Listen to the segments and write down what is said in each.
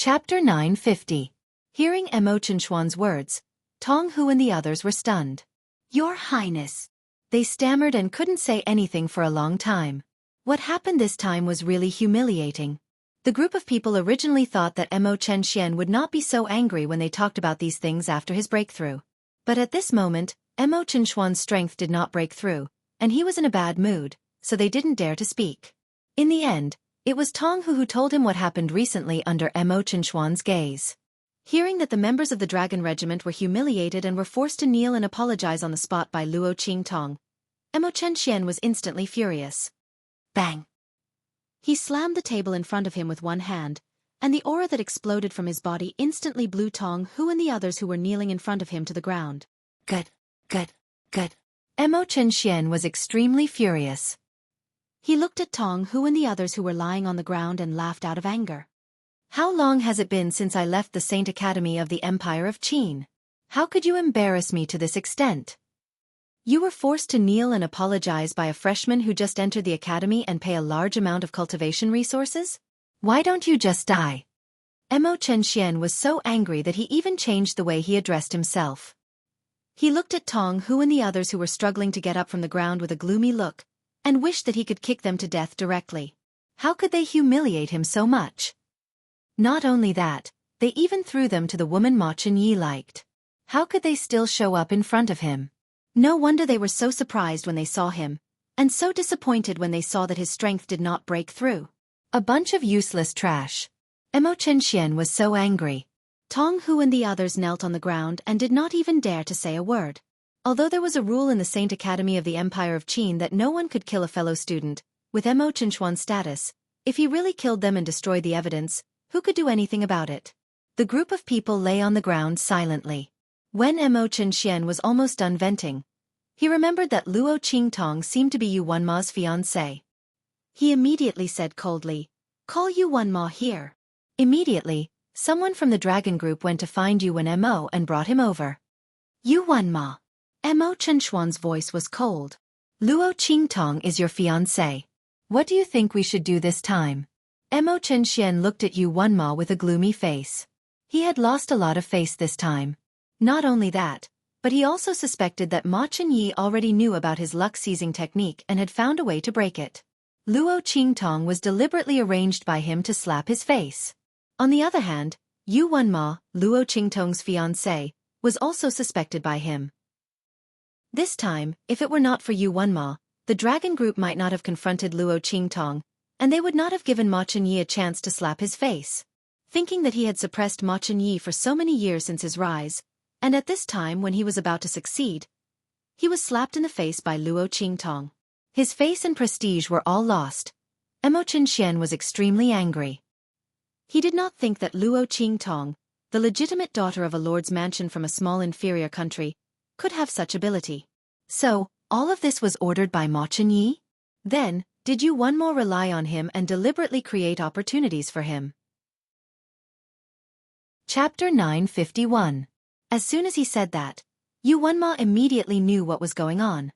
Chapter 950. Hearing Mo Qinshuan's words, Tong Hu and the others were stunned. "Your Highness." They stammered and couldn't say anything for a long time. What happened this time was really humiliating. The group of people originally thought that Mo Qinshuan would not be so angry when they talked about these things after his breakthrough. But at this moment, Mo Qinshuan's strength did not break through, and he was in a bad mood, so they didn't dare to speak. In the end, it was Tong Hu who told him what happened recently under Mo Qinshuan's gaze. Hearing that the members of the Dragon Regiment were humiliated and were forced to kneel and apologize on the spot by Luo Qingtong, Mo Qinshuan was instantly furious. Bang! He slammed the table in front of him with one hand, and the aura that exploded from his body instantly blew Tong Hu and the others who were kneeling in front of him to the ground. Good. Mo Qinshuan was extremely furious. He looked at Tong Hu and the others who were lying on the ground and laughed out of anger. "How long has it been since I left the Saint Academy of the Empire of Qin? How could you embarrass me to this extent? You were forced to kneel and apologize by a freshman who just entered the academy and pay a large amount of cultivation resources? Why don't you just die?" Mo Qinshuan was so angry that he even changed the way he addressed himself. He looked at Tong Hu and the others who were struggling to get up from the ground with a gloomy look, and wished that he could kick them to death directly. How could they humiliate him so much? Not only that, they even threw them to the woman Ma Chunyi liked. How could they still show up in front of him? No wonder they were so surprised when they saw him, and so disappointed when they saw that his strength did not break through. A bunch of useless trash. Mo Qinshuan was so angry. Tong Hu and the others knelt on the ground and did not even dare to say a word. Although there was a rule in the Saint Academy of the Empire of Qin that no one could kill a fellow student, with Mo Qinshuan's status, if he really killed them and destroyed the evidence, who could do anything about it? The group of people lay on the ground silently. When Mo Qinshuan was almost done venting, he remembered that Luo Qingtong seemed to be Yu Wanma's fiancé. He immediately said coldly, "Call Yu Wanma here." Immediately, someone from the dragon group went to find Yu Wanmo and brought him over. "Yu Wanma." Mo Qinshuan's voice was cold. "Luo Qingtong is your fiancé. What do you think we should do this time?" Mo Qinshuan looked at Yu Wanma with a gloomy face. He had lost a lot of face this time. Not only that, but he also suspected that Ma Chunyi already knew about his luck-seizing technique and had found a way to break it. Luo Qingtong was deliberately arranged by him to slap his face. On the other hand, Yu Wanma, Luo Qingtong's fiancé, was also suspected by him. This time, if it were not for Yu Wanma, the dragon group might not have confronted Luo Qingtong, and they would not have given Ma Chunyi a chance to slap his face. Thinking that he had suppressed Ma Chunyi for so many years since his rise, and at this time when he was about to succeed, he was slapped in the face by Luo Qingtong. His face and prestige were all lost. Mo Qinshuan was extremely angry. He did not think that Luo Qingtong, the legitimate daughter of a lord's mansion from a small inferior country, could have such ability. So, all of this was ordered by Ma Chunyi? Then, did Yu Wanma rely on him and deliberately create opportunities for him? Chapter 951. As soon as he said that, Yu Wanma immediately knew what was going on.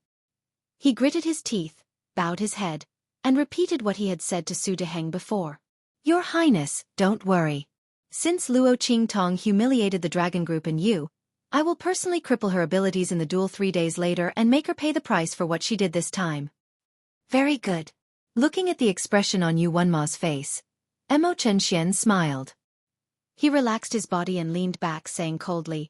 He gritted his teeth, bowed his head, and repeated what he had said to Su Deheng before. "Your Highness, don't worry. Since Luo Qingtong humiliated the dragon group and you, I will personally cripple her abilities in the duel 3 days later and make her pay the price for what she did this time." "Very good." Looking at the expression on Yu Wanma's face, Mo Qinshuan smiled. He relaxed his body and leaned back, saying coldly,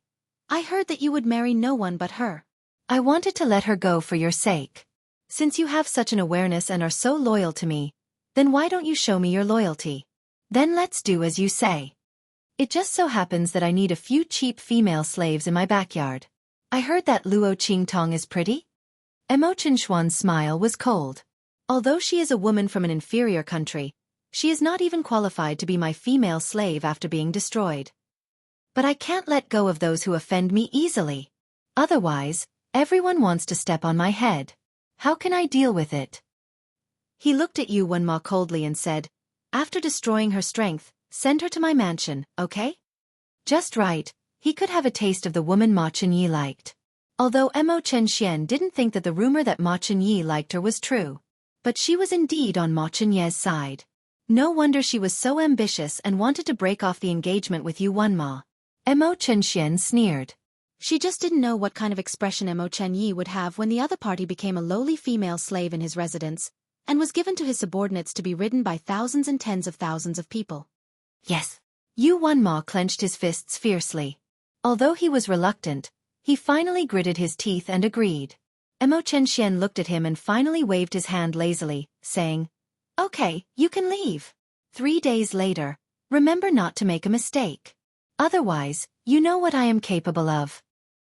"I heard that you would marry no one but her. I wanted to let her go for your sake. Since you have such an awareness and are so loyal to me, then why don't you show me your loyalty? Then let's do as you say. It just so happens that I need a few cheap female slaves in my backyard. I heard that Luo Qingtong is pretty?" Mo Qinshuan's smile was cold. "Although she is a woman from an inferior country, she is not even qualified to be my female slave after being destroyed. But I can't let go of those who offend me easily. Otherwise, everyone wants to step on my head. How can I deal with it?" He looked at Yu Wanma coldly and said, "After destroying her strength, send her to my mansion, okay?" Just right, he could have a taste of the woman Ma Chunyi liked. Although Mo Qinshuan didn't think that the rumor that Ma Chunyi liked her was true. But she was indeed on Ma Chunyi's side. No wonder she was so ambitious and wanted to break off the engagement with Yu Wenma. Mo Chenxian sneered. She just didn't know what kind of expression Mo Chenyi would have when the other party became a lowly female slave in his residence, and was given to his subordinates to be ridden by thousands and tens of thousands of people. Yes. Yu Wenma clenched his fists fiercely. Although he was reluctant, he finally gritted his teeth and agreed. Mo Chenxian looked at him and finally waved his hand lazily, saying, "Okay, you can leave. 3 days later, remember not to make a mistake. Otherwise, you know what I am capable of."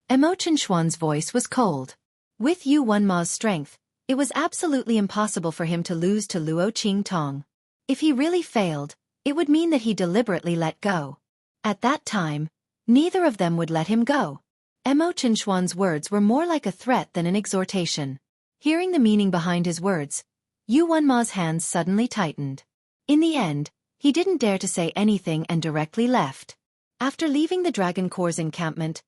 Mo Chenxuan's voice was cold. With Yu Wenma's strength, it was absolutely impossible for him to lose to Luo Qingtong. If he really failed, it would mean that he deliberately let go. At that time, neither of them would let him go. Mo Chenxuan's words were more like a threat than an exhortation. Hearing the meaning behind his words, Yu Wenma's hands suddenly tightened. In the end, he didn't dare to say anything and directly left. After leaving the Dragon Corps' encampment,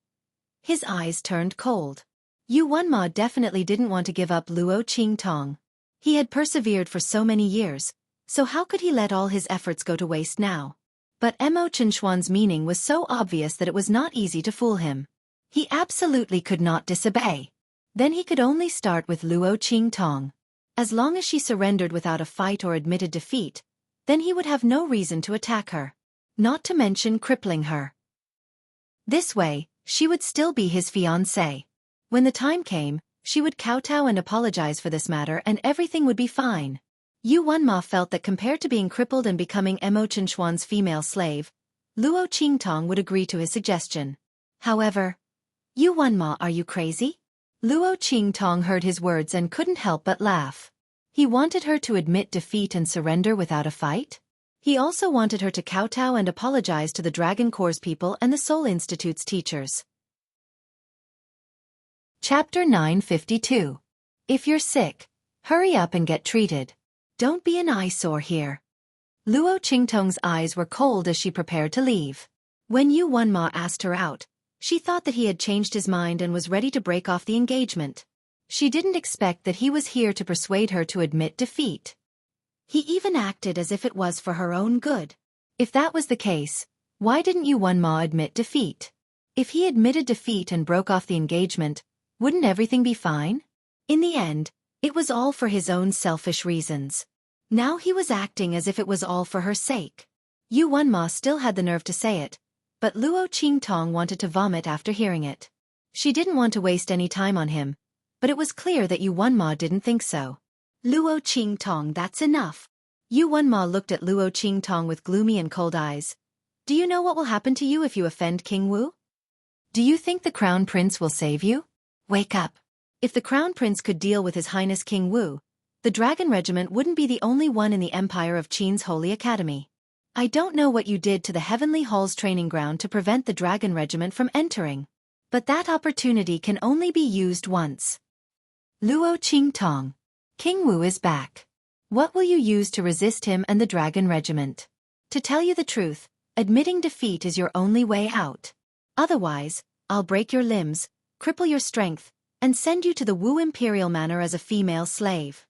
his eyes turned cold. Yu Wenma definitely didn't want to give up Luo Qingtong. He had persevered for so many years, so how could he let all his efforts go to waste now? But Mo Chenxuan's meaning was so obvious that it was not easy to fool him. He absolutely could not disobey. Then he could only start with Luo Qingtong. As long as she surrendered without a fight or admitted defeat, then he would have no reason to attack her. Not to mention crippling her. This way, she would still be his fiancée. When the time came, she would kowtow and apologize for this matter and everything would be fine. Yu Wenma felt that compared to being crippled and becoming Mo Chenxuan's female slave, Luo Qingtong would agree to his suggestion. However, Yu Wenma, are you crazy? Luo Qingtong heard his words and couldn't help but laugh. He wanted her to admit defeat and surrender without a fight? He also wanted her to kowtow and apologize to the Dragon Corps' people and the Soul Institute's teachers. Chapter 952. If you're sick, hurry up and get treated. Don't be an eyesore here. Luo Qingtong's eyes were cold as she prepared to leave. When Yu Wenma asked her out, she thought that he had changed his mind and was ready to break off the engagement. She didn't expect that he was here to persuade her to admit defeat. He even acted as if it was for her own good. If that was the case, why didn't Yu Wenma admit defeat? If he admitted defeat and broke off the engagement, wouldn't everything be fine? In the end, it was all for his own selfish reasons. Now he was acting as if it was all for her sake. Yu Wenma still had the nerve to say it, but Luo Qingtong wanted to vomit after hearing it. She didn't want to waste any time on him, but it was clear that Yu Wenma didn't think so. Luo Qingtong, that's enough. Yu Wenma looked at Luo Qingtong with gloomy and cold eyes. Do you know what will happen to you if you offend King Wu? Do you think the Crown Prince will save you? Wake up. If the Crown Prince could deal with His Highness King Wu, the Dragon Regiment wouldn't be the only one in the Empire of Qin's Holy Academy. I don't know what you did to the Heavenly Hall's training ground to prevent the Dragon Regiment from entering. But that opportunity can only be used once. Luo Qingtong. King Wu is back. What will you use to resist him and the Dragon Regiment? To tell you the truth, admitting defeat is your only way out. Otherwise, I'll break your limbs, cripple your strength, and send you to the Wu Imperial Manor as a female slave.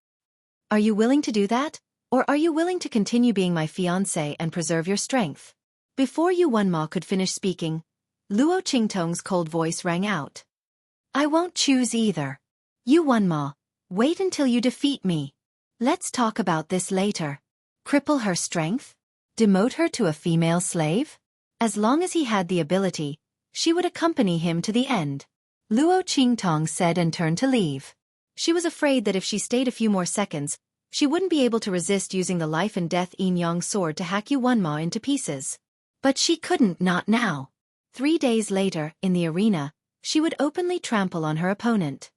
Are you willing to do that? Or are you willing to continue being my fiancé and preserve your strength? Before Yu Wenma could finish speaking, Luo Qingtong's cold voice rang out. I won't choose either. Yu Wenma, wait until you defeat me. Let's talk about this later. Cripple her strength? Demote her to a female slave? As long as he had the ability, she would accompany him to the end. Luo Qingtong said and turned to leave. She was afraid that if she stayed a few more seconds, she wouldn't be able to resist using the life and death yin-yang sword to hack Yu Wenma into pieces. But she couldn't, not now. 3 days later, in the arena, she would openly trample on her opponent.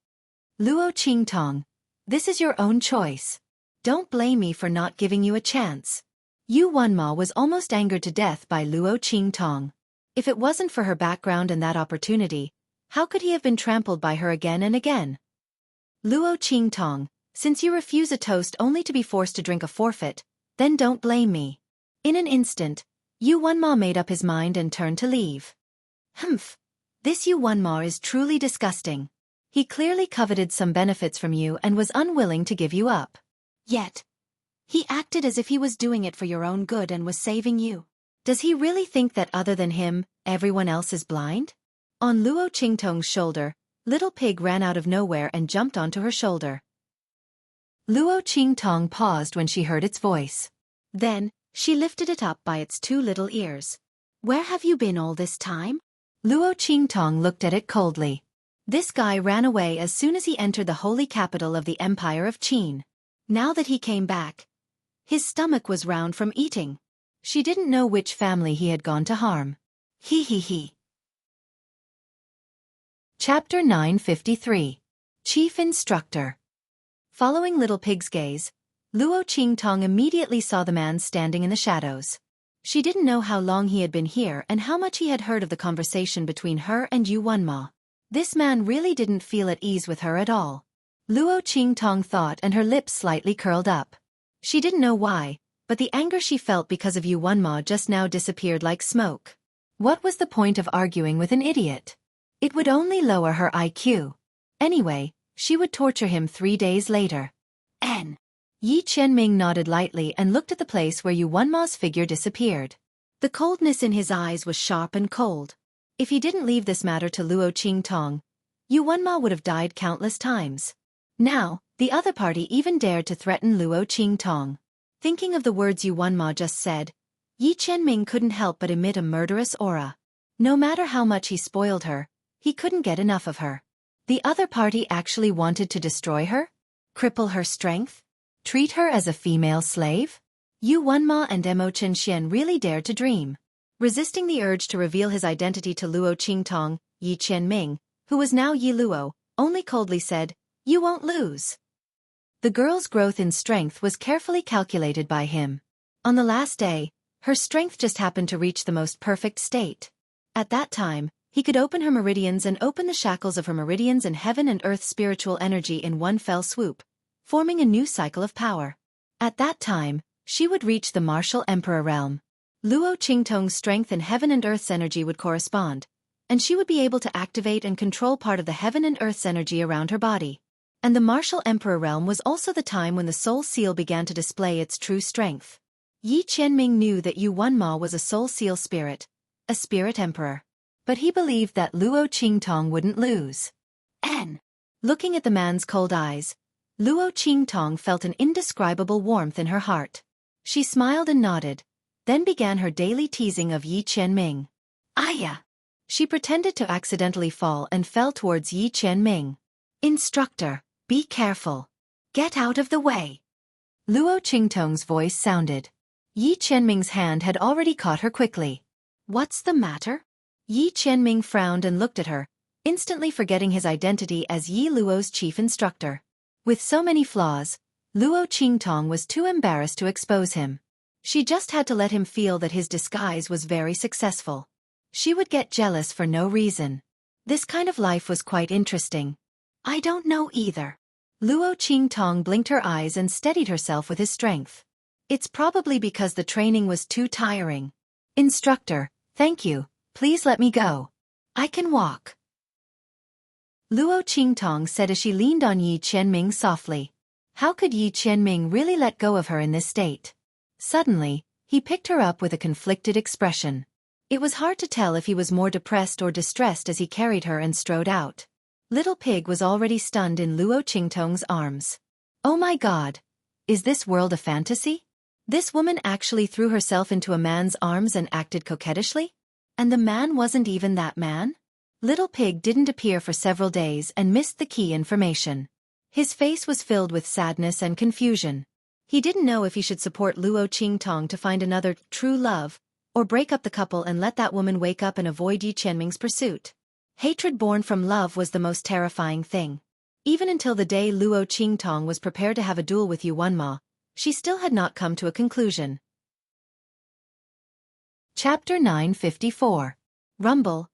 Luo Qingtong, this is your own choice. Don't blame me for not giving you a chance. Yu Wenma was almost angered to death by Luo Qingtong. If it wasn't for her background and that opportunity, how could he have been trampled by her again and again? Luo Qingtong, since you refuse a toast only to be forced to drink a forfeit, then don't blame me. In an instant, Yu Wenma made up his mind and turned to leave. Humph. This Yu Wenma is truly disgusting. He clearly coveted some benefits from you and was unwilling to give you up. Yet, He acted as if he was doing it for your own good and was saving you. Does he really think that other than him, everyone else is blind? On Luo Qingtong's shoulder, Little Pig ran out of nowhere and jumped onto her shoulder. Luo Qingtong paused when she heard its voice. Then, she lifted it up by its two little ears. Where have you been all this time? Luo Qingtong looked at it coldly. This guy ran away as soon as he entered the holy capital of the Empire of Qin. Now that he came back, his stomach was round from eating. She didn't know which family he had gone to harm. He. Chapter 953. Chief Instructor. Following Little Pig's gaze, Luo Qingtong immediately saw the man standing in the shadows. She didn't know how long he had been here and how much he had heard of the conversation between her and Yu Wenma. This man really didn't feel at ease with her at all. Luo Qingtong thought, and her lips slightly curled up. She didn't know why, but the anger she felt because of Yu Wenma just now disappeared like smoke. What was the point of arguing with an idiot? It would only lower her IQ. Anyway, she would torture him 3 days later. Yi Qianming nodded lightly and looked at the place where Yu Wenma's figure disappeared. The coldness in his eyes was sharp and cold. If he didn't leave this matter to Luo Qingtong, Yu Wenma would have died countless times. Now, the other party even dared to threaten Luo Qingtong. Thinking of the words Yu Wenma just said, Yi Qianming couldn't help but emit a murderous aura. No matter how much he spoiled her, he couldn't get enough of her. The other party actually wanted to destroy her? Cripple her strength? Treat her as a female slave? Yu Wenma and Mo Chen really dared to dream. Resisting the urge to reveal his identity to Luo Qingtong, Yi Qianming, who was now Yi Luo, only coldly said, "You won't lose." The girl's growth in strength was carefully calculated by him. On the last day, her strength just happened to reach the most perfect state. At that time, he could open her meridians and open the shackles of her meridians and heaven and earth spiritual energy in one fell swoop, forming a new cycle of power. At that time, she would reach the martial emperor realm. Luo Qingtong's strength and heaven and earth's energy would correspond, and she would be able to activate and control part of the heaven and earth's energy around her body. And the martial emperor realm was also the time when the soul seal began to display its true strength. Yi Qianming knew that Yu Wenma was a soul seal spirit, a spirit emperor. But he believed that Luo Qingtong wouldn't lose. Looking at the man's cold eyes, Luo Qingtong felt an indescribable warmth in her heart. She smiled and nodded, then began her daily teasing of Yi Qianming. Aya! She pretended to accidentally fall and fell towards Yi Qianming. Instructor, be careful. Get out of the way. Luo Qingtong's voice sounded. Yi Qianming's hand had already caught her quickly. What's the matter? Yi Qianming frowned and looked at her, instantly forgetting his identity as Yi Luo's chief instructor. With so many flaws, Luo Qingtong was too embarrassed to expose him. She just had to let him feel that his disguise was very successful. She would get jealous for no reason. This kind of life was quite interesting. I don't know either. Luo Qingtong blinked her eyes and steadied herself with his strength. It's probably because the training was too tiring. Instructor, thank you. Please let me go. I can walk. Luo Qingtong said as she leaned on Yi Qianming softly. How could Yi Qianming really let go of her in this state? Suddenly, he picked her up with a conflicted expression. It was hard to tell if he was more depressed or distressed as he carried her and strode out. Little Pig was already stunned in Luo Qingtong's arms. Oh my God! Is this world a fantasy? This woman actually threw herself into a man's arms and acted coquettishly? And the man wasn't even that man? Little Pig didn't appear for several days and missed the key information. His face was filled with sadness and confusion. He didn't know if he should support Luo Qingtong to find another true love, or break up the couple and let that woman wake up and avoid Yi Qianming's pursuit. Hatred born from love was the most terrifying thing. Even until the day Luo Qingtong was prepared to have a duel with Yu Wenma, she still had not come to a conclusion. Chapter 954. Rumble.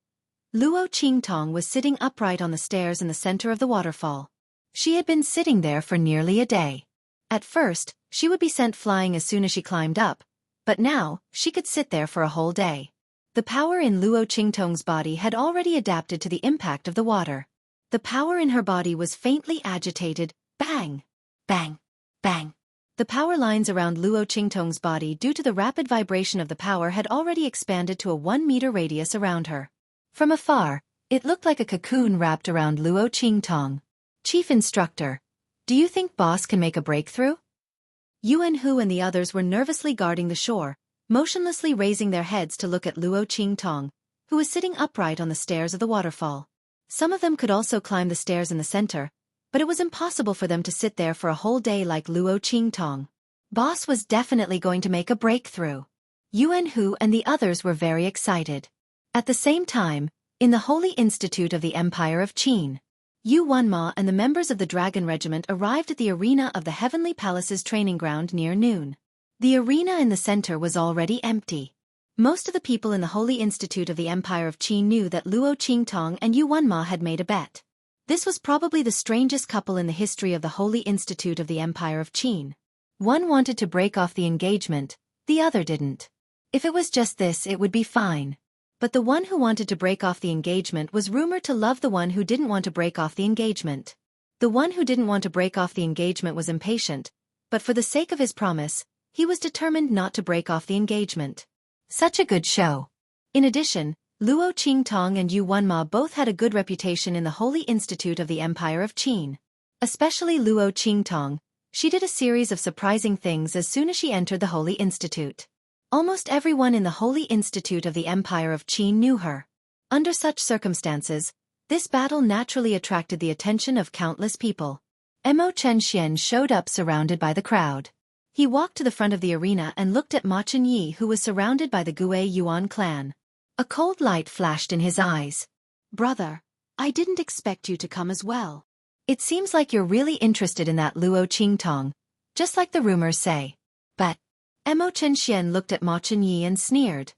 Luo Qingtong was sitting upright on the stairs in the center of the waterfall. She had been sitting there for nearly a day. At first, she would be sent flying as soon as she climbed up, but now, she could sit there for a whole day. The power in Luo Qingtong's body had already adapted to the impact of the water. The power in her body was faintly agitated, bang, bang, bang. The power lines around Luo Qingtong's body due to the rapid vibration of the power had already expanded to a 1-meter radius around her. From afar, it looked like a cocoon wrapped around Luo Qingtong. Chief Instructor, do you think boss can make a breakthrough? Yuan Hu and the others were nervously guarding the shore, motionlessly raising their heads to look at Luo Qingtong, who was sitting upright on the stairs of the waterfall. Some of them could also climb the stairs in the center, but it was impossible for them to sit there for a whole day like Luo Qingtong. Boss was definitely going to make a breakthrough. Yuan Hu and the others were very excited. At the same time, in the Holy Institute of the Empire of Qin, Yu Wanma and the members of the Dragon Regiment arrived at the arena of the Heavenly Palace's training ground near noon. The arena in the center was already empty. Most of the people in the Holy Institute of the Empire of Qin knew that Luo Qingtong and Yu Wanma had made a bet. This was probably the strangest couple in the history of the Holy Institute of the Empire of Qin. One wanted to break off the engagement, the other didn't. If it was just this, it would be fine. But the one who wanted to break off the engagement was rumored to love the one who didn't want to break off the engagement. The one who didn't want to break off the engagement was impatient, but for the sake of his promise, he was determined not to break off the engagement. Such a good show. In addition, Luo Qingtong and Yu Wanma both had a good reputation in the Holy Institute of the Empire of Qin. Especially Luo Qingtong, she did a series of surprising things as soon as she entered the Holy Institute. Almost everyone in the Holy Institute of the Empire of Qin knew her. Under such circumstances, this battle naturally attracted the attention of countless people. Mo Chenxian showed up surrounded by the crowd. He walked to the front of the arena and looked at Ma Chenyi, who was surrounded by the Gue Yuan clan. A cold light flashed in his eyes. Brother, I didn't expect you to come as well. It seems like you're really interested in that Luo Qingtong, just like the rumors say. But Mo Chenxian looked at Ma Chenyi and sneered.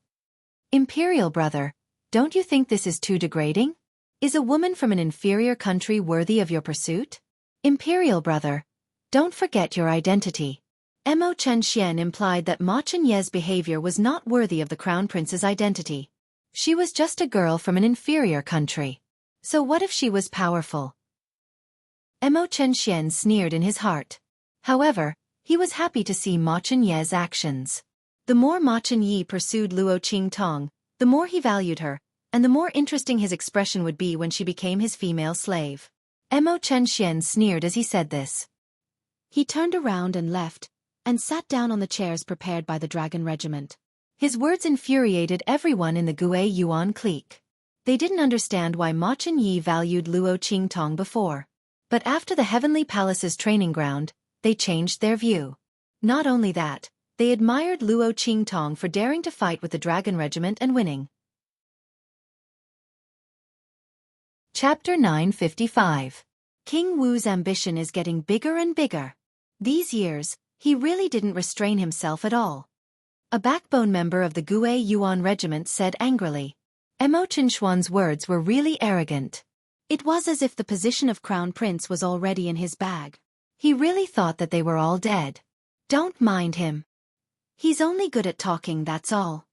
Imperial brother, don't you think this is too degrading? Is a woman from an inferior country worthy of your pursuit? Imperial brother, don't forget your identity. Mo Chenxian implied that Ma Chenyi's behavior was not worthy of the crown prince's identity. She was just a girl from an inferior country. So what if she was powerful? Mo Chenxian sneered in his heart. However, he was happy to see Ma Chenyi's actions. The more Ma Chenyi pursued Luo Qingtong, the more he valued her, and the more interesting his expression would be when she became his female slave. Mo Chenxian sneered as he said this. He turned around and left, and sat down on the chairs prepared by the Dragon Regiment. His words infuriated everyone in the Gue Yuan clique. They didn't understand why Ma Chenyi valued Luo Qingtong before. But after the Heavenly Palace's training ground, they changed their view. Not only that, they admired Luo Qingtong for daring to fight with the Dragon Regiment and winning. Chapter 955. King Wu's ambition is getting bigger and bigger. These years, he really didn't restrain himself at all. A backbone member of the Gue Yuan regiment said angrily. Mo Chenxuan's words were really arrogant. It was as if the position of crown prince was already in his bag. He really thought that they were all dead. Don't mind him. He's only good at talking, that's all.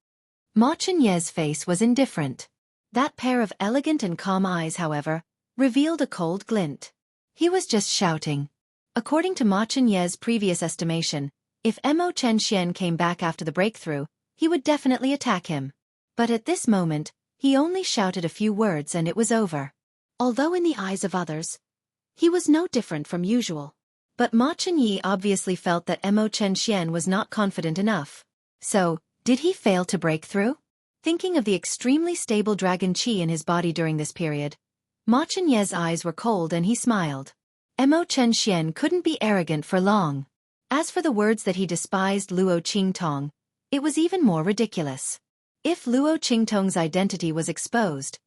Ma Chenyi's face was indifferent. That pair of elegant and calm eyes, however, revealed a cold glint. He was just shouting. According to Ma Chenyi's previous estimation, if Mo Chenxian came back after the breakthrough, he would definitely attack him. But at this moment, he only shouted a few words and it was over. Although in the eyes of others, he was no different from usual. But Ma Chenyi obviously felt that Mo Chenxian was not confident enough. So, did he fail to break through? Thinking of the extremely stable dragon qi in his body during this period, Ma Chenyi's eyes were cold and he smiled. Mo Chenxian couldn't be arrogant for long. As for the words that he despised Luo Qingtong, it was even more ridiculous. If Luo Qingtong's identity was exposed,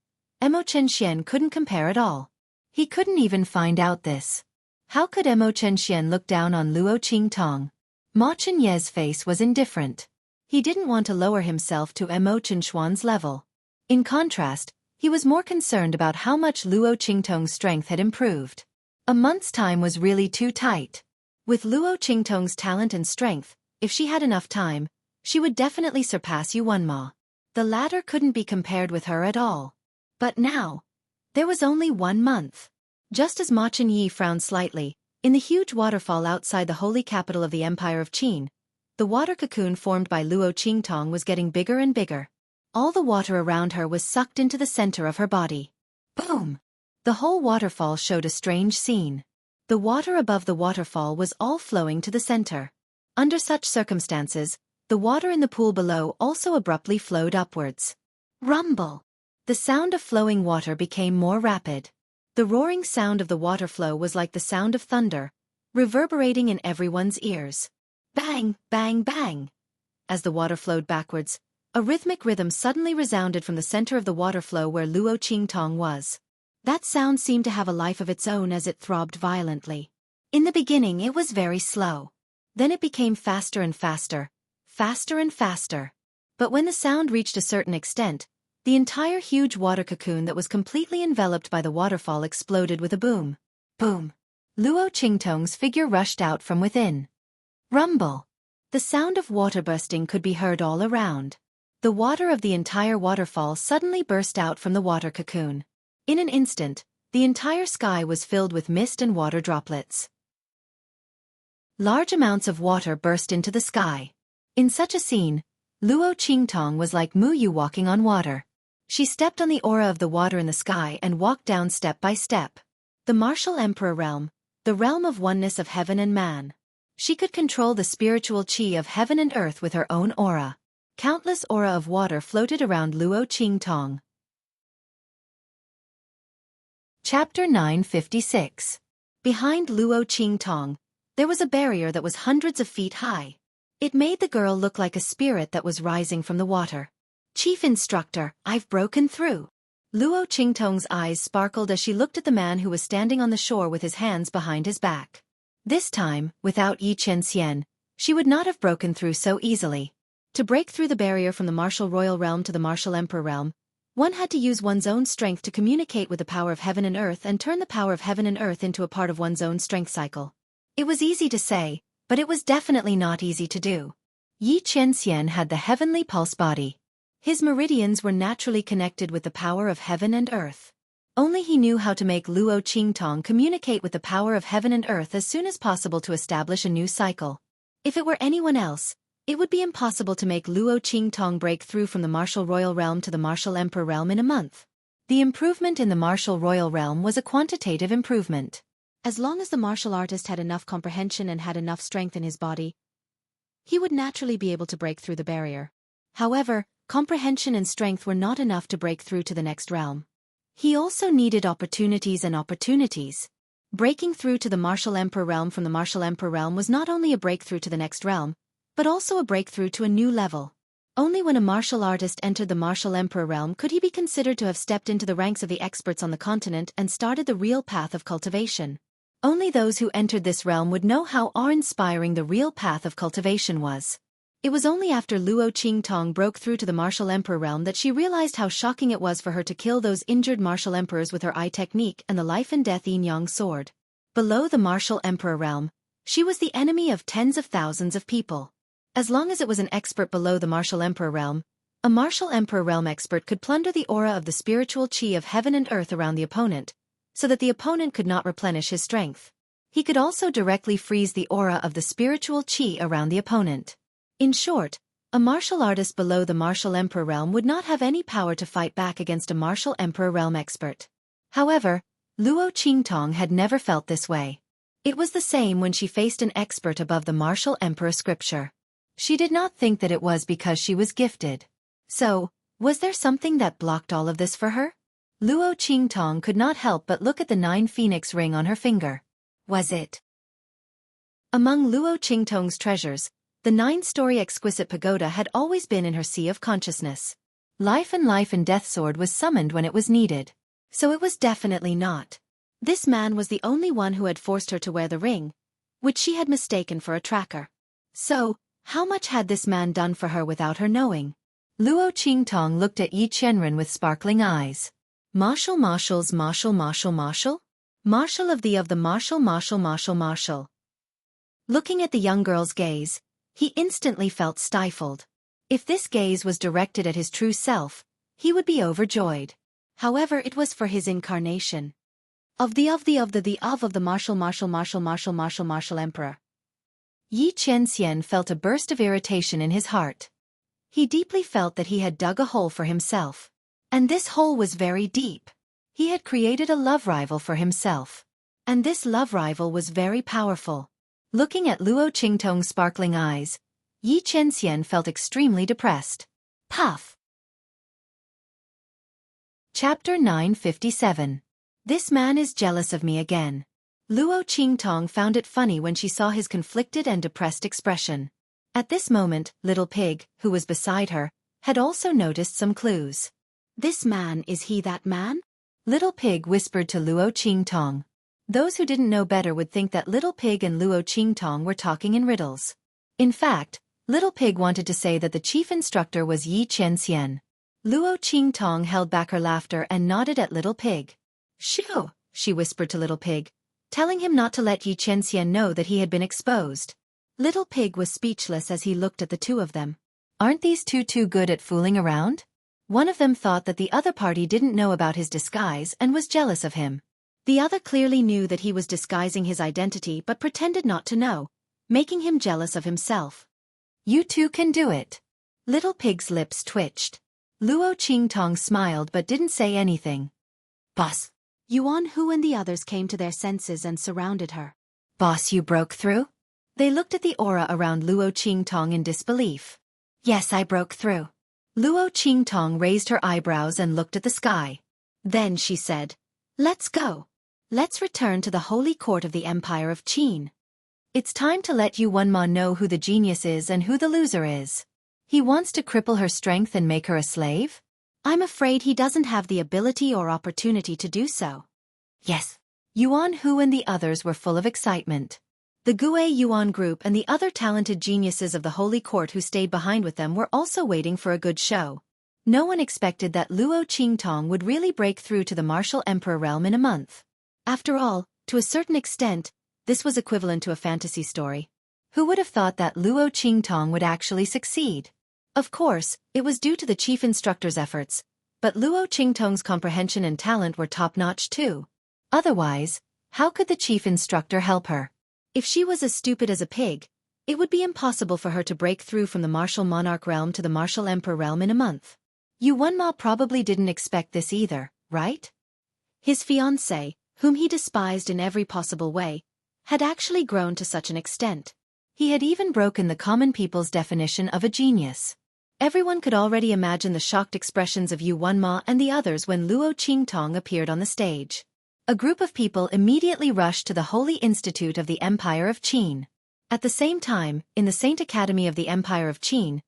Mo Chenxian couldn't compare at all. He couldn't even find out this. How could Mo Chenxian look down on Luo Qingtong? Ma Chenyi's face was indifferent. He didn't want to lower himself to Mo Chenxuan's level. In contrast, he was more concerned about how much Luo Qingtong's strength had improved. A month's time was really too tight. With Luo Qingtong's talent and strength, if she had enough time, she would definitely surpass Yu Wanma. The latter couldn't be compared with her at all. But now, there was only 1 month. Just as Ma Chenyi frowned slightly, In the huge waterfall outside the holy capital of the Empire of Qin, the water cocoon formed by Luo Qingtong was getting bigger and bigger. All the water around her was sucked into the center of her body. Boom! The whole waterfall showed a strange scene. The water above the waterfall was all flowing to the center. Under such circumstances, the water in the pool below also abruptly flowed upwards. Rumble! The sound of flowing water became more rapid. The roaring sound of the water flow was like the sound of thunder, reverberating in everyone's ears. Bang, bang, bang! As the water flowed backwards, a rhythmic rhythm suddenly resounded from the center of the water flow where Luo Qingtong was. That sound seemed to have a life of its own as it throbbed violently. In the beginning it was very slow. Then it became faster and faster, faster and faster. But when the sound reached a certain extent, the entire huge water cocoon that was completely enveloped by the waterfall exploded with a boom. Boom! Luo Qingtong's figure rushed out from within. Rumble! The sound of water bursting could be heard all around. The water of the entire waterfall suddenly burst out from the water cocoon. In an instant, the entire sky was filled with mist and water droplets. Large amounts of water burst into the sky. In such a scene, Luo Qingtong was like Mu Yu walking on water. She stepped on the aura of the water in the sky and walked down step by step. The martial emperor realm, the realm of oneness of heaven and man. She could control the spiritual qi of heaven and earth with her own aura. Countless aura of water floated around Luo Qingtong. Chapter 956. Behind Luo Qingtong, there was a barrier that was hundreds of feet high. It made the girl look like a spirit that was rising from the water. Chief Instructor, I've broken through. Luo Qingtong's eyes sparkled as she looked at the man who was standing on the shore with his hands behind his back. This time, without Yi Qianxian, she would not have broken through so easily. To break through the barrier from the martial royal realm to the martial emperor realm, one had to use one's own strength to communicate with the power of heaven and earth and turn the power of heaven and earth into a part of one's own strength cycle. It was easy to say, but it was definitely not easy to do. Yi Qianxian had the heavenly pulse body. His meridians were naturally connected with the power of heaven and earth. Only he knew how to make Luo Qingtong communicate with the power of heaven and earth as soon as possible to establish a new cycle. If it were anyone else, it would be impossible to make Luo Qingtong break through from the martial royal realm to the martial emperor realm in a month. The improvement in the martial royal realm was a quantitative improvement. As long as the martial artist had enough comprehension and had enough strength in his body, he would naturally be able to break through the barrier. However, comprehension and strength were not enough to break through to the next realm. He also needed opportunities and opportunities. Breaking through to the martial emperor realm from the martial emperor realm was not only a breakthrough to the next realm, but also a breakthrough to a new level. Only when a martial artist entered the martial emperor realm could he be considered to have stepped into the ranks of the experts on the continent and started the real path of cultivation. Only those who entered this realm would know how awe-inspiring the real path of cultivation was. It was only after Luo Qingtong broke through to the martial emperor realm that she realized how shocking it was for her to kill those injured martial emperors with her eye technique and the life and death yin-yang sword. Below the martial emperor realm, she was the enemy of tens of thousands of people. As long as it was an expert below the martial emperor realm, a martial emperor realm expert could plunder the aura of the spiritual qi of heaven and earth around the opponent, so that the opponent could not replenish his strength. He could also directly freeze the aura of the spiritual qi around the opponent. In short, a martial artist below the martial emperor realm would not have any power to fight back against a martial emperor realm expert. However, Luo Qingtong had never felt this way. It was the same when she faced an expert above the martial emperor scripture. She did not think that it was because she was gifted. So, was there something that blocked all of this for her? Luo Qingtong could not help but look at the 9 phoenix ring on her finger. Was it? Among Luo Qingtong's treasures, the 9-story exquisite pagoda had always been in her sea of consciousness. Life and death sword was summoned when it was needed. So it was definitely not. This man was the only one who had forced her to wear the ring, which she had mistaken for a tracker. So, how much had this man done for her without her knowing? Luo Qingtong looked at Yi Qianren with sparkling eyes. Martial of the martial. Looking at the young girl's gaze, he instantly felt stifled. If this gaze was directed at his true self, he would be overjoyed. However, it was for his incarnation. Of the martial emperor. Yi Qianxian felt a burst of irritation in his heart. He deeply felt that he had dug a hole for himself. And this hole was very deep. He had created a love rival for himself. And this love rival was very powerful. Looking at Luo Qingtong's sparkling eyes, Yi Qianxian felt extremely depressed. Puff. Chapter 957. This man is jealous of me again. Luo Qingtong found it funny when she saw his conflicted and depressed expression. At this moment, Little Pig, who was beside her, had also noticed some clues. This man, is he that man? Little Pig whispered to Luo Qingtong. Those who didn't know better would think that Little Pig and Luo Qingtong were talking in riddles. In fact, Little Pig wanted to say that the chief instructor was Yi Qianxian. Luo Qingtong held back her laughter and nodded at Little Pig. Shoo, she whispered to Little Pig, telling him not to let Yi Qianxian know that he had been exposed. Little Pig was speechless as he looked at the two of them. Aren't these two too good at fooling around? One of them thought that the other party didn't know about his disguise and was jealous of him. The other clearly knew that he was disguising his identity but pretended not to know, making him jealous of himself. You two can do it. Little Pig's lips twitched. Luo Qingtong smiled but didn't say anything. Boss. Yuan Hu and the others came to their senses and surrounded her. Boss, you broke through? They looked at the aura around Luo Qingtong in disbelief. Yes, I broke through. Luo Qingtong raised her eyebrows and looked at the sky. Then she said, let's go. Let's return to the holy court of the Empire of Qin. It's time to let Yuan Ma know who the genius is and who the loser is. He wants to cripple her strength and make her a slave? I'm afraid he doesn't have the ability or opportunity to do so. Yes. Yuan Hu and the others were full of excitement. The Gue Yuan group and the other talented geniuses of the holy court who stayed behind with them were also waiting for a good show. No one expected that Luo Qingtong would really break through to the martial emperor realm in a month. After all, to a certain extent, this was equivalent to a fantasy story. Who would have thought that Luo Qingtong would actually succeed? Of course, it was due to the chief instructor's efforts, but Luo Qingtong's comprehension and talent were top-notch too. Otherwise, how could the chief instructor help her? If she was as stupid as a pig, it would be impossible for her to break through from the martial monarch realm to the martial emperor realm in a month. Yuan Ma probably didn't expect this either, right? His fiancée, whom he despised in every possible way, had actually grown to such an extent. He had even broken the common people's definition of a genius. Everyone could already imagine the shocked expressions of Yuan Ma and the others when Luo Qingtong appeared on the stage. A group of people immediately rushed to the Holy Institute of the Empire of Qin. At the same time, in the Saint Academy of the Empire of Qin,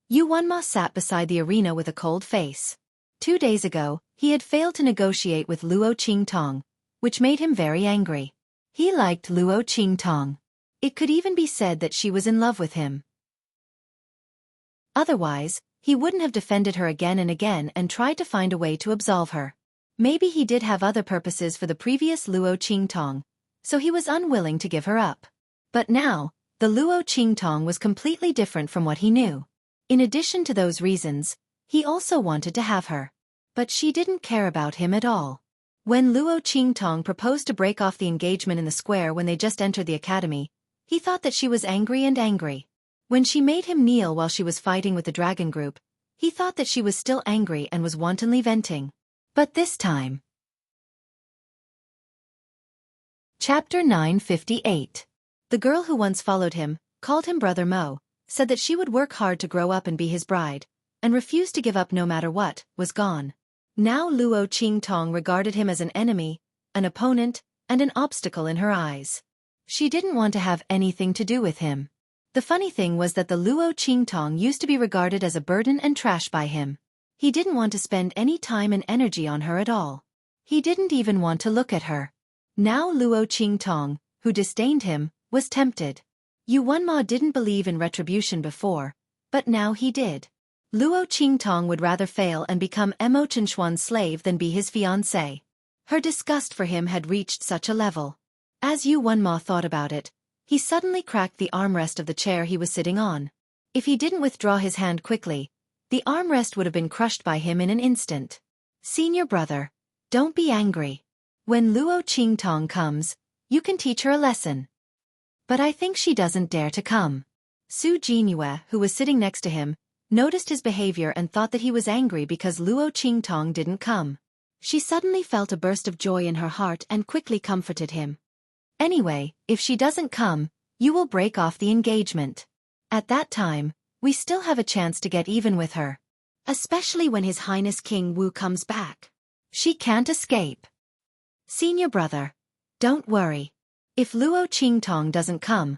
Yuan Ma sat beside the arena with a cold face. 2 days ago, he had failed to negotiate with Luo Qingtong, which made him very angry. He liked Luo Qingtong. It could even be said that she was in love with him. Otherwise, he wouldn't have defended her again and again and tried to find a way to absolve her. Maybe he did have other purposes for the previous Luo Qingtong, so he was unwilling to give her up. But now, the Luo Qingtong was completely different from what he knew. In addition to those reasons, he also wanted to have her. But she didn't care about him at all. When Luo Qingtong proposed to break off the engagement in the square when they just entered the academy, he thought that she was angry and angry. When she made him kneel while she was fighting with the dragon group, he thought that she was still angry and was wantonly venting. But this time. Chapter 958. The girl who once followed him, called him Brother Mo, said that she would work hard to grow up and be his bride, and refused to give up no matter what, was gone. Now Luo Qingtong regarded him as an enemy, an opponent, and an obstacle in her eyes. She didn't want to have anything to do with him. The funny thing was that the Luo Qingtong used to be regarded as a burden and trash by him. He didn't want to spend any time and energy on her at all. He didn't even want to look at her. Now Luo Qingtong, who disdained him, was tempted. Yuan Ma didn't believe in retribution before, but now he did. Luo Qingtong would rather fail and become Mo Chenxuan's slave than be his fiancée. Her disgust for him had reached such a level. As Yuan Ma thought about it, he suddenly cracked the armrest of the chair he was sitting on. If he didn't withdraw his hand quickly, the armrest would have been crushed by him in an instant. Senior brother, don't be angry. When Luo Qingtong comes, you can teach her a lesson. But I think she doesn't dare to come. Su Jinyue, who was sitting next to him, noticed his behavior and thought that he was angry because Luo Qingtong didn't come. She suddenly felt a burst of joy in her heart and quickly comforted him. Anyway, if she doesn't come, you will break off the engagement. At that time, we still have a chance to get even with her. Especially when His Highness King Wu comes back. She can't escape. Senior brother, don't worry. If Luo Qingtong doesn't come,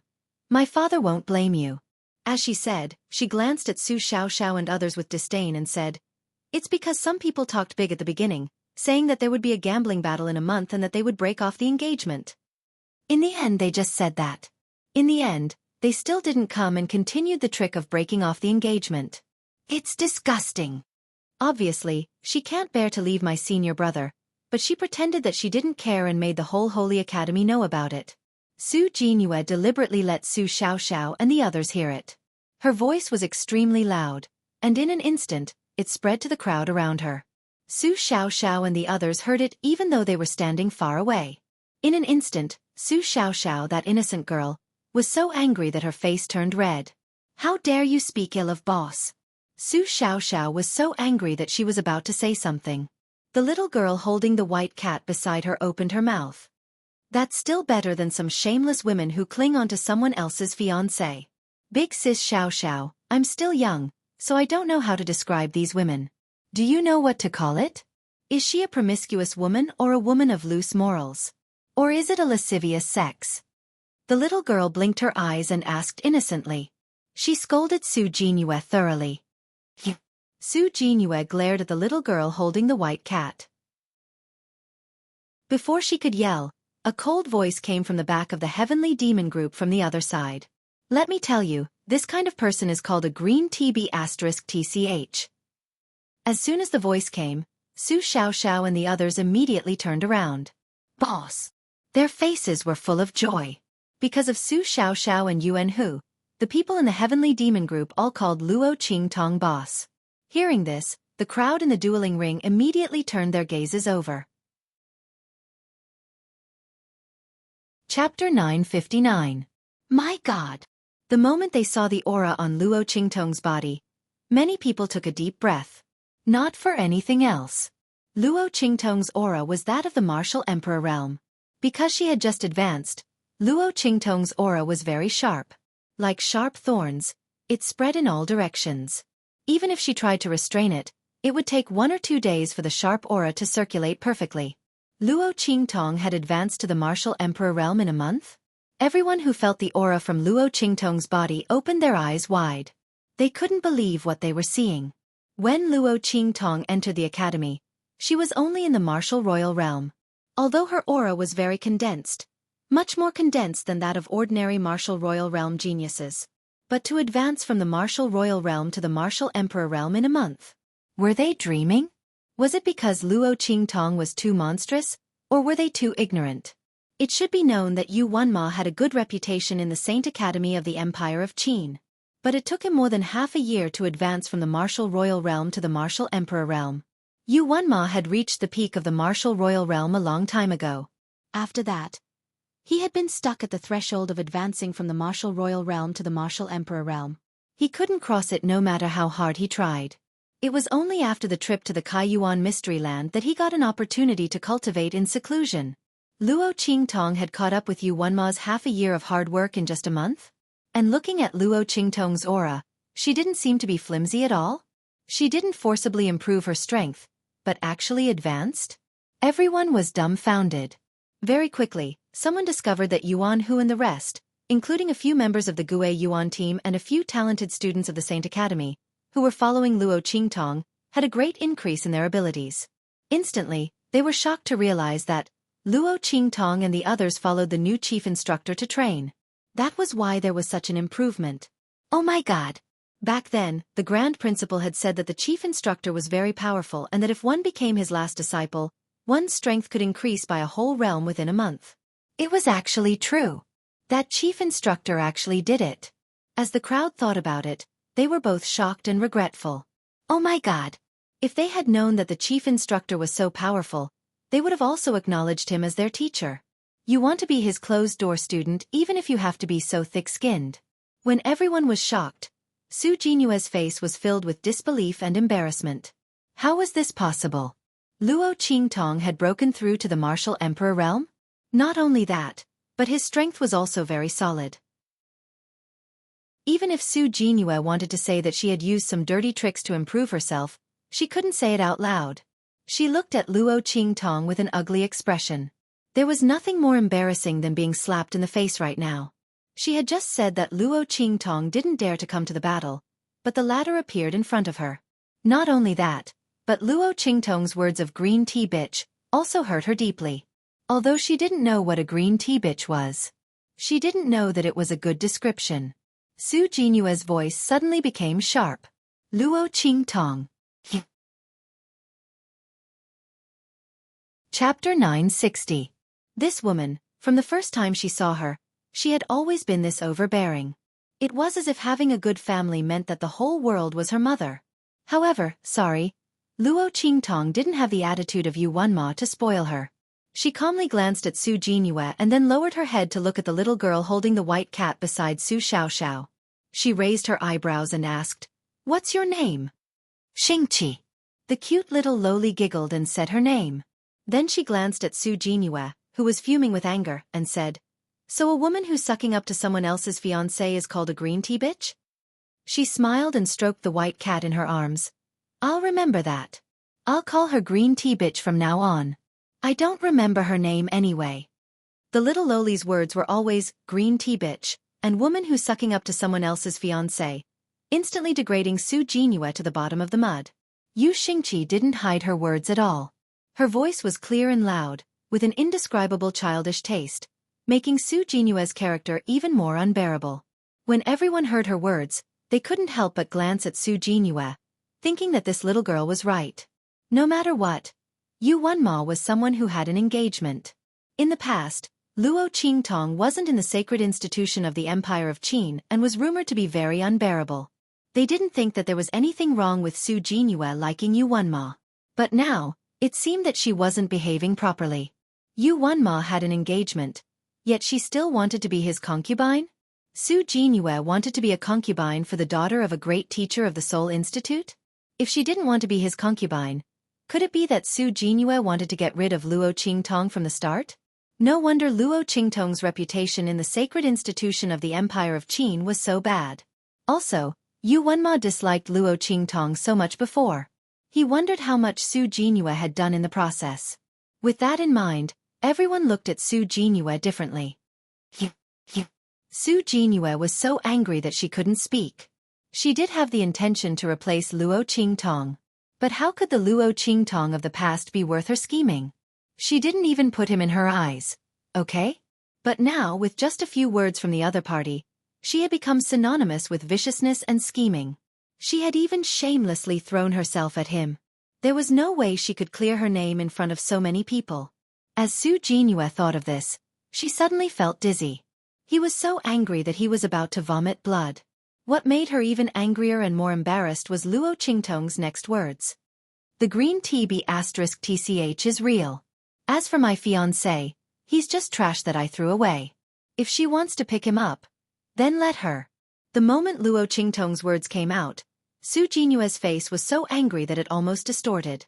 my father won't blame you. As she said, she glanced at Su Xiaoxiao and others with disdain and said, it's because some people talked big at the beginning, saying that there would be a gambling battle in a month and that they would break off the engagement. In the end they just said that. In the end, they still didn't come and continued the trick of breaking off the engagement. It's disgusting. Obviously, she can't bear to leave my senior brother, but she pretended that she didn't care and made the whole Holy Academy know about it. Su Jinyue deliberately let Su Xiaoxiao and the others hear it. Her voice was extremely loud, and in an instant, it spread to the crowd around her. Su Xiaoxiao and the others heard it even though they were standing far away. In an instant, Su Xiaoxiao, that innocent girl, was so angry that her face turned red. How dare you speak ill of boss? Su Xiaoxiao was so angry that she was about to say something. The little girl holding the white cat beside her opened her mouth. That's still better than some shameless women who cling onto someone else's fiancé. Big sis Xiaoxiao, I'm still young, so I don't know how to describe these women. Do you know what to call it? Is she a promiscuous woman or a woman of loose morals? Or is it a lascivious sex? The little girl blinked her eyes and asked innocently. She scolded Su Jinyue thoroughly. Su Jinyue glared at the little girl holding the white cat. Before she could yell, a cold voice came from the back of the heavenly demon group from the other side. Let me tell you, this kind of person is called a green TB*TCH. As soon as the voice came, Su Xiaoxiao and the others immediately turned around. Boss! Their faces were full of joy. Because of Su Xiaoxiao and Yuan Hu, the people in the heavenly demon group all called Luo Qingtong boss. Hearing this, the crowd in the dueling ring immediately turned their gazes over. Chapter 959. My God! The moment they saw the aura on Luo Qingtong's body, many people took a deep breath. Not for anything else. Luo Qingtong's aura was that of the martial emperor realm. Because she had just advanced, Luo Qingtong's aura was very sharp. Like sharp thorns, it spread in all directions. Even if she tried to restrain it, it would take 1 or 2 days for the sharp aura to circulate perfectly. Luo Qingtong had advanced to the martial emperor realm in a month? Everyone who felt the aura from Luo Qingtong's body opened their eyes wide. They couldn't believe what they were seeing. When Luo Qingtong entered the academy, she was only in the martial royal realm. Although her aura was very condensed, much more condensed than that of ordinary martial royal realm geniuses. But to advance from the martial royal realm to the martial emperor realm in a month. Were they dreaming? Was it because Luo Qingtong was too monstrous, or were they too ignorant? It should be known that Yu Wanma had a good reputation in the Saint Academy of the Empire of Qin. But it took him more than half a year to advance from the martial royal realm to the martial emperor realm. Yu Wanma had reached the peak of the martial royal realm a long time ago. After that, he had been stuck at the threshold of advancing from the martial royal realm to the martial emperor realm. He couldn't cross it no matter how hard he tried. It was only after the trip to the Kaiyuan Mystery Land that he got an opportunity to cultivate in seclusion. Luo Qingtong had caught up with Yu Wanma's half a year of hard work in just a month? And looking at Luo Qingtong's aura, she didn't seem to be flimsy at all? She didn't forcibly improve her strength, but actually advanced? Everyone was dumbfounded. Very quickly, someone discovered that Yuan Hu and the rest, including a few members of the Gue Yuan team and a few talented students of the Saint Academy, who were following Luo Qingtong, had a great increase in their abilities. Instantly, they were shocked to realize that Luo Qingtong and the others followed the new chief instructor to train. That was why there was such an improvement. Oh my God! Back then, the Grand Principal had said that the chief instructor was very powerful and that if one became his last disciple, one's strength could increase by a whole realm within a month. It was actually true. That chief instructor actually did it. As the crowd thought about it, they were both shocked and regretful. Oh my God! If they had known that the chief instructor was so powerful, they would have also acknowledged him as their teacher. You want to be his closed-door student even if you have to be so thick-skinned. When everyone was shocked, Su Jinyue's face was filled with disbelief and embarrassment. How was this possible? Luo Qingtong had broken through to the martial emperor realm? Not only that, but his strength was also very solid. Even if Su Jinyue wanted to say that she had used some dirty tricks to improve herself, she couldn't say it out loud. She looked at Luo Qingtong with an ugly expression. There was nothing more embarrassing than being slapped in the face right now. She had just said that Luo Qingtong didn't dare to come to the battle, but the latter appeared in front of her. Not only that, but Luo Qingtong's words of green tea bitch also hurt her deeply. Although she didn't know what a green tea bitch was. She didn't know that it was a good description. Su Jinyue's voice suddenly became sharp. Luo Qingtong. Chapter 960. This woman, from the first time she saw her, she had always been this overbearing. It was as if having a good family meant that the whole world was her mother. However, Luo Qingtong didn't have the attitude of Yu Wenma to spoil her. She calmly glanced at Su Jinyue and then lowered her head to look at the little girl holding the white cat beside Su Xiaoxiao. She raised her eyebrows and asked, "What's your name?" "Xueqi." The cute little lowly giggled and said her name. Then she glanced at Su Jinyue, who was fuming with anger, and said, "So a woman who's sucking up to someone else's fiancé is called a green tea bitch?" She smiled and stroked the white cat in her arms. "I'll remember that. I'll call her green tea bitch from now on. I don't remember her name anyway." The little lowly's words were always, green tea bitch, and woman who's sucking up to someone else's fiancé, instantly degrading Su Jinyue to the bottom of the mud. Yu Xingqi didn't hide her words at all. Her voice was clear and loud, with an indescribable childish taste, making Su Jinyue's character even more unbearable. When everyone heard her words, they couldn't help but glance at Su Jinyue, thinking that this little girl was right. No matter what, Yu Wenma was someone who had an engagement. In the past, Luo Qingtong wasn't in the sacred institution of the Empire of Qin and was rumored to be very unbearable. They didn't think that there was anything wrong with Su Jinyue liking Yu Wenma. But now, it seemed that she wasn't behaving properly. Yu Wenma had an engagement, yet she still wanted to be his concubine? Su Jinyue wanted to be a concubine for the daughter of a great teacher of the Soul Institute? If she didn't want to be his concubine, could it be that Su Jinyue wanted to get rid of Luo Qingtong from the start? No wonder Luo Qingtong's reputation in the sacred institution of the Empire of Qin was so bad. Also, Yu Wenma disliked Luo Qingtong so much before. He wondered how much Su Jinyue had done in the process. With that in mind, everyone looked at Su Jinyue differently. Su Jinyue was so angry that she couldn't speak. She did have the intention to replace Luo Qingtong. But how could the Luo Qingtong of the past be worth her scheming? She didn't even put him in her eyes. Okay? But now, with just a few words from the other party, she had become synonymous with viciousness and scheming. She had even shamelessly thrown herself at him. There was no way she could clear her name in front of so many people. As Su Jinyue thought of this, she suddenly felt dizzy. He was so angry that he was about to vomit blood. What made her even angrier and more embarrassed was Luo Qingtong's next words. "The green tea B**TCH is real. As for my fiancé, he's just trash that I threw away. If she wants to pick him up, then let her." The moment Luo Qingtong's words came out, Su Jinyue's face was so angry that it almost distorted.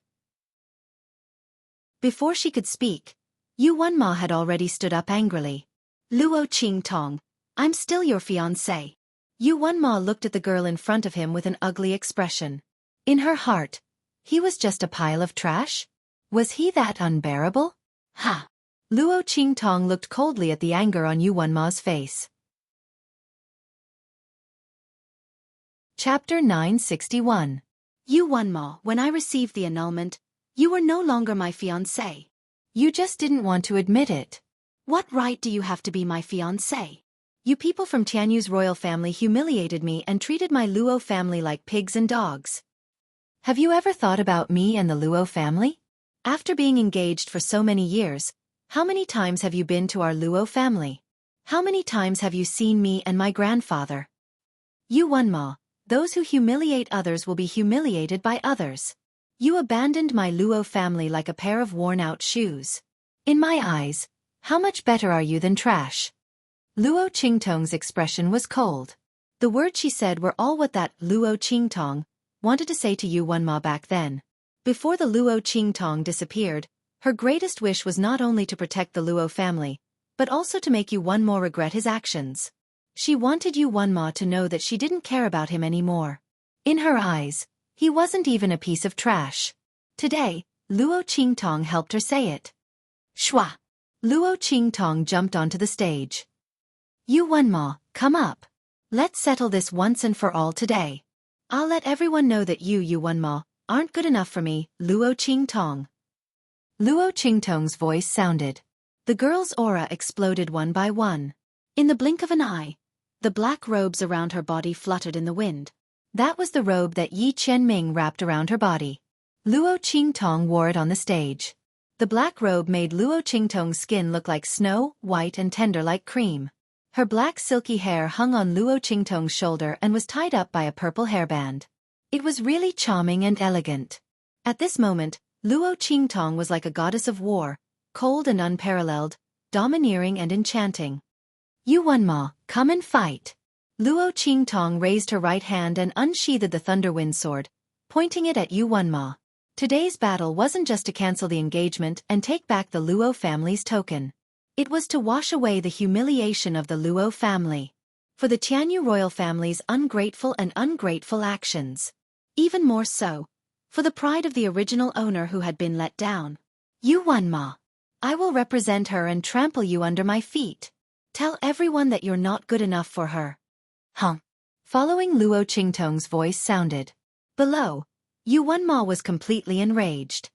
Before she could speak, Yu Wenma had already stood up angrily. "Luo Qingtong, I'm still your fiancé." Yu Wenma looked at the girl in front of him with an ugly expression. In her heart, he was just a pile of trash? Was he that unbearable? Ha! Luo Qingtong looked coldly at the anger on Yu Wenma's face. Chapter 961. Yu Wenma, when I received the annulment, you were no longer my fiancé. You just didn't want to admit it. What right do you have to be my fiancé? You people from Tianyu's royal family humiliated me and treated my Luo family like pigs and dogs. Have you ever thought about me and the Luo family? After being engaged for so many years, how many times have you been to our Luo family? How many times have you seen me and my grandfather? Yu Wenma, those who humiliate others will be humiliated by others. You abandoned my Luo family like a pair of worn-out shoes. In my eyes, how much better are you than trash? Luo Qingtong's expression was cold. The words she said were all what that Luo Qingtong wanted to say to Yu Wenma back then. Before the Luo Qingtong disappeared, her greatest wish was not only to protect the Luo family, but also to make Yu Wenma regret his actions. She wanted Yu Wenma to know that she didn't care about him anymore. In her eyes, he wasn't even a piece of trash. Today, Luo Qingtong helped her say it. Shwa! Luo Qingtong jumped onto the stage. Yu Wenma, come up. Let's settle this once and for all today. I'll let everyone know that Yu Wenma aren't good enough for me, Luo Qingtong. Luo Qingtong's voice sounded. The girl's aura exploded one by one. In the blink of an eye, the black robes around her body fluttered in the wind. That was the robe that Yi Qianming wrapped around her body. Luo Qingtong wore it on the stage. The black robe made Luo Qingtong's skin look like snow, white and tender like cream. Her black silky hair hung on Luo Qingtong's shoulder and was tied up by a purple hairband. It was really charming and elegant. At this moment, Luo Qingtong was like a goddess of war, cold and unparalleled, domineering and enchanting. Yu Wenma, come and fight. Luo Qingtong raised her right hand and unsheathed the Thunderwind sword, pointing it at Yu Wenma. Today's battle wasn't just to cancel the engagement and take back the Luo family's token. It was to wash away the humiliation of the Luo family. For the Tianyu royal family's ungrateful actions. Even more so, for the pride of the original owner who had been let down. Yu Wenma. I will represent her and trample you under my feet. Tell everyone that you're not good enough for her. Following Luo Qingtong's voice sounded. Below, Yu Wenma was completely enraged.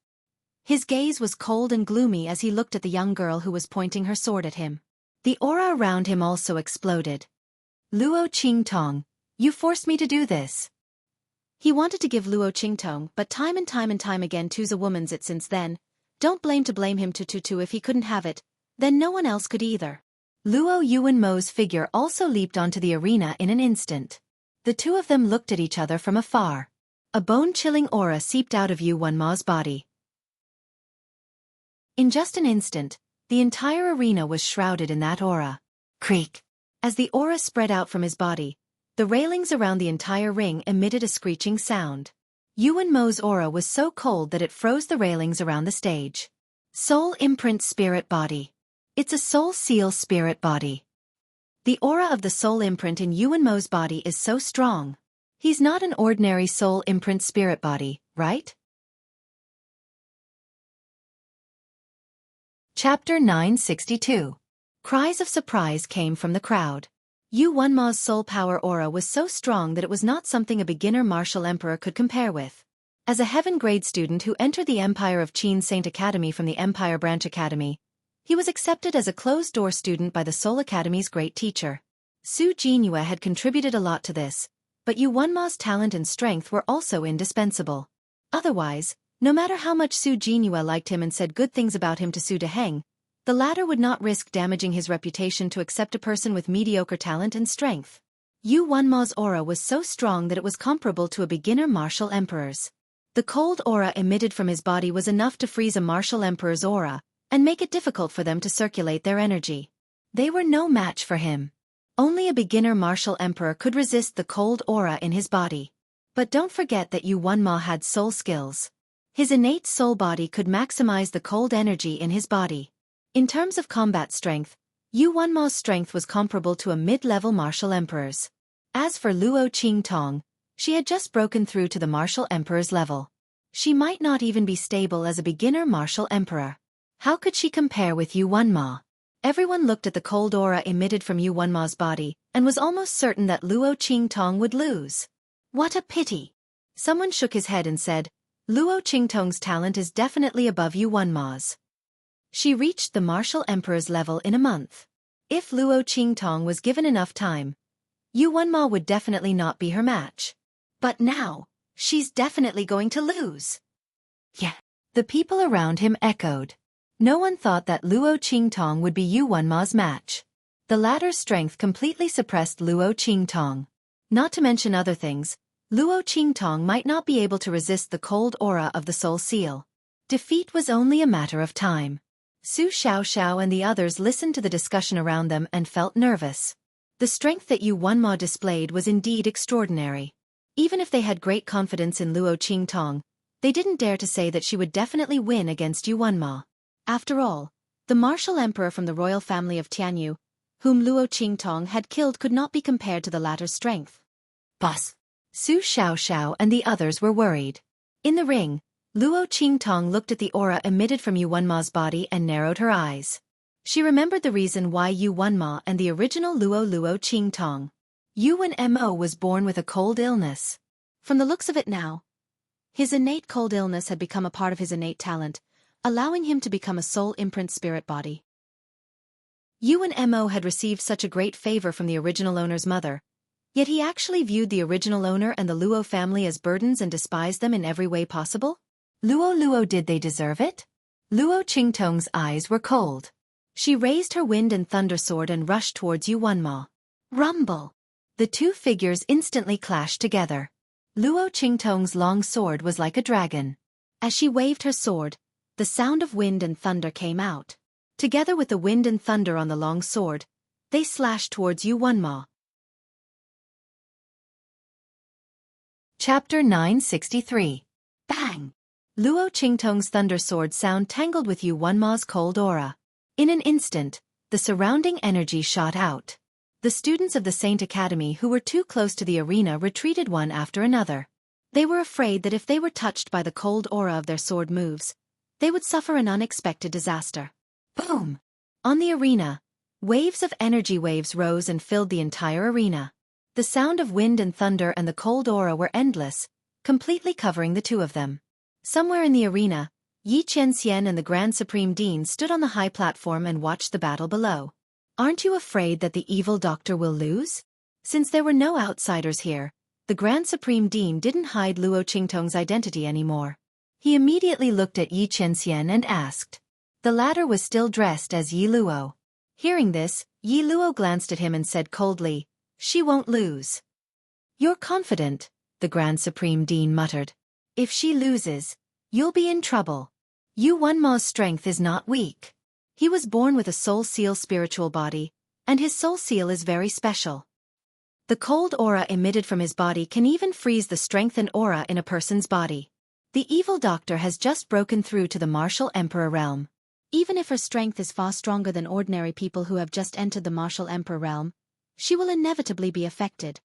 His gaze was cold and gloomy as he looked at the young girl who was pointing her sword at him. The aura around him also exploded. Luo Qingtong, you forced me to do this. He wanted to give Luo Qingtong, but time and time again two's a woman's it since then. Don't blame him to if he couldn't have it, then no one else could either. Luo Yuanmo's figure also leaped onto the arena in an instant. The two of them looked at each other from afar. A bone-chilling aura seeped out of Yu Wenma's body. In just an instant, the entire arena was shrouded in that aura. Creak! As the aura spread out from his body, the railings around the entire ring emitted a screeching sound. Yu Wenmo's aura was so cold that it froze the railings around the stage. Soul Imprint Spirit Body. It's a Soul Seal Spirit Body. The aura of the Soul Imprint in Yu Wenmo's body is so strong. He's not an ordinary Soul Imprint Spirit Body, right? Chapter 962. Cries of surprise came from the crowd. Yu Wenma's soul power aura was so strong that it was not something a beginner martial emperor could compare with. As a heaven grade student who entered the Empire of Qin Saint Academy from the Empire Branch Academy, he was accepted as a closed-door student by the Soul Academy's great teacher. Su Jinyue had contributed a lot to this, but Yu Wenma's talent and strength were also indispensable. Otherwise, no matter how much Su Jinyue liked him and said good things about him to Su Deheng, the latter would not risk damaging his reputation to accept a person with mediocre talent and strength. Yu Wenma's aura was so strong that it was comparable to a beginner martial emperor's. The cold aura emitted from his body was enough to freeze a martial emperor's aura, and make it difficult for them to circulate their energy. They were no match for him. Only a beginner martial emperor could resist the cold aura in his body. But don't forget that Yu Wenma had soul skills. His innate soul body could maximize the cold energy in his body. In terms of combat strength, Yu Wenma's strength was comparable to a mid-level martial emperor's. As for Luo Qingtong, she had just broken through to the martial emperor's level. She might not even be stable as a beginner martial emperor. How could she compare with Yu Wenma? Everyone looked at the cold aura emitted from Yu Wenma's body, and was almost certain that Luo Qingtong would lose. What a pity! Someone shook his head and said, Luo Qingtong's talent is definitely above Yu Wenma's. She reached the martial emperor's level in a month. If Luo Qingtong was given enough time, Yu Wenma would definitely not be her match. But now, she's definitely going to lose. Yeah. The people around him echoed. No one thought that Luo Qingtong would be Yu Wenma's match. The latter's strength completely suppressed Luo Qingtong. Not to mention other things, Luo Qingtong might not be able to resist the cold aura of the soul seal. Defeat was only a matter of time. Su Xiaoxiao and the others listened to the discussion around them and felt nervous. The strength that Yu Wenma displayed was indeed extraordinary. Even if they had great confidence in Luo Qingtong, they didn't dare to say that she would definitely win against Yu Wenma. After all, the martial emperor from the royal family of Tianyu, whom Luo Qingtong had killed, could not be compared to the latter's strength. Boss! Su Xiaoxiao and the others were worried. In the ring, Luo Qingtong looked at the aura emitted from Yu Wenma's body and narrowed her eyes. She remembered the reason why Yu Wenma and the original Luo Qingtong. Yu Wenmo was born with a cold illness. From the looks of it now, his innate cold illness had become a part of his innate talent, allowing him to become a soul imprint spirit body. Yu Wenmo had received such a great favor from the original owner's mother, yet he actually viewed the original owner and the Luo family as burdens and despised them in every way possible? Luo, did they deserve it? Luo Qingtong's eyes were cold. She raised her wind and thunder sword and rushed towards Yu Wenma. Rumble! The two figures instantly clashed together. Luo Qingtong's long sword was like a dragon. As she waved her sword, the sound of wind and thunder came out. Together with the wind and thunder on the long sword, they slashed towards Yu Wenma. Chapter 963. Bang! Luo Qingtong's thunder sword sound tangled with Yu Wenma's cold aura. In an instant, the surrounding energy shot out. The students of the Saint Academy who were too close to the arena retreated one after another. They were afraid that if they were touched by the cold aura of their sword moves, they would suffer an unexpected disaster. Boom! On the arena, waves of energy waves rose and filled the entire arena. The sound of wind and thunder and the cold aura were endless, completely covering the two of them. Somewhere in the arena, Yi Qianxian and the Grand Supreme Dean stood on the high platform and watched the battle below. Aren't you afraid that the evil doctor will lose? Since there were no outsiders here, the Grand Supreme Dean didn't hide Luo Qingtong's identity anymore. He immediately looked at Yi Qianxian and asked. The latter was still dressed as Yi Luo. Hearing this, Yi Luo glanced at him and said coldly, "She won't lose." "You're confident," the Grand Supreme Dean muttered. "If she loses, you'll be in trouble. Yu Wenma's strength is not weak. He was born with a soul seal spiritual body, and his soul seal is very special. The cold aura emitted from his body can even freeze the strength and aura in a person's body. The evil doctor has just broken through to the martial emperor realm. Even if her strength is far stronger than ordinary people who have just entered the martial emperor realm, she will inevitably be affected."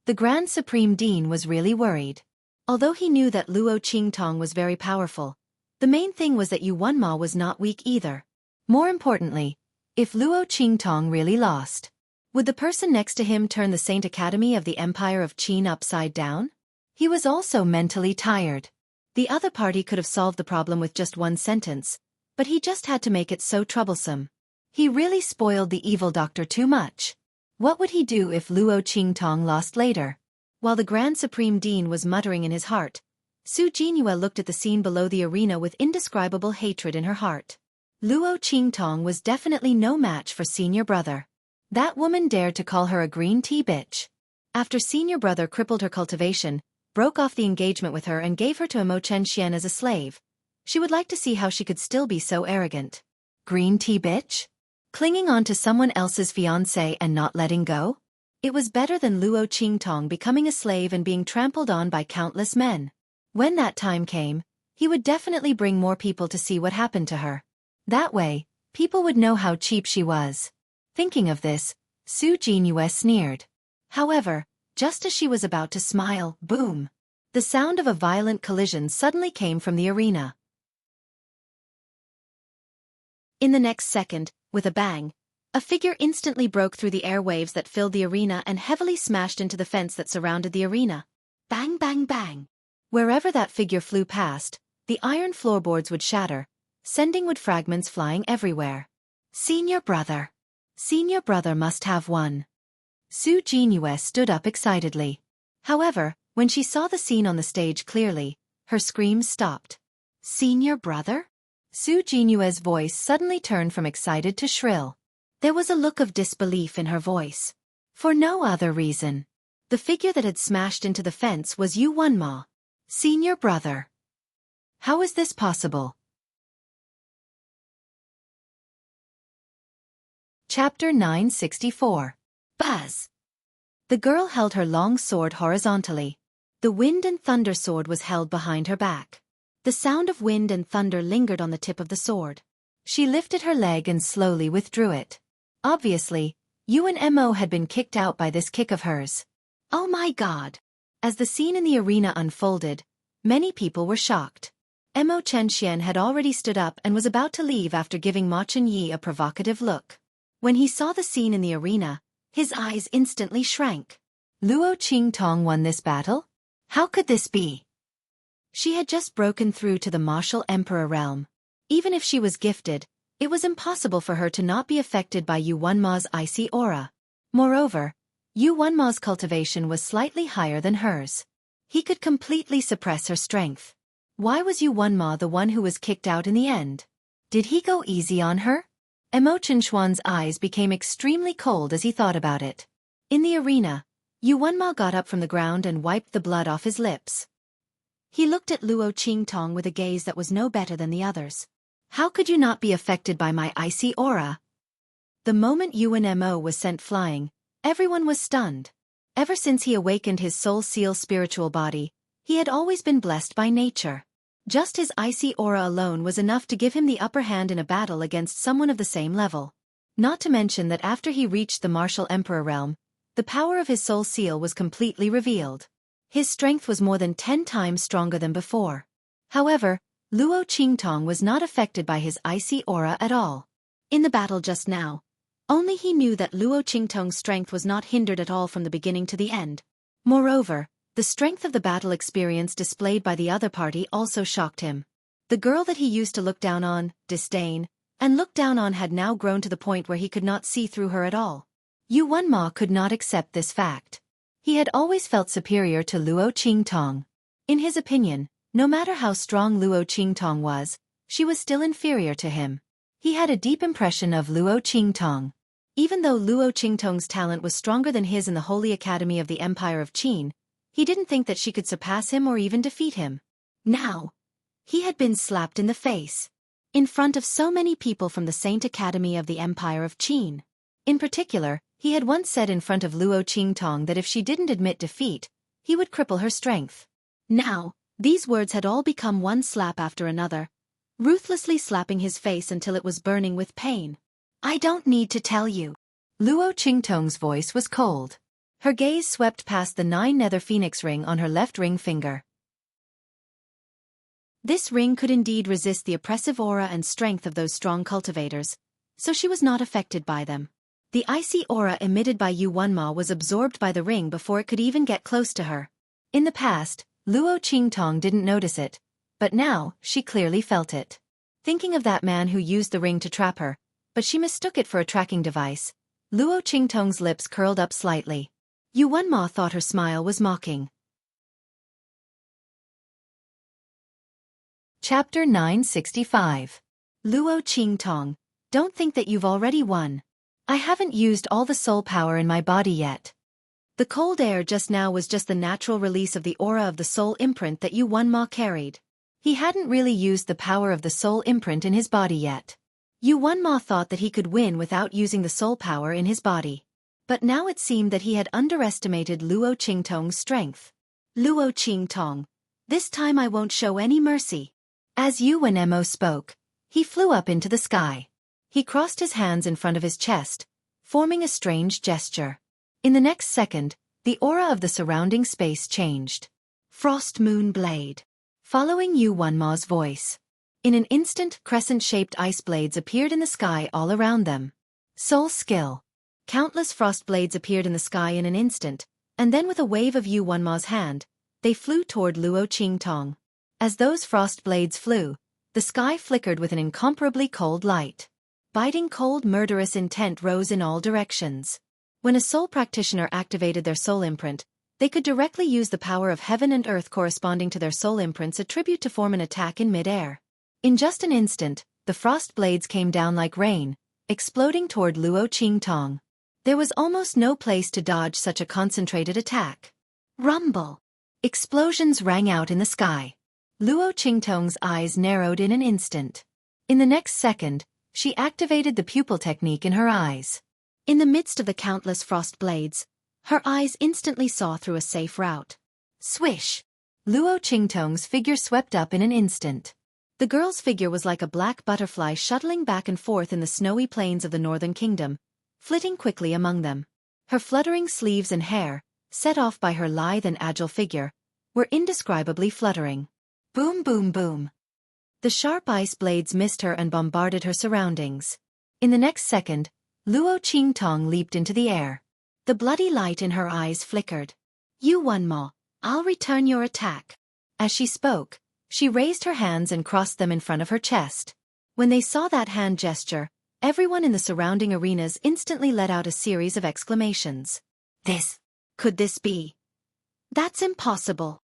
The Grand Supreme Dean was really worried. Although he knew that Luo Qingtong was very powerful, the main thing was that Yu Wenma was not weak either. More importantly, if Luo Qingtong really lost, would the person next to him turn the Saint Academy of the Empire of Qin upside down? He was also mentally tired. The other party could have solved the problem with just one sentence, but he just had to make it so troublesome. He really spoiled the evil doctor too much. What would he do if Luo Qingtong lost later? While the Grand Supreme Dean was muttering in his heart, Su Jinyue looked at the scene below the arena with indescribable hatred in her heart. Luo Qingtong was definitely no match for senior brother. That woman dared to call her a green tea bitch. After senior brother crippled her cultivation, broke off the engagement with her and gave her to Mo Chen as a slave, she would like to see how she could still be so arrogant. Green tea bitch? Clinging on to someone else's fiancé and not letting go? It was better than Luo Qingtong becoming a slave and being trampled on by countless men. When that time came, he would definitely bring more people to see what happened to her. That way, people would know how cheap she was. Thinking of this, Su Jinyue sneered. However, just as she was about to smile, boom! The sound of a violent collision suddenly came from the arena. In the next second, with a bang, a figure instantly broke through the airwaves that filled the arena and heavily smashed into the fence that surrounded the arena. Bang, bang, bang! Wherever that figure flew past, the iron floorboards would shatter, sending wood fragments flying everywhere. Senior brother! Senior brother must have won. Su Jinyue stood up excitedly. However, when she saw the scene on the stage clearly, her screams stopped. Senior brother? Su Jinyue's voice suddenly turned from excited to shrill. There was a look of disbelief in her voice. For no other reason. The figure that had smashed into the fence was Yu Wenma, senior brother. How is this possible? Chapter 964. Buzz. The girl held her long sword horizontally. The wind and thunder sword was held behind her back. The sound of wind and thunder lingered on the tip of the sword. She lifted her leg and slowly withdrew it. Obviously, Mo had been kicked out by this kick of hers. Oh my god! As the scene in the arena unfolded, many people were shocked. Mo Chenxian had already stood up and was about to leave after giving Ma Chenyi a provocative look. When he saw the scene in the arena, his eyes instantly shrank. Luo Qingtong won this battle? How could this be? She had just broken through to the martial emperor realm. Even if she was gifted, it was impossible for her to not be affected by Yu Wenma's icy aura. Moreover, Yu Wenma's cultivation was slightly higher than hers. He could completely suppress her strength. Why was Yu Wenma the one who was kicked out in the end? Did he go easy on her? Mo Chenxuan's eyes became extremely cold as he thought about it. In the arena, Yu Wenma got up from the ground and wiped the blood off his lips. He looked at Luo Qingtong with a gaze that was no better than the others. How could you not be affected by my icy aura? The moment Yuan Mo was sent flying, everyone was stunned. Ever since he awakened his soul seal spiritual body, he had always been blessed by nature. Just his icy aura alone was enough to give him the upper hand in a battle against someone of the same level. Not to mention that after he reached the martial emperor realm, the power of his soul seal was completely revealed. His strength was more than 10 times stronger than before. However, Luo Qingtong was not affected by his icy aura at all. In the battle just now, only he knew that Luo Qingtong's strength was not hindered at all from the beginning to the end. Moreover, the strength of the battle experience displayed by the other party also shocked him. The girl that he used to look down on, disdain, and look down on had now grown to the point where he could not see through her at all. Yu Wenma could not accept this fact. He had always felt superior to Luo Qingtong. In his opinion, no matter how strong Luo Qingtong was, she was still inferior to him. He had a deep impression of Luo Qingtong. Even though Luo Qingtong's talent was stronger than his in the Holy Academy of the Empire of Qin, he didn't think that she could surpass him or even defeat him. Now, he had been slapped in the face. In front of so many people from the Saint Academy of the Empire of Qin. In particular, he had once said in front of Luo Qingtong that if she didn't admit defeat, he would cripple her strength. Now, these words had all become one slap after another, ruthlessly slapping his face until it was burning with pain. I don't need to tell you. Luo Qingtong's voice was cold. Her gaze swept past the 9 nether phoenix ring on her left ring finger. This ring could indeed resist the oppressive aura and strength of those strong cultivators, so she was not affected by them. The icy aura emitted by Yu Wenma was absorbed by the ring before it could even get close to her. In the past, Luo Qingtong didn't notice it, but now, she clearly felt it. Thinking of that man who used the ring to trap her, but she mistook it for a tracking device, Luo Qingtong's lips curled up slightly. Yu Wenma thought her smile was mocking. Chapter 965. Luo Qingtong, don't think that you've already won. I haven't used all the soul power in my body yet. The cold air just now was just the natural release of the aura of the soul imprint that Yu Wenma carried. He hadn't really used the power of the soul imprint in his body yet. Yu Wenma thought that he could win without using the soul power in his body. But now it seemed that he had underestimated Luo Qingtong's strength. Luo Qingtong, this time I won't show any mercy. As Yu Wenmo spoke, he flew up into the sky. He crossed his hands in front of his chest, forming a strange gesture. In the next second, the aura of the surrounding space changed. Frost Moon Blade. Following Yu Wenma's voice. In an instant, crescent-shaped ice blades appeared in the sky all around them. Soul Skill. Countless frost blades appeared in the sky in an instant, and then with a wave of Yu Wenma's hand, they flew toward Luo Qingtong. As those frost blades flew, the sky flickered with an incomparably cold light. Biting cold murderous intent rose in all directions. When a soul practitioner activated their soul imprint, they could directly use the power of heaven and earth corresponding to their soul imprints attribute to form an attack in mid-air. In just an instant, the frost blades came down like rain, exploding toward Luo Qingtong. There was almost no place to dodge such a concentrated attack. Rumble! Explosions rang out in the sky. Luo Qingtong's eyes narrowed in an instant. In the next second, she activated the pupil technique in her eyes. In the midst of the countless frost blades, her eyes instantly saw through a safe route. Swish! Luo Qingtong's figure swept up in an instant. The girl's figure was like a black butterfly shuttling back and forth in the snowy plains of the Northern Kingdom, flitting quickly among them. Her fluttering sleeves and hair, set off by her lithe and agile figure, were indescribably fluttering. Boom boom boom. The sharp ice blades missed her and bombarded her surroundings. In the next second, Luo Qingtong leaped into the air. The bloody light in her eyes flickered. You won, Ma. I'll return your attack. As she spoke, she raised her hands and crossed them in front of her chest. When they saw that hand gesture, everyone in the surrounding arenas instantly let out a series of exclamations. Could this be? That's impossible.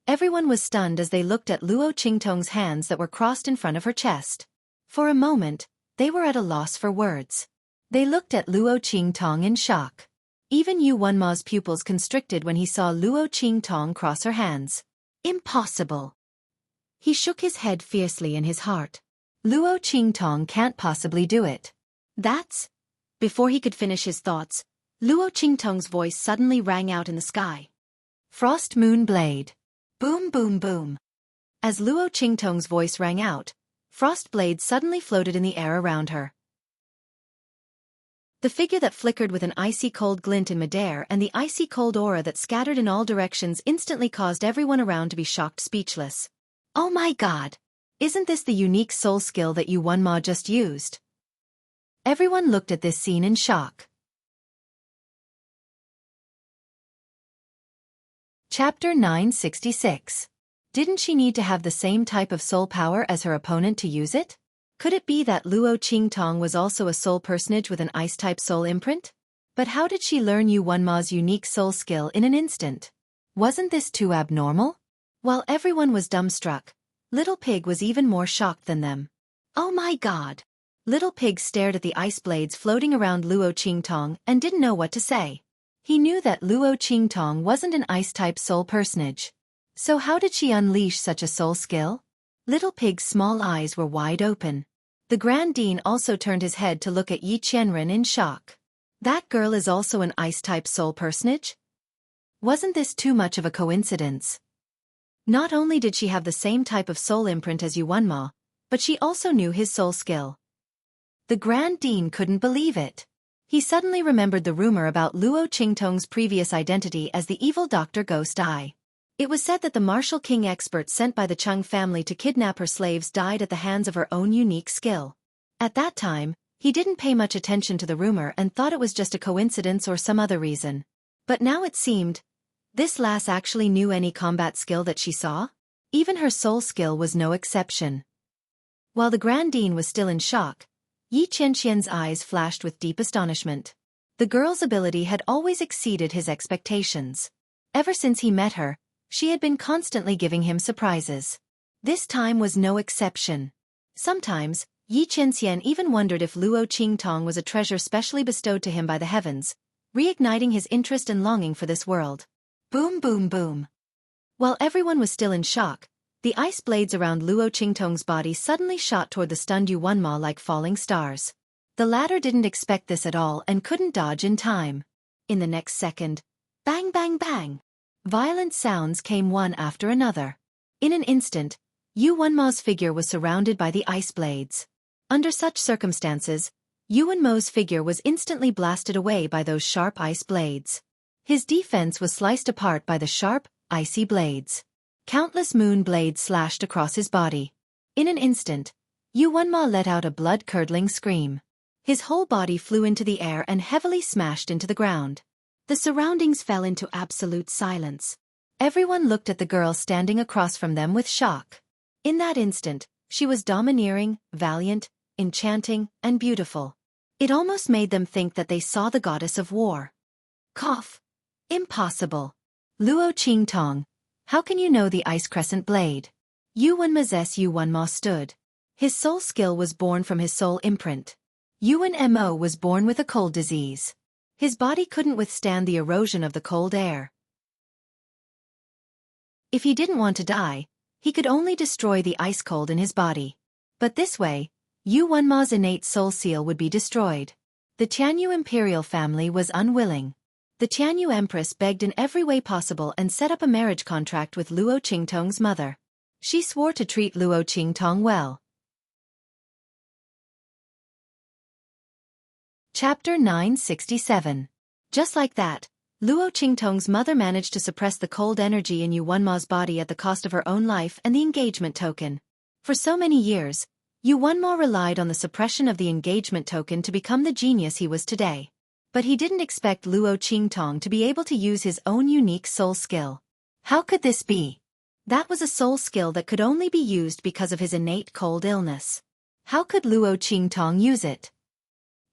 Everyone was stunned as they looked at Luo Qingtong's hands that were crossed in front of her chest. For a moment, they were at a loss for words. They looked at Luo Qingtong in shock. Even Yu Wenma's pupils constricted when he saw Luo Qingtong cross her hands. Impossible. He shook his head fiercely in his heart. Luo Qingtong can't possibly do it. That's... Before he could finish his thoughts, Luo Qingtong's voice suddenly rang out in the sky. Frost Moon Blade. Boom boom boom. As Luo Qingtong's voice rang out, frost blades suddenly floated in the air around her. The figure that flickered with an icy cold glint in midair and the icy cold aura that scattered in all directions instantly caused everyone around to be shocked speechless. Oh my god! Isn't this the unique soul skill that Yu Wenma just used? Everyone looked at this scene in shock. Chapter 966. Didn't she need to have the same type of soul power as her opponent to use it? Could it be that Luo Qingtong was also a soul personage with an ice-type soul imprint? But how did she learn Yu Wenma's unique soul skill in an instant? Wasn't this too abnormal? While everyone was dumbstruck, Little Pig was even more shocked than them. Oh my god! Little Pig stared at the ice blades floating around Luo Qingtong and didn't know what to say. He knew that Luo Qingtong wasn't an ice-type soul personage. So how did she unleash such a soul skill? Little Pig's small eyes were wide open. The Grand Dean also turned his head to look at Yi Qianren in shock. That girl is also an ice-type soul personage? Wasn't this too much of a coincidence? Not only did she have the same type of soul imprint as Yu Wenma, but she also knew his soul skill. The Grand Dean couldn't believe it. He suddenly remembered the rumor about Luo Qingtong's previous identity as the evil Dr. Ghost Eye. It was said that the martial king expert sent by the Chung family to kidnap her slaves died at the hands of her own unique skill. At that time, he didn't pay much attention to the rumor and thought it was just a coincidence or some other reason. But now it seemed, this lass actually knew any combat skill that she saw? Even her soul skill was no exception. While the Grand Dean was still in shock, Yi Qianxian's eyes flashed with deep astonishment. The girl's ability had always exceeded his expectations. Ever since he met her, she had been constantly giving him surprises. This time was no exception. Sometimes, Yi Qianxian even wondered if Luo Qingtong was a treasure specially bestowed to him by the heavens, reigniting his interest and longing for this world. Boom boom boom. While everyone was still in shock, the ice blades around Luo Qingtong's body suddenly shot toward the stunned Yu Wenma like falling stars. The latter didn't expect this at all and couldn't dodge in time. In the next second, bang bang bang! Violent sounds came one after another. In an instant, Yu Wenma's figure was surrounded by the ice blades. Under such circumstances, Yu Wenma's figure was instantly blasted away by those sharp ice blades. His defense was sliced apart by the sharp, icy blades. Countless moon blades slashed across his body. In an instant, Yu Wenma let out a blood-curdling scream. His whole body flew into the air and heavily smashed into the ground. The surroundings fell into absolute silence. Everyone looked at the girl standing across from them with shock. In that instant, she was domineering, valiant, enchanting, and beautiful. It almost made them think that they saw the goddess of war. Cough. Impossible. Luo Qingtong, how can you know the ice crescent blade? Yu Wenma's Yu Wenma stood. His soul skill was born from his soul imprint. Yu Wenmo was born with a cold disease. His body couldn't withstand the erosion of the cold air. If he didn't want to die, he could only destroy the ice cold in his body. But this way, Yu Wenma's innate soul seal would be destroyed. The Tianyu imperial family was unwilling. The Tianyu empress begged in every way possible and set up a marriage contract with Luo Qingtong's mother. She swore to treat Luo Qingtong well. Chapter 967. Just like that, Luo Qingtong's mother managed to suppress the cold energy in Yu Wenma's body at the cost of her own life and the engagement token. For so many years, Yu Wenma relied on the suppression of the engagement token to become the genius he was today. But he didn't expect Luo Qingtong to be able to use his own unique soul skill. How could this be? That was a soul skill that could only be used because of his innate cold illness. How could Luo Qingtong use it?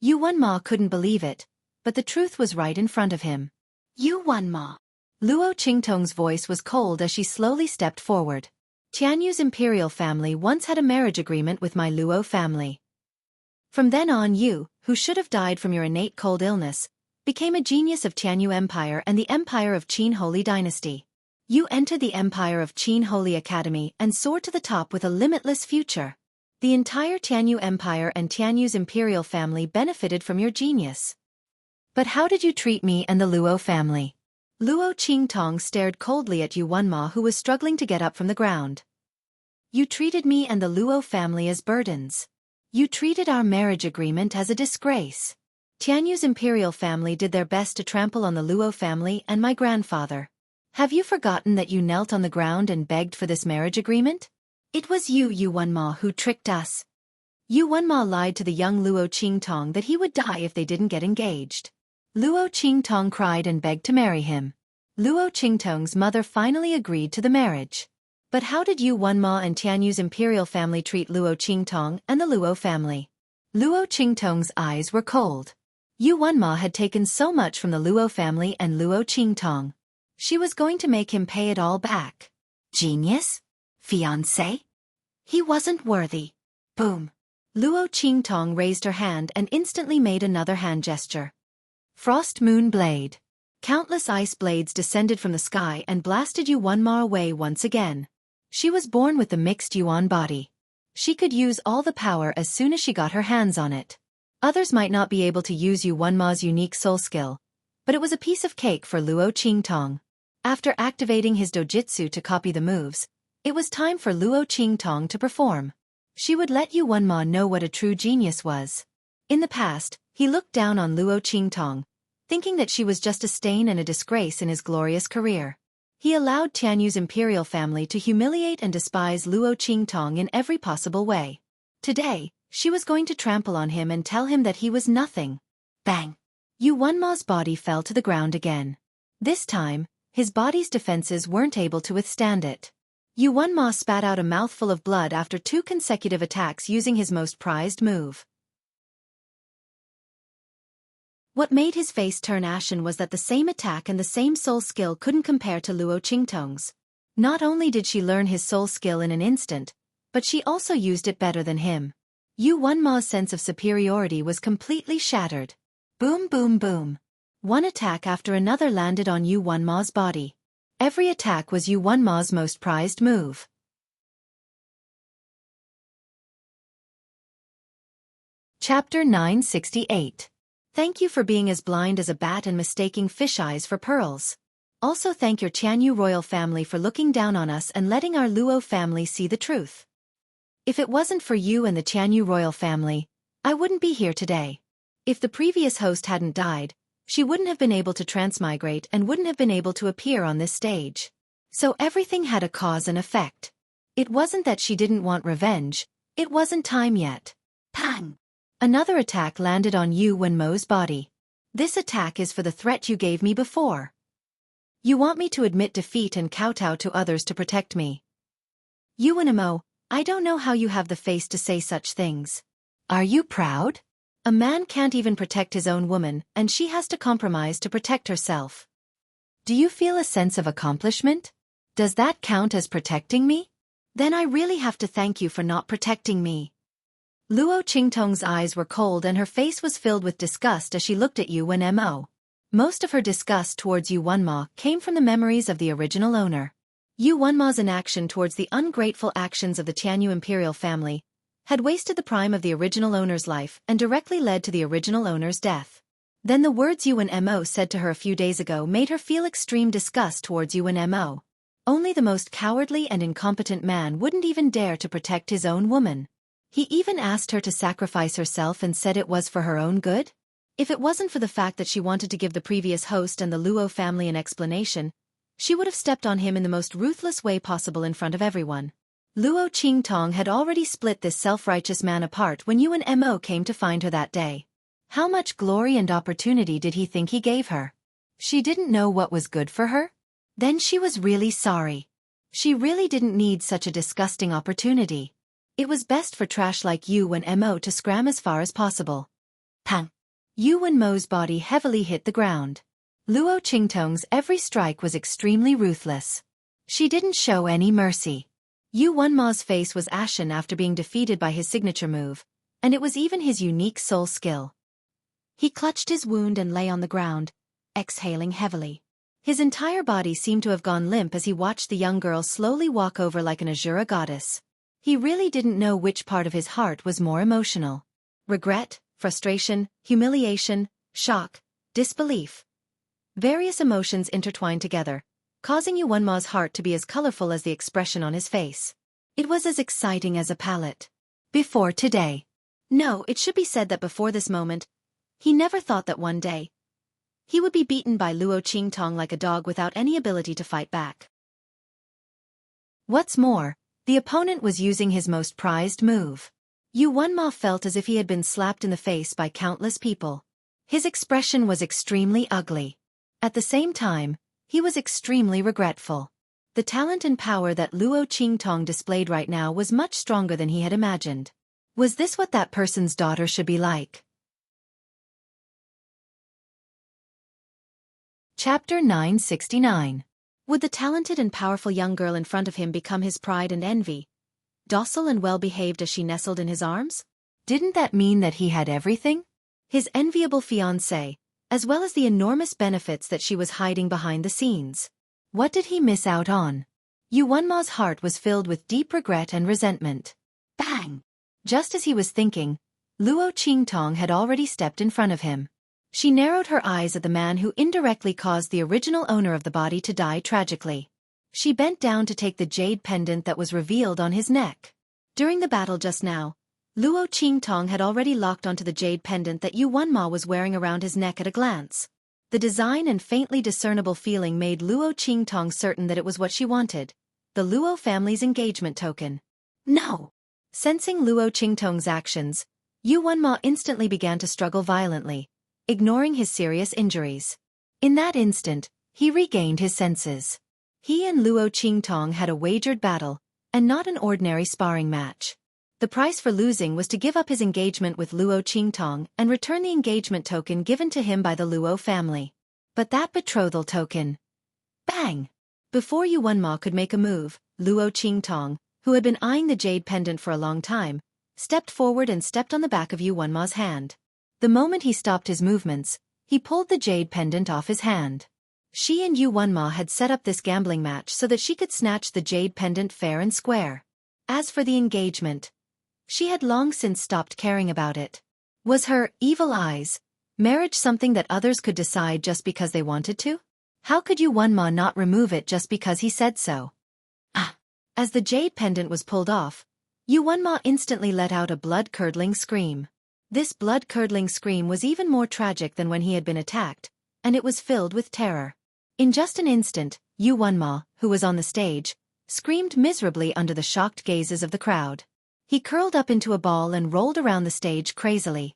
Yu Wenma couldn't believe it, but the truth was right in front of him. Yu Wenma. Luo Qingtong's voice was cold as she slowly stepped forward. Tianyu's imperial family once had a marriage agreement with my Luo family. From then on you, who should have died from your innate cold illness, became a genius of Tianyu Empire and the Empire of Qin Holy Dynasty. You entered the Empire of Qin Holy Academy and soared to the top with a limitless future. The entire Tianyu Empire and Tianyu's imperial family benefited from your genius. But how did you treat me and the Luo family? Luo Qingtong stared coldly at Yu Wenma, who was struggling to get up from the ground. You treated me and the Luo family as burdens. You treated our marriage agreement as a disgrace. Tianyu's imperial family did their best to trample on the Luo family and my grandfather. Have you forgotten that you knelt on the ground and begged for this marriage agreement? It was you, Yu Wenma, who tricked us. Yu Wenma lied to the young Luo Qingtong that he would die if they didn't get engaged. Luo Qingtong cried and begged to marry him. Luo Qingtong's mother finally agreed to the marriage. But how did Yu Wenma and Tianyu's imperial family treat Luo Qingtong and the Luo family? Luo Qingtong's eyes were cold. Yu Wenma had taken so much from the Luo family and Luo Qingtong. She was going to make him pay it all back. Genius? Fiancé? He wasn't worthy. Boom. Luo Qingtong raised her hand and instantly made another hand gesture. Frost Moon Blade. Countless ice blades descended from the sky and blasted Yu Wenma away once again. She was born with the mixed Yuan body. She could use all the power as soon as she got her hands on it. Others might not be able to use Yu Wenma's unique soul skill, but it was a piece of cake for Luo Qingtong. After activating his dojutsu to copy the moves, it was time for Luo Qingtong to perform. She would let Yu Wenma know what a true genius was. In the past, he looked down on Luo Qingtong, thinking that she was just a stain and a disgrace in his glorious career. He allowed Tianyu's imperial family to humiliate and despise Luo Qingtong in every possible way. Today, she was going to trample on him and tell him that he was nothing. Bang! Yu Wenma's body fell to the ground again. This time, his body's defenses weren't able to withstand it. Yu Wenma spat out a mouthful of blood after 2 consecutive attacks using his most prized move. What made his face turn ashen was that the same attack and the same soul skill couldn't compare to Luo Qingtong's. Not only did she learn his soul skill in an instant, but she also used it better than him. Yu Wenma's sense of superiority was completely shattered. Boom boom boom. One attack after another landed on Yu Wenma's body. Every attack was Yu Wenma's most prized move. Chapter 968. Thank you for being as blind as a bat and mistaking fish eyes for pearls. Also thank your Tianyu royal family for looking down on us and letting our Luo family see the truth. If it wasn't for you and the Tianyu royal family, I wouldn't be here today. If the previous host hadn't died, she wouldn't have been able to transmigrate and wouldn't have been able to appear on this stage. So everything had a cause and effect. It wasn't that she didn't want revenge, it wasn't time yet. Pang! Another attack landed on Yu Wenma's body. This attack is for the threat you gave me before. You want me to admit defeat and kowtow to others to protect me. Yu Wenma, I don't know how you have the face to say such things. Are you proud? A man can't even protect his own woman, and she has to compromise to protect herself. Do you feel a sense of accomplishment? Does that count as protecting me? Then I really have to thank you for not protecting me. Luo Qingtong's eyes were cold and her face was filled with disgust as she looked at Yu Wenma. Most of her disgust towards Yu Wenma came from the memories of the original owner. Yu Wenma's inaction towards the ungrateful actions of the Tianyu imperial family had wasted the prime of the original owner's life and directly led to the original owner's death. Then the words Yu Wenmo said to her a few days ago made her feel extreme disgust towards Yu Wenmo. Only the most cowardly and incompetent man wouldn't even dare to protect his own woman. He even asked her to sacrifice herself and said it was for her own good? If it wasn't for the fact that she wanted to give the previous host and the Luo family an explanation, she would have stepped on him in the most ruthless way possible in front of everyone. Luo Qingtong had already split this self-righteous man apart when Yu Wenmo came to find her that day. How much glory and opportunity did he think he gave her? She didn't know what was good for her? Then she was really sorry. She really didn't need such a disgusting opportunity. It was best for trash like Yu Wenmo to scram as far as possible. Pang! Yu Wenmo's body heavily hit the ground. Luo Qingtong's every strike was extremely ruthless. She didn't show any mercy. Yu Wenma's face was ashen after being defeated by his signature move, and it was even his unique soul skill. He clutched his wound and lay on the ground, exhaling heavily. His entire body seemed to have gone limp as he watched the young girl slowly walk over like an Azura goddess. He really didn't know which part of his heart was more emotional. Regret, frustration, humiliation, shock, disbelief. Various emotions intertwined together, causing Yu Wenma's heart to be as colorful as the expression on his face. It was as exciting as a palette. Before today. No, it should be said that before this moment, he never thought that one day he would be beaten by Luo Qingtong like a dog without any ability to fight back. What's more, the opponent was using his most prized move. Yu Wenma felt as if he had been slapped in the face by countless people. His expression was extremely ugly. At the same time, he was extremely regretful. The talent and power that Luo Qingtong displayed right now was much stronger than he had imagined. Was this what that person's daughter should be like? Chapter 969. Would the talented and powerful young girl in front of him become his pride and envy, docile and well-behaved as she nestled in his arms? Didn't that mean that he had everything? His enviable fiancée, as well as the enormous benefits that she was hiding behind the scenes. What did he miss out on? Yu Wenma's heart was filled with deep regret and resentment. Bang! Just as he was thinking, Luo Qingtong had already stepped in front of him. She narrowed her eyes at the man who indirectly caused the original owner of the body to die tragically. She bent down to take the jade pendant that was revealed on his neck. During the battle just now, Luo Qingtong had already locked onto the jade pendant that Yu Wenma was wearing around his neck at a glance. The design and faintly discernible feeling made Luo Qingtong certain that it was what she wanted, the Luo family's engagement token. No! Sensing Luo Qingtong's actions, Yu Wenma instantly began to struggle violently, ignoring his serious injuries. In that instant, he regained his senses. He and Luo Qingtong had a wagered battle, and not an ordinary sparring match. The price for losing was to give up his engagement with Luo Qingtong and return the engagement token given to him by the Luo family. But that betrothal token... Bang! Before Yu Wenma could make a move, Luo Qingtong, who had been eyeing the jade pendant for a long time, stepped forward and stepped on the back of Yu Wenma's hand. The moment he stopped his movements, he pulled the jade pendant off his hand. She and Yu Wenma had set up this gambling match so that she could snatch the jade pendant fair and square. As for the engagement, she had long since stopped caring about it. Was her evil eyes marriage something that others could decide just because they wanted to? How could Yu Wenma not remove it just because he said so? Ah! As the jade pendant was pulled off, Yu Wenma instantly let out a blood-curdling scream. This blood-curdling scream was even more tragic than when he had been attacked, and it was filled with terror. In just an instant, Yu Wenma, who was on the stage, screamed miserably under the shocked gazes of the crowd. He curled up into a ball and rolled around the stage crazily.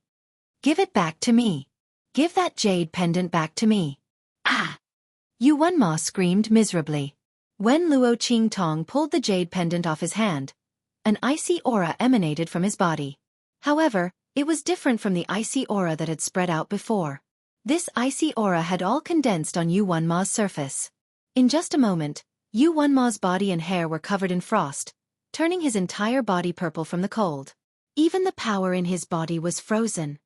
Give it back to me. Give that jade pendant back to me. Ah! Yu Wenma screamed miserably. When Luo Qingtong pulled the jade pendant off his hand, an icy aura emanated from his body. However, it was different from the icy aura that had spread out before. This icy aura had all condensed on Yu Wenma's surface. In just a moment, Yu Wenma's body and hair were covered in frost, turning his entire body purple from the cold. Even the power in his body was frozen.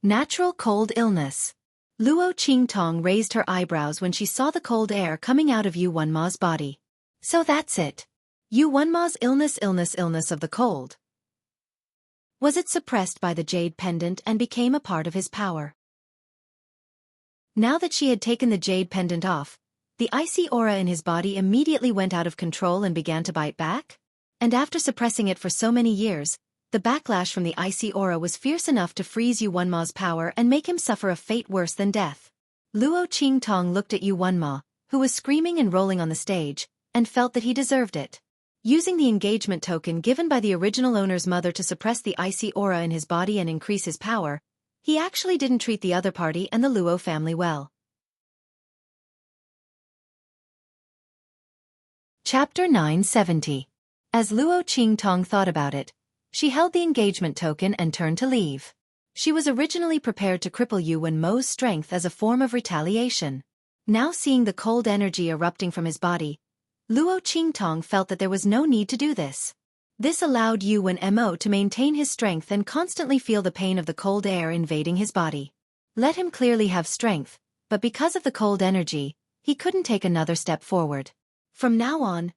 Natural cold illness. Luo Qingtong raised her eyebrows when she saw the cold air coming out of Yu Wenma's body. So that's it. Yu Wenma's illness of the cold. Was it suppressed by the jade pendant and became a part of his power? Now that she had taken the jade pendant off, the icy aura in his body immediately went out of control and began to bite back? And after suppressing it for so many years, the backlash from the icy aura was fierce enough to freeze Yu Wenma's power and make him suffer a fate worse than death. Luo Qingtong looked at Yu Wenma, who was screaming and rolling on the stage, and felt that he deserved it. Using the engagement token given by the original owner's mother to suppress the icy aura in his body and increase his power, he actually didn't treat the other party and the Luo family well. Chapter 970. As Luo Qingtong thought about it, she held the engagement token and turned to leave. She was originally prepared to cripple Yu Wenmo's strength as a form of retaliation. Now seeing the cold energy erupting from his body, Luo Qingtong felt that there was no need to do this. This allowed Yu Wenmo to maintain his strength and constantly feel the pain of the cold air invading his body. Let him clearly have strength, but because of the cold energy, he couldn't take another step forward. From now on,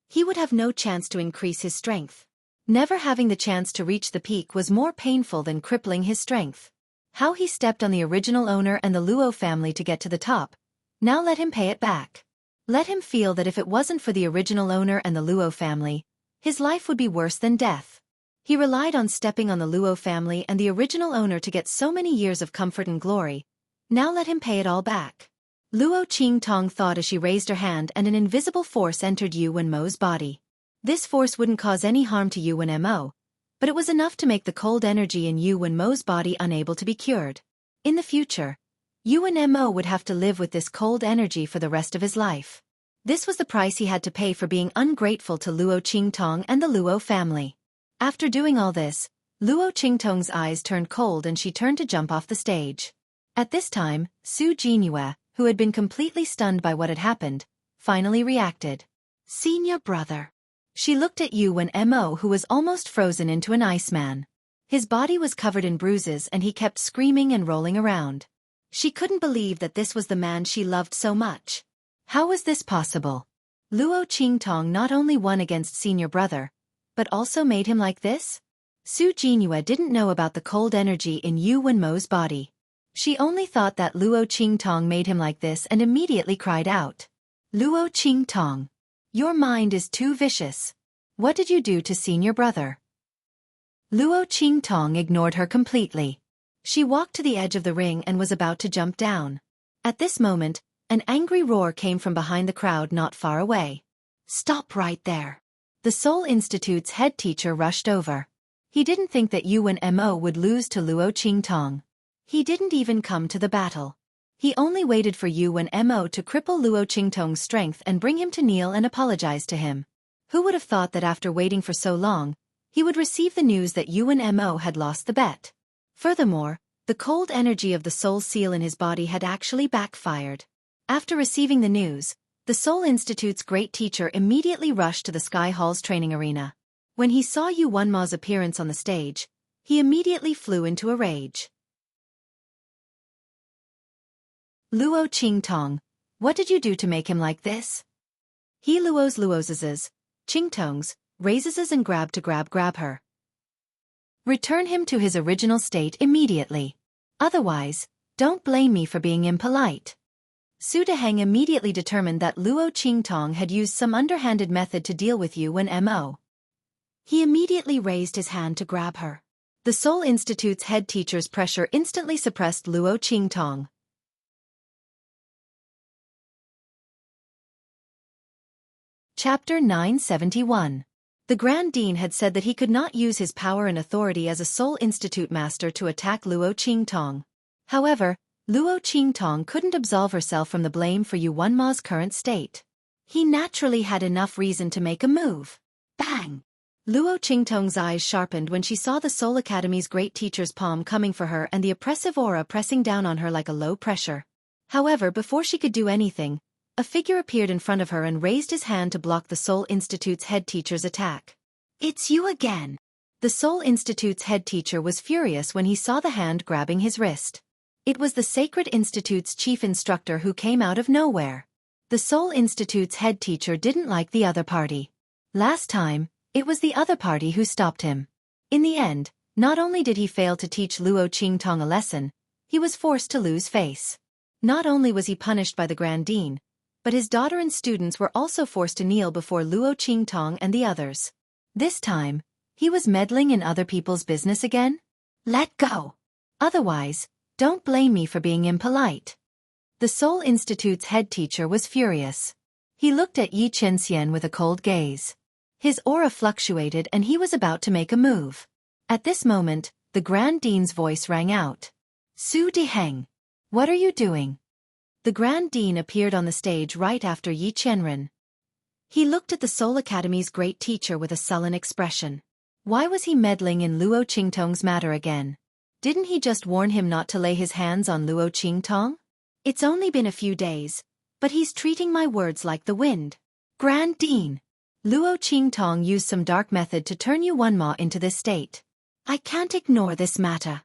he would have no chance to increase his strength. Never having the chance to reach the peak was more painful than crippling his strength. How he stepped on the original owner and the Luo family to get to the top. Now let him pay it back. Let him feel that if it wasn't for the original owner and the Luo family, his life would be worse than death. He relied on stepping on the Luo family and the original owner to get so many years of comfort and glory. Now let him pay it all back. Luo Qingtong thought as she raised her hand and an invisible force entered Yu Wenmo's body. This force wouldn't cause any harm to Yu Wenmo, but it was enough to make the cold energy in Yu Wenmo's body unable to be cured. In the future, Yu Wenmo would have to live with this cold energy for the rest of his life. This was the price he had to pay for being ungrateful to Luo Qingtong and the Luo family. After doing all this, Luo Qingtong's eyes turned cold and she turned to jump off the stage. At this time, Su Jinyue, who had been completely stunned by what had happened, finally reacted. Senior brother. She looked at Yu Wenmo, who was almost frozen into an iceman. His body was covered in bruises and he kept screaming and rolling around. She couldn't believe that this was the man she loved so much. How was this possible? Luo Qingtong not only won against senior brother, but also made him like this? Su Jinyue didn't know about the cold energy in Yu Wenmo's body. She only thought that Luo Qingtong made him like this and immediately cried out. Luo Qingtong. Your mind is too vicious. What did you do to senior brother? Luo Qingtong ignored her completely. She walked to the edge of the ring and was about to jump down. At this moment, an angry roar came from behind the crowd not far away. Stop right there. The Seoul Institute's head teacher rushed over. He didn't think that Yu Wenmo would lose to Luo Qingtong. He didn't even come to the battle. He only waited for Yu Wenmo to cripple Luo Qingtong's strength and bring him to kneel and apologize to him. Who would have thought that after waiting for so long, he would receive the news that Yu Wenmo had lost the bet? Furthermore, the cold energy of the soul seal in his body had actually backfired. After receiving the news, the Seoul Institute's great teacher immediately rushed to the Sky Hall's training arena. When he saw Yu Wenma's appearance on the stage, he immediately flew into a rage. Luo Qingtong, what did you do to make him like this? He Luoz's, Qingtong's, raises and grab her. Return him to his original state immediately. Otherwise, don't blame me for being impolite. Su Deheng immediately determined that Luo Qingtong had used some underhanded method to deal with Yu Wenmo. He immediately raised his hand to grab her. The Seoul Institute's head teacher's pressure instantly suppressed Luo Qingtong. Chapter 971. The Grand Dean had said that he could not use his power and authority as a Seoul Institute master to attack Luo Qingtong. However, Luo Qingtong couldn't absolve herself from the blame for Yu Wenma's current state. He naturally had enough reason to make a move. Bang! Luo Qingtong's eyes sharpened when she saw the Seoul Academy's great teacher's palm coming for her and the oppressive aura pressing down on her like a low pressure. However, before she could do anything, a figure appeared in front of her and raised his hand to block the Seoul Institute's head teacher's attack. It's you again! The Seoul Institute's head teacher was furious when he saw the hand grabbing his wrist. It was the Sacred Institute's chief instructor who came out of nowhere. The Seoul Institute's head teacher didn't like the other party. Last time, it was the other party who stopped him. In the end, not only did he fail to teach Luo Qingtong a lesson, he was forced to lose face. Not only was he punished by the Grand Dean, but his daughter and students were also forced to kneel before Luo Qingtong and the others. This time, he was meddling in other people's business again? Let go! Otherwise, don't blame me for being impolite. The Seoul Institute's head teacher was furious. He looked at Yi Chenxian with a cold gaze. His aura fluctuated and he was about to make a move. At this moment, the Grand Dean's voice rang out. Su Diheng, what are you doing? The Grand Dean appeared on the stage right after Yi Qianren. He looked at the Seoul Academy's great teacher with a sullen expression. Why was he meddling in Luo Qingtong's matter again? Didn't he just warn him not to lay his hands on Luo Qingtong? It's only been a few days, but he's treating my words like the wind. Grand Dean, Luo Qingtong used some dark method to turn you one ma into this state. I can't ignore this matter.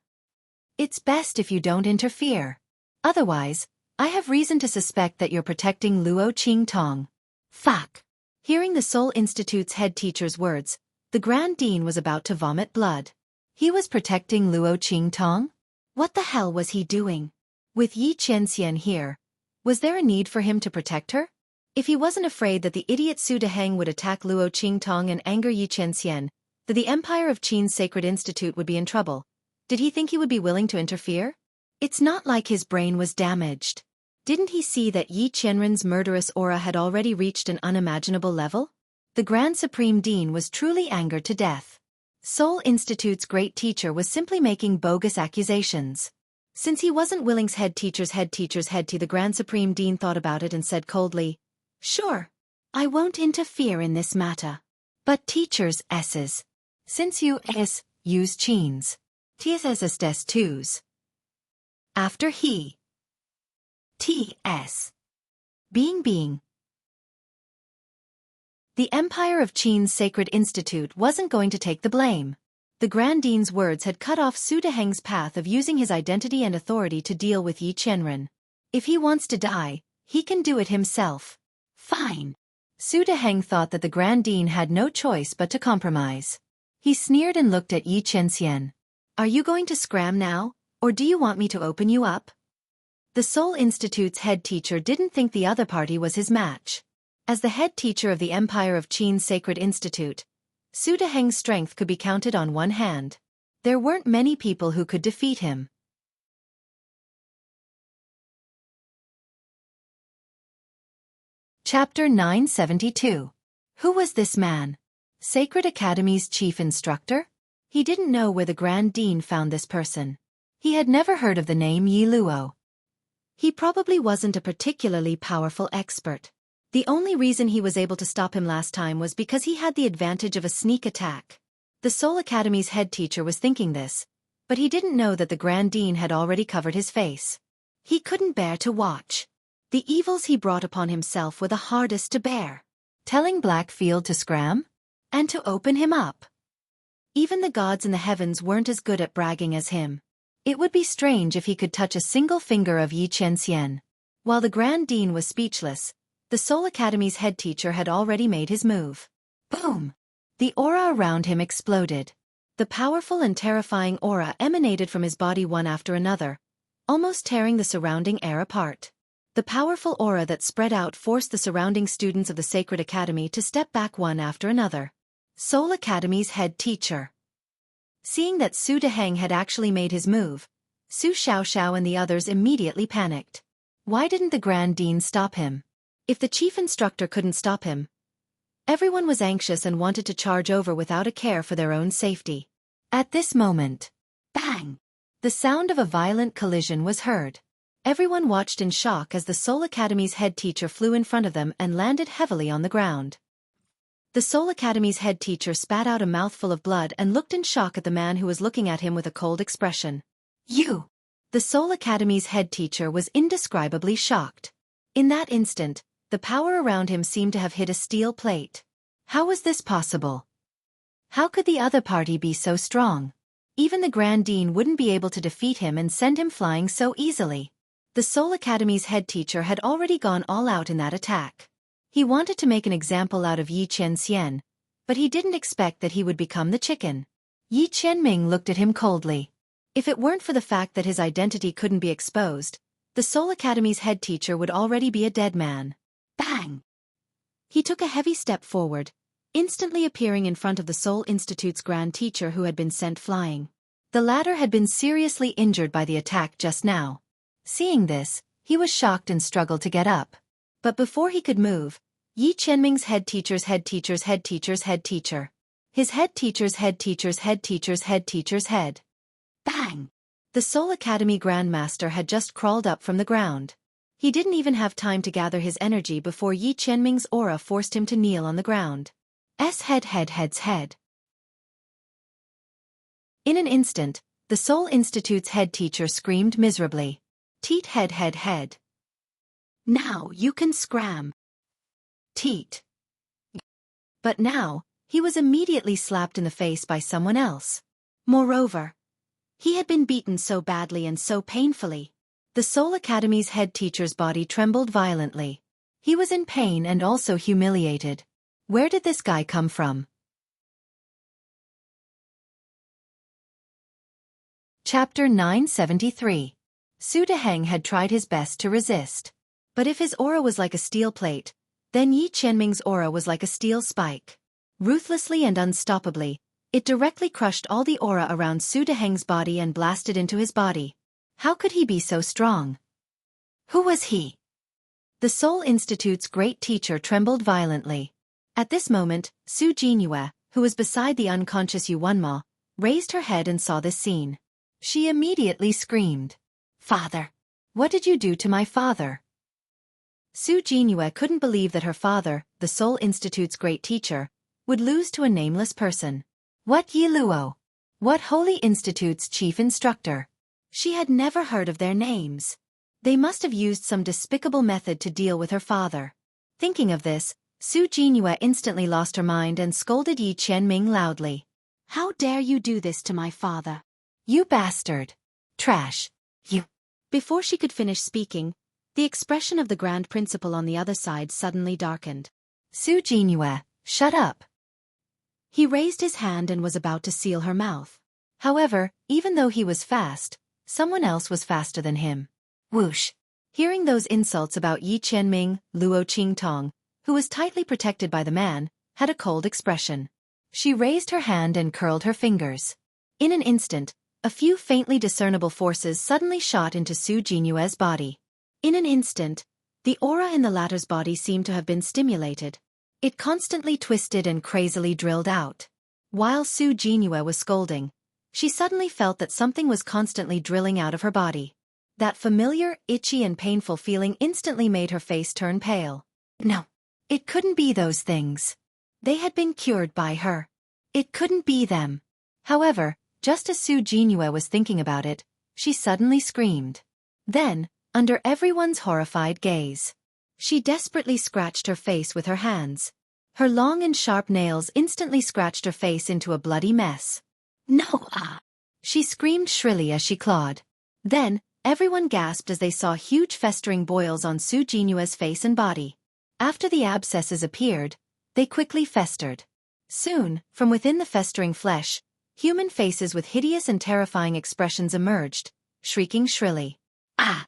It's best if you don't interfere. Otherwise, I have reason to suspect that you're protecting Luo Qingtong. Fuck. Hearing the Seoul Institute's head teacher's words, the Grand Dean was about to vomit blood. He was protecting Luo Qingtong? What the hell was he doing? With Yi Qianxian here, was there a need for him to protect her? If he wasn't afraid that the idiot Su Deheng would attack Luo Qingtong and anger Yi Qianxian, that the Empire of Qin's Sacred Institute would be in trouble, did he think he would be willing to interfere? It's not like his brain was damaged. Didn't he see that Yi Qianren's murderous aura had already reached an unimaginable level? The Grand Supreme Dean was truly angered to death. Seoul Institute's great teacher was simply making bogus accusations. Since he wasn't willing's head teacher's head to the Grand Supreme Dean thought about it and said coldly, Sure, I won't interfere in this matter. But teachers S's. Since you S use Qin's. TSS des twos. After he. T.S. Being. The Empire of Qin's Sacred Institute wasn't going to take the blame. The Grand Dean's words had cut off Su Deheng's path of using his identity and authority to deal with Yi Qianren. If he wants to die, he can do it himself. Fine. Su Deheng thought that the Grand Dean had no choice but to compromise. He sneered and looked at Yi Qianxian. Are you going to scram now, or do you want me to open you up? The Seoul Institute's head teacher didn't think the other party was his match. As the head teacher of the Empire of Qin's Sacred Institute, Su Deheng's strength could be counted on one hand. There weren't many people who could defeat him. Chapter 972. Who was this man? Sacred Academy's chief instructor? He didn't know where the Grand Dean found this person. He had never heard of the name Yi Luo. He probably wasn't a particularly powerful expert. The only reason he was able to stop him last time was because he had the advantage of a sneak attack. The Seoul Academy's head teacher was thinking this, but he didn't know that the Grand Dean had already covered his face. He couldn't bear to watch. The evils he brought upon himself were the hardest to bear. Telling Blackfield to scram? And to open him up. Even the gods in the heavens weren't as good at bragging as him. It would be strange if he could touch a single finger of Yi Qianxian. While the Grand Dean was speechless, the Seoul Academy's head teacher had already made his move. Boom! The aura around him exploded. The powerful and terrifying aura emanated from his body one after another, almost tearing the surrounding air apart. The powerful aura that spread out forced the surrounding students of the Sacred Academy to step back one after another. Seoul Academy's head teacher. Seeing that Su Deheng had actually made his move, Su Xiaoxiao and the others immediately panicked. Why didn't the Grand Dean stop him? If the chief instructor couldn't stop him, everyone was anxious and wanted to charge over without a care for their own safety. At this moment, bang! The sound of a violent collision was heard. Everyone watched in shock as the Seoul Academy's head teacher flew in front of them and landed heavily on the ground. The Seoul Academy's head teacher spat out a mouthful of blood and looked in shock at the man who was looking at him with a cold expression. You! The Seoul Academy's head teacher was indescribably shocked. In that instant, the power around him seemed to have hit a steel plate. How was this possible? How could the other party be so strong? Even the Grand Dean wouldn't be able to defeat him and send him flying so easily. The Soul Academy's head teacher had already gone all out in that attack. He wanted to make an example out of Yi Qianxian, but he didn't expect that he would become the chicken. Yi Qianming looked at him coldly. If it weren't for the fact that his identity couldn't be exposed, the Soul Academy's head teacher would already be a dead man. Bang! He took a heavy step forward, instantly appearing in front of the Soul Institute's grand teacher who had been sent flying. The latter had been seriously injured by the attack just now. Seeing this, he was shocked and struggled to get up. But before he could move, Yi Qianming's head teacher's head teacher's head teacher's head teacher. His head teacher's head teacher's head teacher's head teacher's head. Bang! The Soul Academy Grandmaster had just crawled up from the ground. He didn't even have time to gather his energy before Yi Qianming's aura forced him to kneel on the ground. Head's head. In an instant, the Soul Institute's head teacher screamed miserably. Teat head. Now you can scram. Teat. But now, he was immediately slapped in the face by someone else. Moreover, he had been beaten so badly and so painfully. The Soul Academy's head teacher's body trembled violently. He was in pain and also humiliated. Where did this guy come from? Chapter 973. Su Deheng had tried his best to resist. But if his aura was like a steel plate, then Yi Qianming's aura was like a steel spike. Ruthlessly and unstoppably, it directly crushed all the aura around Su Deheng's body and blasted into his body. How could he be so strong? Who was he? The Soul Institute's great teacher trembled violently. At this moment, Su Jinyue, who was beside the unconscious Yuanma, raised her head and saw this scene. She immediately screamed. Father! What did you do to my father? Su Jinyue couldn't believe that her father, the Soul Institute's great teacher, would lose to a nameless person. What Yi Luo? What Holy Institute's chief instructor? She had never heard of their names. They must have used some despicable method to deal with her father. Thinking of this, Su Jinyue instantly lost her mind and scolded Yi Qianming loudly. How dare you do this to my father? You bastard! Trash! You! Before she could finish speaking, the expression of the Grand Principal on the other side suddenly darkened. Su Jinyue, shut up! He raised his hand and was about to seal her mouth. However, even though he was fast, someone else was faster than him. Whoosh! Hearing those insults about Yi Qianming, Luo Qingtong, who was tightly protected by the man, had a cold expression. She raised her hand and curled her fingers. In an instant, a few faintly discernible forces suddenly shot into Su Jinyue's body. In an instant, the aura in the latter's body seemed to have been stimulated. It constantly twisted and crazily drilled out. While Su Jinyue was scolding, she suddenly felt that something was constantly drilling out of her body. That familiar, itchy and painful feeling instantly made her face turn pale. No, it couldn't be those things. They had been cured by her. It couldn't be them. However, just as Su Jinyue was thinking about it, she suddenly screamed. Then, under everyone's horrified gaze, she desperately scratched her face with her hands. Her long and sharp nails instantly scratched her face into a bloody mess. No! She screamed shrilly as she clawed. Then, everyone gasped as they saw huge festering boils on Su Jinyue's face and body. After the abscesses appeared, they quickly festered. Soon, from within the festering flesh, human faces with hideous and terrifying expressions emerged, shrieking shrilly. Ah!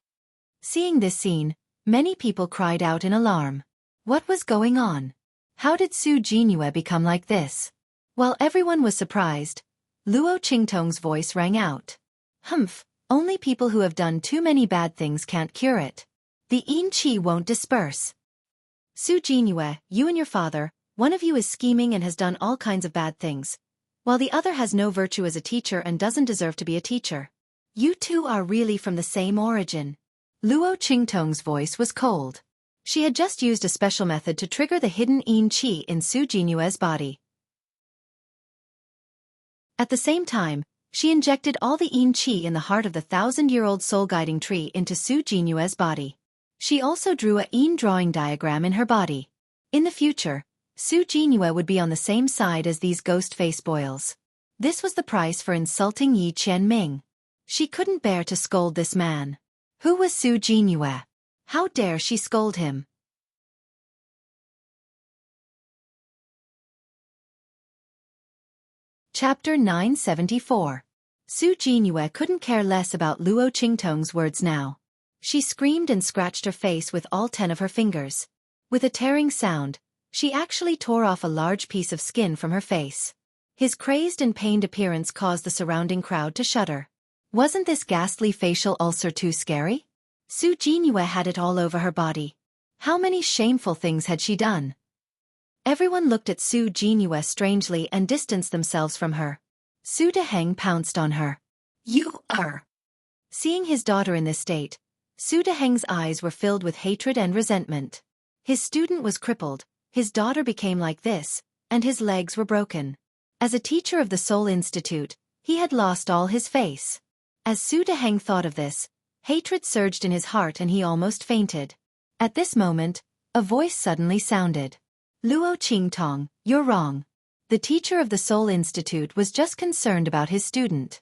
Seeing this scene, many people cried out in alarm. What was going on? How did Su Jinyue become like this? While everyone was surprised, Luo Qingtong's voice rang out. Humph, only people who have done too many bad things can't cure it. The yin qi won't disperse. Su Jinyue, you and your father, one of you is scheming and has done all kinds of bad things, while the other has no virtue as a teacher and doesn't deserve to be a teacher. You two are really from the same origin. Luo Qingtong's voice was cold. She had just used a special method to trigger the hidden yin qi in Su Jinyue's body. At the same time, she injected all the yin qi in the heart of the 1,000-year-old soul-guiding tree into Su Jinyue's body. She also drew a yin drawing diagram in her body. In the future, Su Jinyue would be on the same side as these ghost face boils. This was the price for insulting Yi Qianming. She couldn't bear to scold this man. Who was Su Jinyue? How dare she scold him? Chapter 974. Su Jinyue couldn't care less about Luo Qingtong's words now. She screamed and scratched her face with all 10 of her fingers. With a tearing sound, she actually tore off a large piece of skin from her face. His crazed and pained appearance caused the surrounding crowd to shudder. Wasn't this ghastly facial ulcer too scary? Su Jinyue had it all over her body. How many shameful things had she done? Everyone looked at Su Jinyue strangely and distanced themselves from her. Su Deheng pounced on her. You are... Seeing his daughter in this state, Su Deheng's eyes were filled with hatred and resentment. His student was crippled, his daughter became like this, and his legs were broken. As a teacher of the Seoul Institute, he had lost all his face. As Su Deheng thought of this, hatred surged in his heart and he almost fainted. At this moment, a voice suddenly sounded. Luo Qingtong, you're wrong. The teacher of the Seoul Institute was just concerned about his student.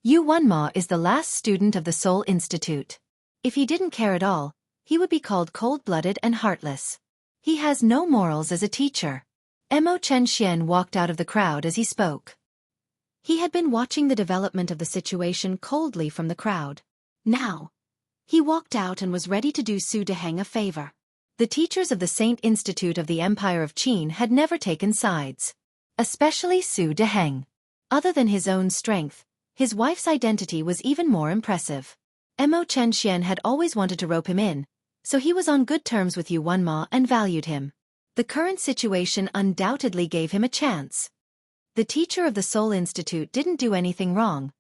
Yu Wenma is the last student of the Seoul Institute. If he didn't care at all, he would be called cold-blooded and heartless. He has no morals as a teacher. Mo Chenxian walked out of the crowd as he spoke. He had been watching the development of the situation coldly from the crowd. Now, he walked out and was ready to do Su Deheng a favor. The teachers of the Saint Institute of the Empire of Qin had never taken sides. Especially Su Deheng. Other than his own strength, his wife's identity was even more impressive. Mo Chenxian had always wanted to rope him in, so he was on good terms with Yu Wenma and valued him. The current situation undoubtedly gave him a chance. The teacher of the Seoul Institute didn't do anything wrong,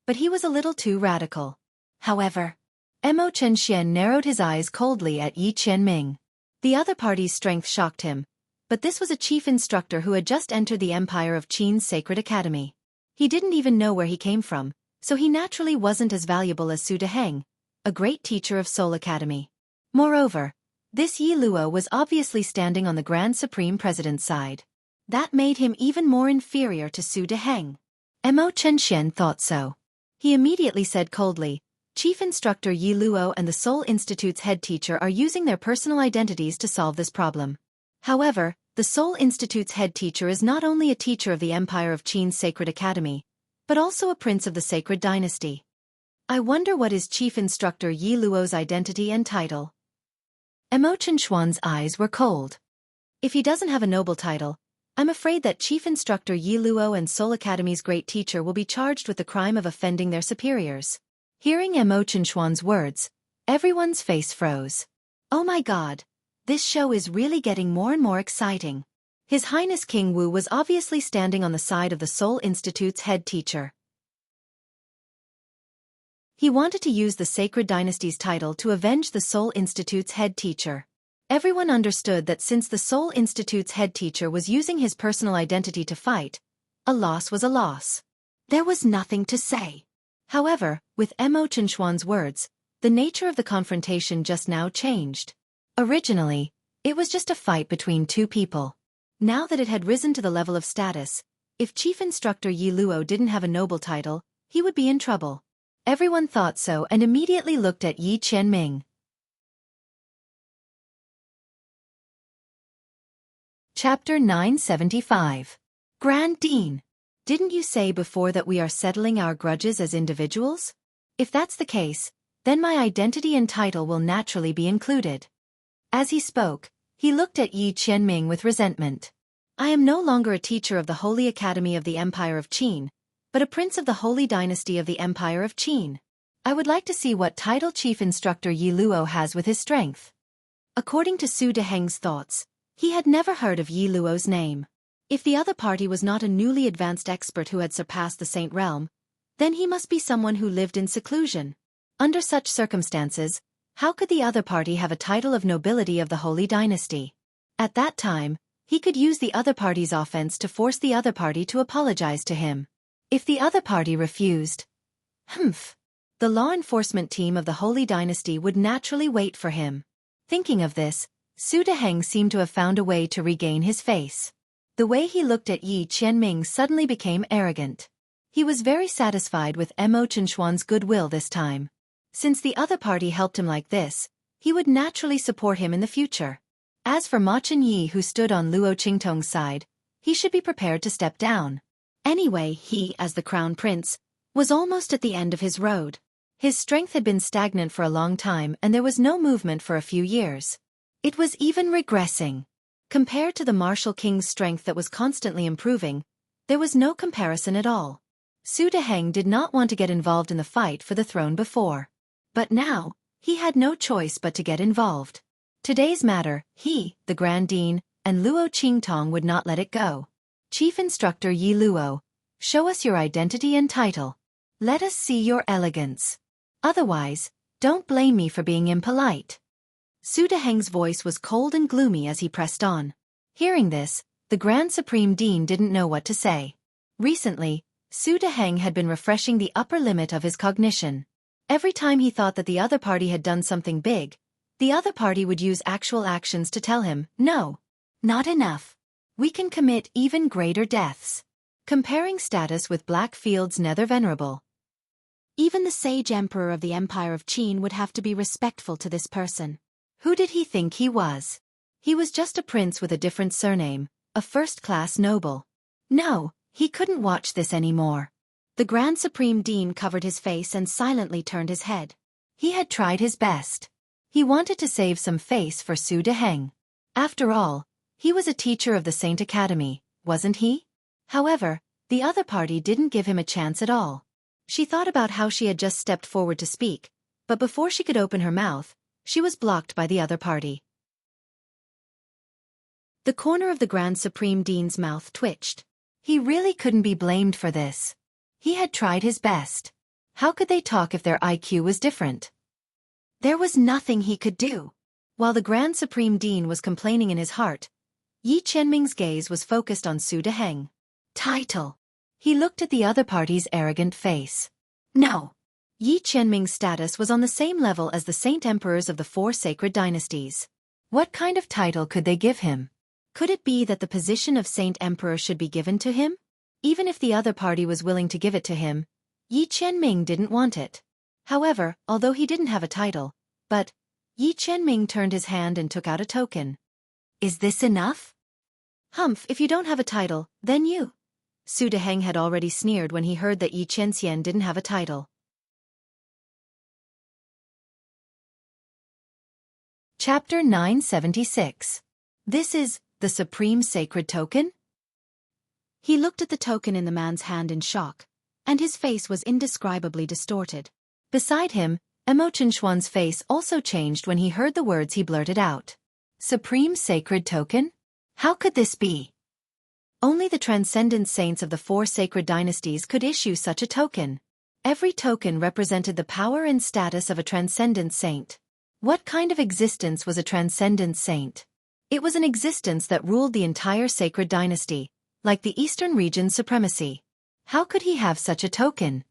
but he was a little too radical. However, Mo Chenxian narrowed his eyes coldly at Yi Qianming. The other party's strength shocked him, but this was a chief instructor who had just entered the Empire of Qin's Sacred Academy. He didn't even know where he came from, so he naturally wasn't as valuable as Su Deheng, a great teacher of Seoul Academy. Moreover, this Yi Luo was obviously standing on the Grand Supreme President's side. That made him even more inferior to Su Deheng. Mo Chenxian thought so. He immediately said coldly, Chief Instructor Yi Luo and the Seoul Institute's head teacher are using their personal identities to solve this problem. However, the Seoul Institute's head teacher is not only a teacher of the Empire of Qin's Sacred Academy, but also a prince of the Sacred Dynasty. I wonder what is Chief Instructor Yi Luo's identity and title. Mo Chenxuan's eyes were cold. If he doesn't have a noble title, I'm afraid that Chief Instructor Yi Luo and Seoul Academy's great teacher will be charged with the crime of offending their superiors. Hearing Mo Chenxuan's words, everyone's face froze. Oh my god, this show is really getting more and more exciting. His Highness King Wu was obviously standing on the side of the Seoul Institute's head teacher. He wanted to use the Sacred Dynasty's title to avenge the Seoul Institute's head teacher. Everyone understood that since the Seoul Institute's head teacher was using his personal identity to fight, a loss was a loss. There was nothing to say. However, with Mo Chenxuan's words, the nature of the confrontation just now changed. Originally, it was just a fight between two people. Now that it had risen to the level of status, if Chief Instructor Yi Luo didn't have a noble title, he would be in trouble. Everyone thought so and immediately looked at Yi Qianming. Chapter 975. Grand Dean. Didn't you say before that we are settling our grudges as individuals? If that's the case, then my identity and title will naturally be included. As he spoke, he looked at Yi Qianming with resentment. I am no longer a teacher of the Holy Academy of the Empire of Qin, but a prince of the Holy Dynasty of the Empire of Qin. I would like to see what title Chief Instructor Yi Luo has with his strength. According to Su Deheng's thoughts, he had never heard of Yi Luo's name. If the other party was not a newly advanced expert who had surpassed the Saint Realm, then he must be someone who lived in seclusion. Under such circumstances, how could the other party have a title of nobility of the Holy Dynasty? At that time, he could use the other party's offense to force the other party to apologize to him. If the other party refused, the law enforcement team of the Holy Dynasty would naturally wait for him. Thinking of this, Su Deheng seemed to have found a way to regain his face. The way he looked at Yi Qianming suddenly became arrogant. He was very satisfied with Mo Chenxuan's goodwill this time. Since the other party helped him like this, he would naturally support him in the future. As for Ma Chenyi, who stood on Luo Qingtong's side, he should be prepared to step down. Anyway, he, as the crown prince, was almost at the end of his road. His strength had been stagnant for a long time and there was no movement for a few years. It was even regressing. Compared to the martial king's strength that was constantly improving, there was no comparison at all. Su Deheng did not want to get involved in the fight for the throne before. But now, he had no choice but to get involved. Today's matter, he, the Grand Dean, and Luo Qingtong would not let it go. Chief Instructor Yi Luo, show us your identity and title. Let us see your elegance. Otherwise, don't blame me for being impolite. Su Deheng's voice was cold and gloomy as he pressed on. Hearing this, the Grand Supreme Dean didn't know what to say. Recently, Su Deheng had been refreshing the upper limit of his cognition. Every time he thought that the other party had done something big, the other party would use actual actions to tell him, no, not enough. We can commit even greater deaths. Comparing status with Blackfield's Nether Venerable. Even the sage emperor of the Empire of Qin would have to be respectful to this person. Who did he think he was? He was just a prince with a different surname, a first-class noble. No, he couldn't watch this anymore. The Grand Supreme Dean covered his face and silently turned his head. He had tried his best. He wanted to save some face for Su Deheng. After all, he was a teacher of the Saint Academy, wasn't he? However, the other party didn't give him a chance at all. She thought about how she had just stepped forward to speak, but before she could open her mouth, she was blocked by the other party. The corner of the Grand Supreme Dean's mouth twitched. He really couldn't be blamed for this. He had tried his best. How could they talk if their IQ was different? There was nothing he could do. While the Grand Supreme Dean was complaining in his heart, Yi Qianming's gaze was focused on Su Deheng. Title. He looked at the other party's arrogant face. No. Yi Qianming's status was on the same level as the Saint Emperors of the four sacred dynasties. What kind of title could they give him? Could it be that the position of Saint Emperor should be given to him? Even if the other party was willing to give it to him, Yi Qianming didn't want it. However, although he didn't have a title, but Yi Qianming turned his hand and took out a token. Is this enough? Humph, if you don't have a title, then you. Su Deheng had already sneered when he heard that Yi Qianxian didn't have a title. Chapter 976. This is the Supreme Sacred Token? He looked at the token in the man's hand in shock, and his face was indescribably distorted. Beside him, Mo Chenxuan's face also changed when he heard the words he blurted out. Supreme Sacred Token? How could this be? Only the transcendent saints of the four sacred dynasties could issue such a token. Every token represented the power and status of a transcendent saint. What kind of existence was a transcendent saint? It was an existence that ruled the entire sacred dynasty, like the Eastern region's supremacy. How could he have such a token?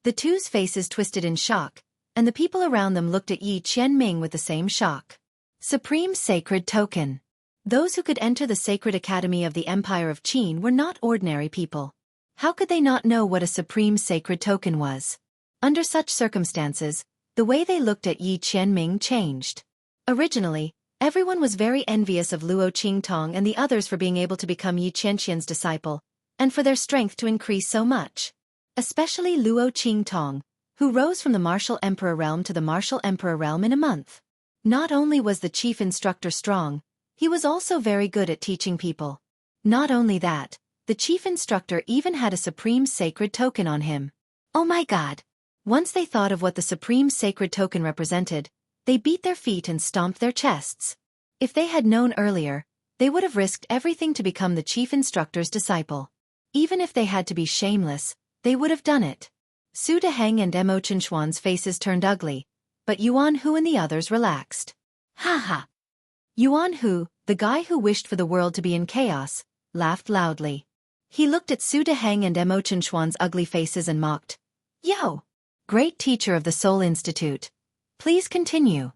The two's faces twisted in shock, and the people around them looked at Yi Qianming with the same shock. Supreme Sacred Token. Those who could enter the Sacred Academy of the Empire of Qin were not ordinary people. How could they not know what a Supreme Sacred Token was? Under such circumstances, the way they looked at Yi Qianming changed. Originally, everyone was very envious of Luo Qingtong and the others for being able to become Yi Qianxian's disciple, and for their strength to increase so much. Especially Luo Qingtong, who rose from the martial emperor realm to the martial emperor realm in a month. Not only was the chief instructor strong, he was also very good at teaching people. Not only that, the chief instructor even had a supreme sacred token on him. Oh my God! Once they thought of what the supreme sacred token represented, they beat their feet and stomped their chests. If they had known earlier, they would have risked everything to become the chief instructor's disciple. Even if they had to be shameless, they would have done it. Su Deheng and Mo Chenxuan's faces turned ugly, but Yuan Hu and the others relaxed. Ha ha! Yuan Hu, the guy who wished for the world to be in chaos, laughed loudly. He looked at Su Deheng and Mo Chenxuan's ugly faces and mocked. Yo! Great teacher of the Soul Institute. Please continue.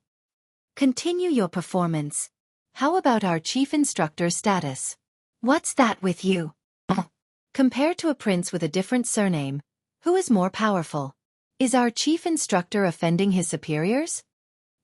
Continue your performance. How about our chief instructor's status? What's that with you? Compared to a prince with a different surname, who is more powerful? Is our chief instructor offending his superiors?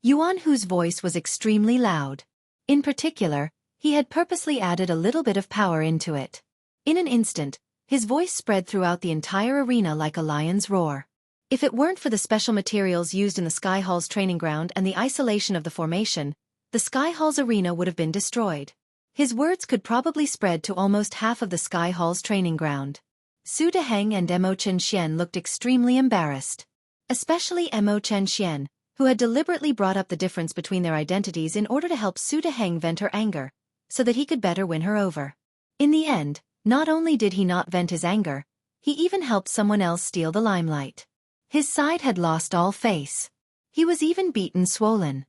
Yuan Hu's voice was extremely loud. In particular, he had purposely added a little bit of power into it. In an instant, his voice spread throughout the entire arena like a lion's roar. If it weren't for the special materials used in the Sky Hall's training ground and the isolation of the formation, the Sky Hall's arena would have been destroyed. His words could probably spread to almost half of the Sky Hall's training ground. Su Deheng and Emo Chen Xian looked extremely embarrassed. Especially Emo Chen Xian, who had deliberately brought up the difference between their identities in order to help Su Deheng vent her anger, so that he could better win her over. In the end, not only did he not vent his anger, he even helped someone else steal the limelight. His side had lost all face. He was even beaten swollen.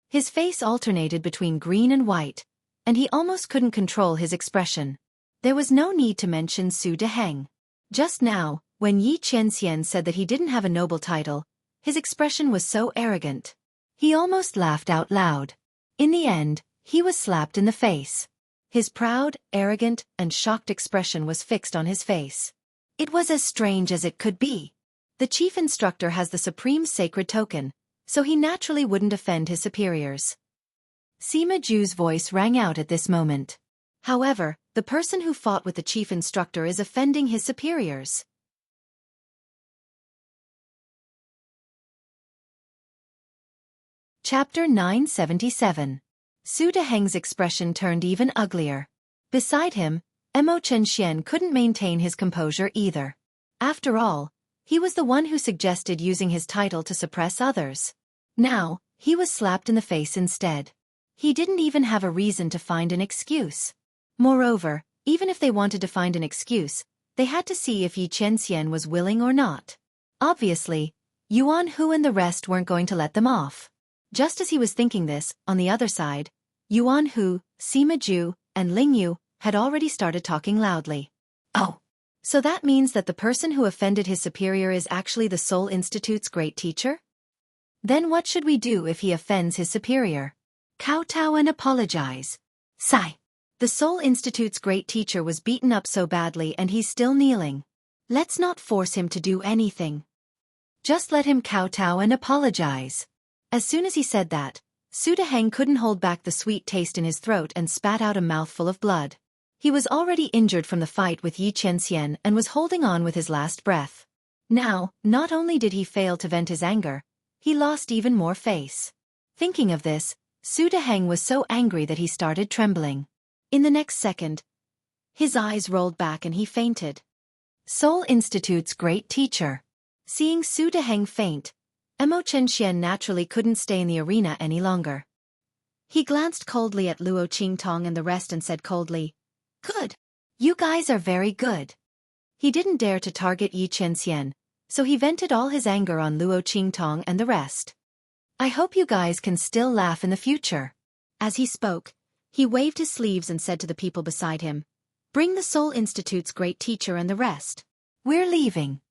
His face alternated between green and white, and he almost couldn't control his expression. There was no need to mention Su Deheng. Just now, when Yi Qianxian said that he didn't have a noble title, his expression was so arrogant. He almost laughed out loud. In the end, he was slapped in the face. His proud, arrogant, and shocked expression was fixed on his face. It was as strange as it could be. The chief instructor has the supreme sacred token, so he naturally wouldn't offend his superiors. Sima Ju's voice rang out at this moment. However, the person who fought with the chief instructor is offending his superiors. Chapter 977. Su Deheng's expression turned even uglier. Beside him, Emo Chen Xian couldn't maintain his composure either. After all, he was the one who suggested using his title to suppress others. Now, he was slapped in the face instead. He didn't even have a reason to find an excuse. Moreover, even if they wanted to find an excuse, they had to see if Yi Qianxian was willing or not. Obviously, Yuan Hu and the rest weren't going to let them off. Just as he was thinking this, on the other side, Yuan Hu, Sima Ju, and Ling Yu had already started talking loudly. Oh, so that means that the person who offended his superior is actually the Seoul Institute's great teacher? Then what should we do if he offends his superior? Kowtow and apologize. Sigh. The Seoul Institute's great teacher was beaten up so badly and he's still kneeling. Let's not force him to do anything. Just let him kowtow and apologize. As soon as he said that, Su Deheng couldn't hold back the sweet taste in his throat and spat out a mouthful of blood. He was already injured from the fight with Yi Qianxian and was holding on with his last breath. Now, not only did he fail to vent his anger, he lost even more face. Thinking of this, Su Deheng was so angry that he started trembling. In the next second, his eyes rolled back and he fainted. Seoul Institute's great teacher. Seeing Su Deheng faint, Emo Chen Xian naturally couldn't stay in the arena any longer. He glanced coldly at Luo Qingtong and the rest and said coldly, "Good. You guys are very good." He didn't dare to target Yi Qianxian, so he vented all his anger on Luo Qingtong and the rest. "I hope you guys can still laugh in the future." As he spoke, he waved his sleeves and said to the people beside him, "Bring the Seoul Institute's great teacher and the rest. We're leaving."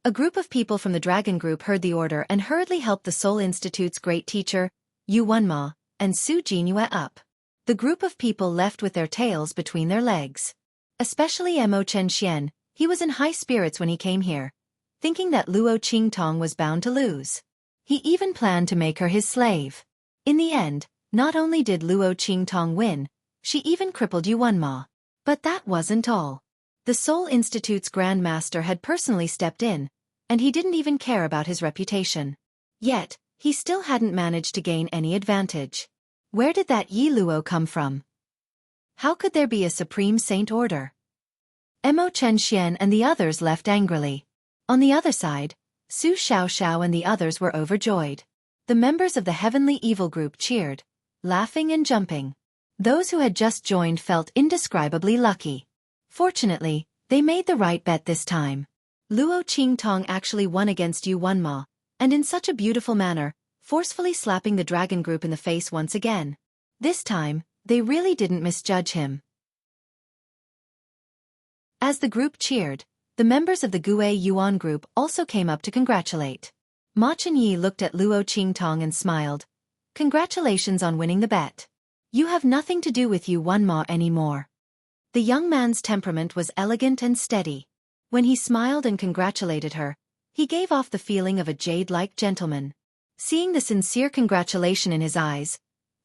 A group of people from the Dragon Group heard the order and hurriedly helped the Seoul Institute's great teacher, Yu Wenma, and Su Jinhue up. The group of people left with their tails between their legs. Especially Emo Chen Xian, he was in high spirits when he came here, thinking that Luo Qingtong was bound to lose. He even planned to make her his slave. In the end, not only did Luo Qingtong win, she even crippled Yu Wenma. But that wasn't all. The Seoul Institute's Grand Master had personally stepped in, and he didn't even care about his reputation. Yet, he still hadn't managed to gain any advantage. Where did that Yi Luo come from? How could there be a Supreme Saint Order? Emo Chen Xian and the others left angrily. On the other side, Su Xiaoxiao and the others were overjoyed. The members of the Heavenly Evil Group cheered, laughing and jumping. Those who had just joined felt indescribably lucky. Fortunately, they made the right bet this time. Luo Qingtong actually won against Yu Wenma, and in such a beautiful manner, forcefully slapping the Dragon Group in the face once again. This time, they really didn't misjudge him. As the group cheered, the members of the Gue Yuan Group also came up to congratulate. Ma Chenyi looked at Luo Qingtong and smiled. "Congratulations on winning the bet. You have nothing to do with you one ma anymore. The young man's temperament was elegant and steady. When he smiled and congratulated her, he gave off the feeling of a jade-like gentleman. Seeing the sincere congratulation in his eyes,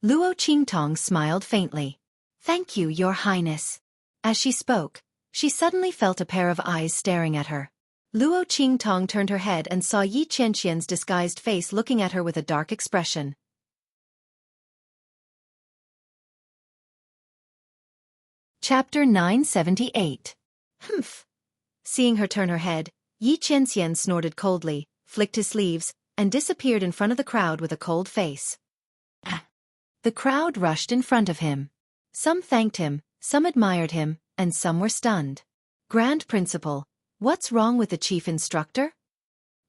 Luo Qingtong smiled faintly. Thank you, Your Highness. As she spoke, she suddenly felt a pair of eyes staring at her. Luo Qingtong turned her head and saw Yi Qianxian's disguised face looking at her with a dark expression. Chapter 978. Humph. Seeing her turn her head, Yi Qianxian snorted coldly, flicked his sleeves, and disappeared in front of the crowd with a cold face. The crowd rushed in front of him. Some thanked him, some admired him, and some were stunned. Grand Principal, what's wrong with the chief instructor?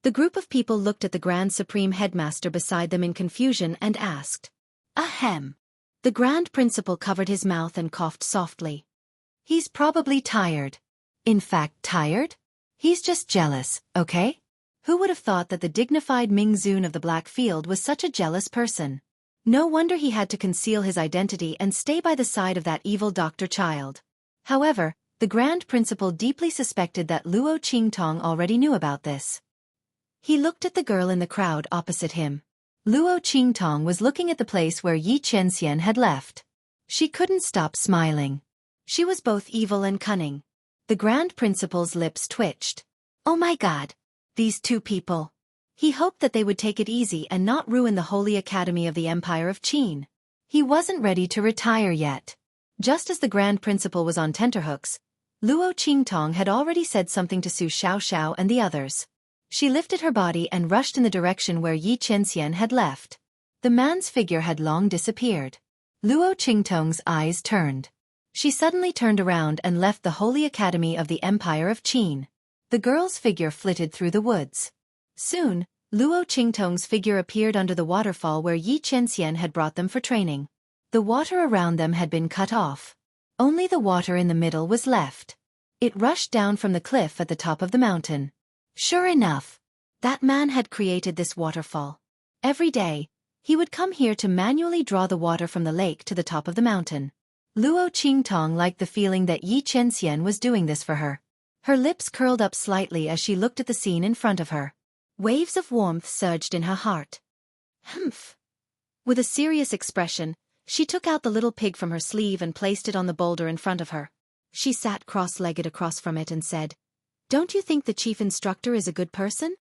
The group of people looked at the Grand Supreme Headmaster beside them in confusion and asked. Ahem. The Grand Principal covered his mouth and coughed softly. He's probably tired. In fact, tired? He's just jealous, okay? Who would have thought that the dignified Ming Zun of the Black Field was such a jealous person? No wonder he had to conceal his identity and stay by the side of that evil doctor child. However, the Grand Principal deeply suspected that Luo Qingtong already knew about this. He looked at the girl in the crowd opposite him. Luo Qingtong was looking at the place where Yi Qianxian had left. She couldn't stop smiling. She was both evil and cunning. The Grand Principal's lips twitched. Oh my God! These two people. He hoped that they would take it easy and not ruin the Holy Academy of the Empire of Qin. He wasn't ready to retire yet. Just as the Grand Principal was on tenterhooks, Luo Qingtong had already said something to Su Xiaoxiao and the others. She lifted her body and rushed in the direction where Yi Qianxian had left. The man's figure had long disappeared. Luo Qingtong's eyes turned. She suddenly turned around and left the Holy Academy of the Empire of Qin. The girl's figure flitted through the woods. Soon, Luo Qingtong's figure appeared under the waterfall where Yi Qianxian had brought them for training. The water around them had been cut off. Only the water in the middle was left. It rushed down from the cliff at the top of the mountain. Sure enough, that man had created this waterfall. Every day, he would come here to manually draw the water from the lake to the top of the mountain. Luo Qingtong liked the feeling that Yi Qianxian was doing this for her. Her lips curled up slightly as she looked at the scene in front of her. Waves of warmth surged in her heart. Humph. With a serious expression, she took out the little pig from her sleeve and placed it on the boulder in front of her. She sat cross-legged across from it and said, Don't you think the chief instructor is a good person?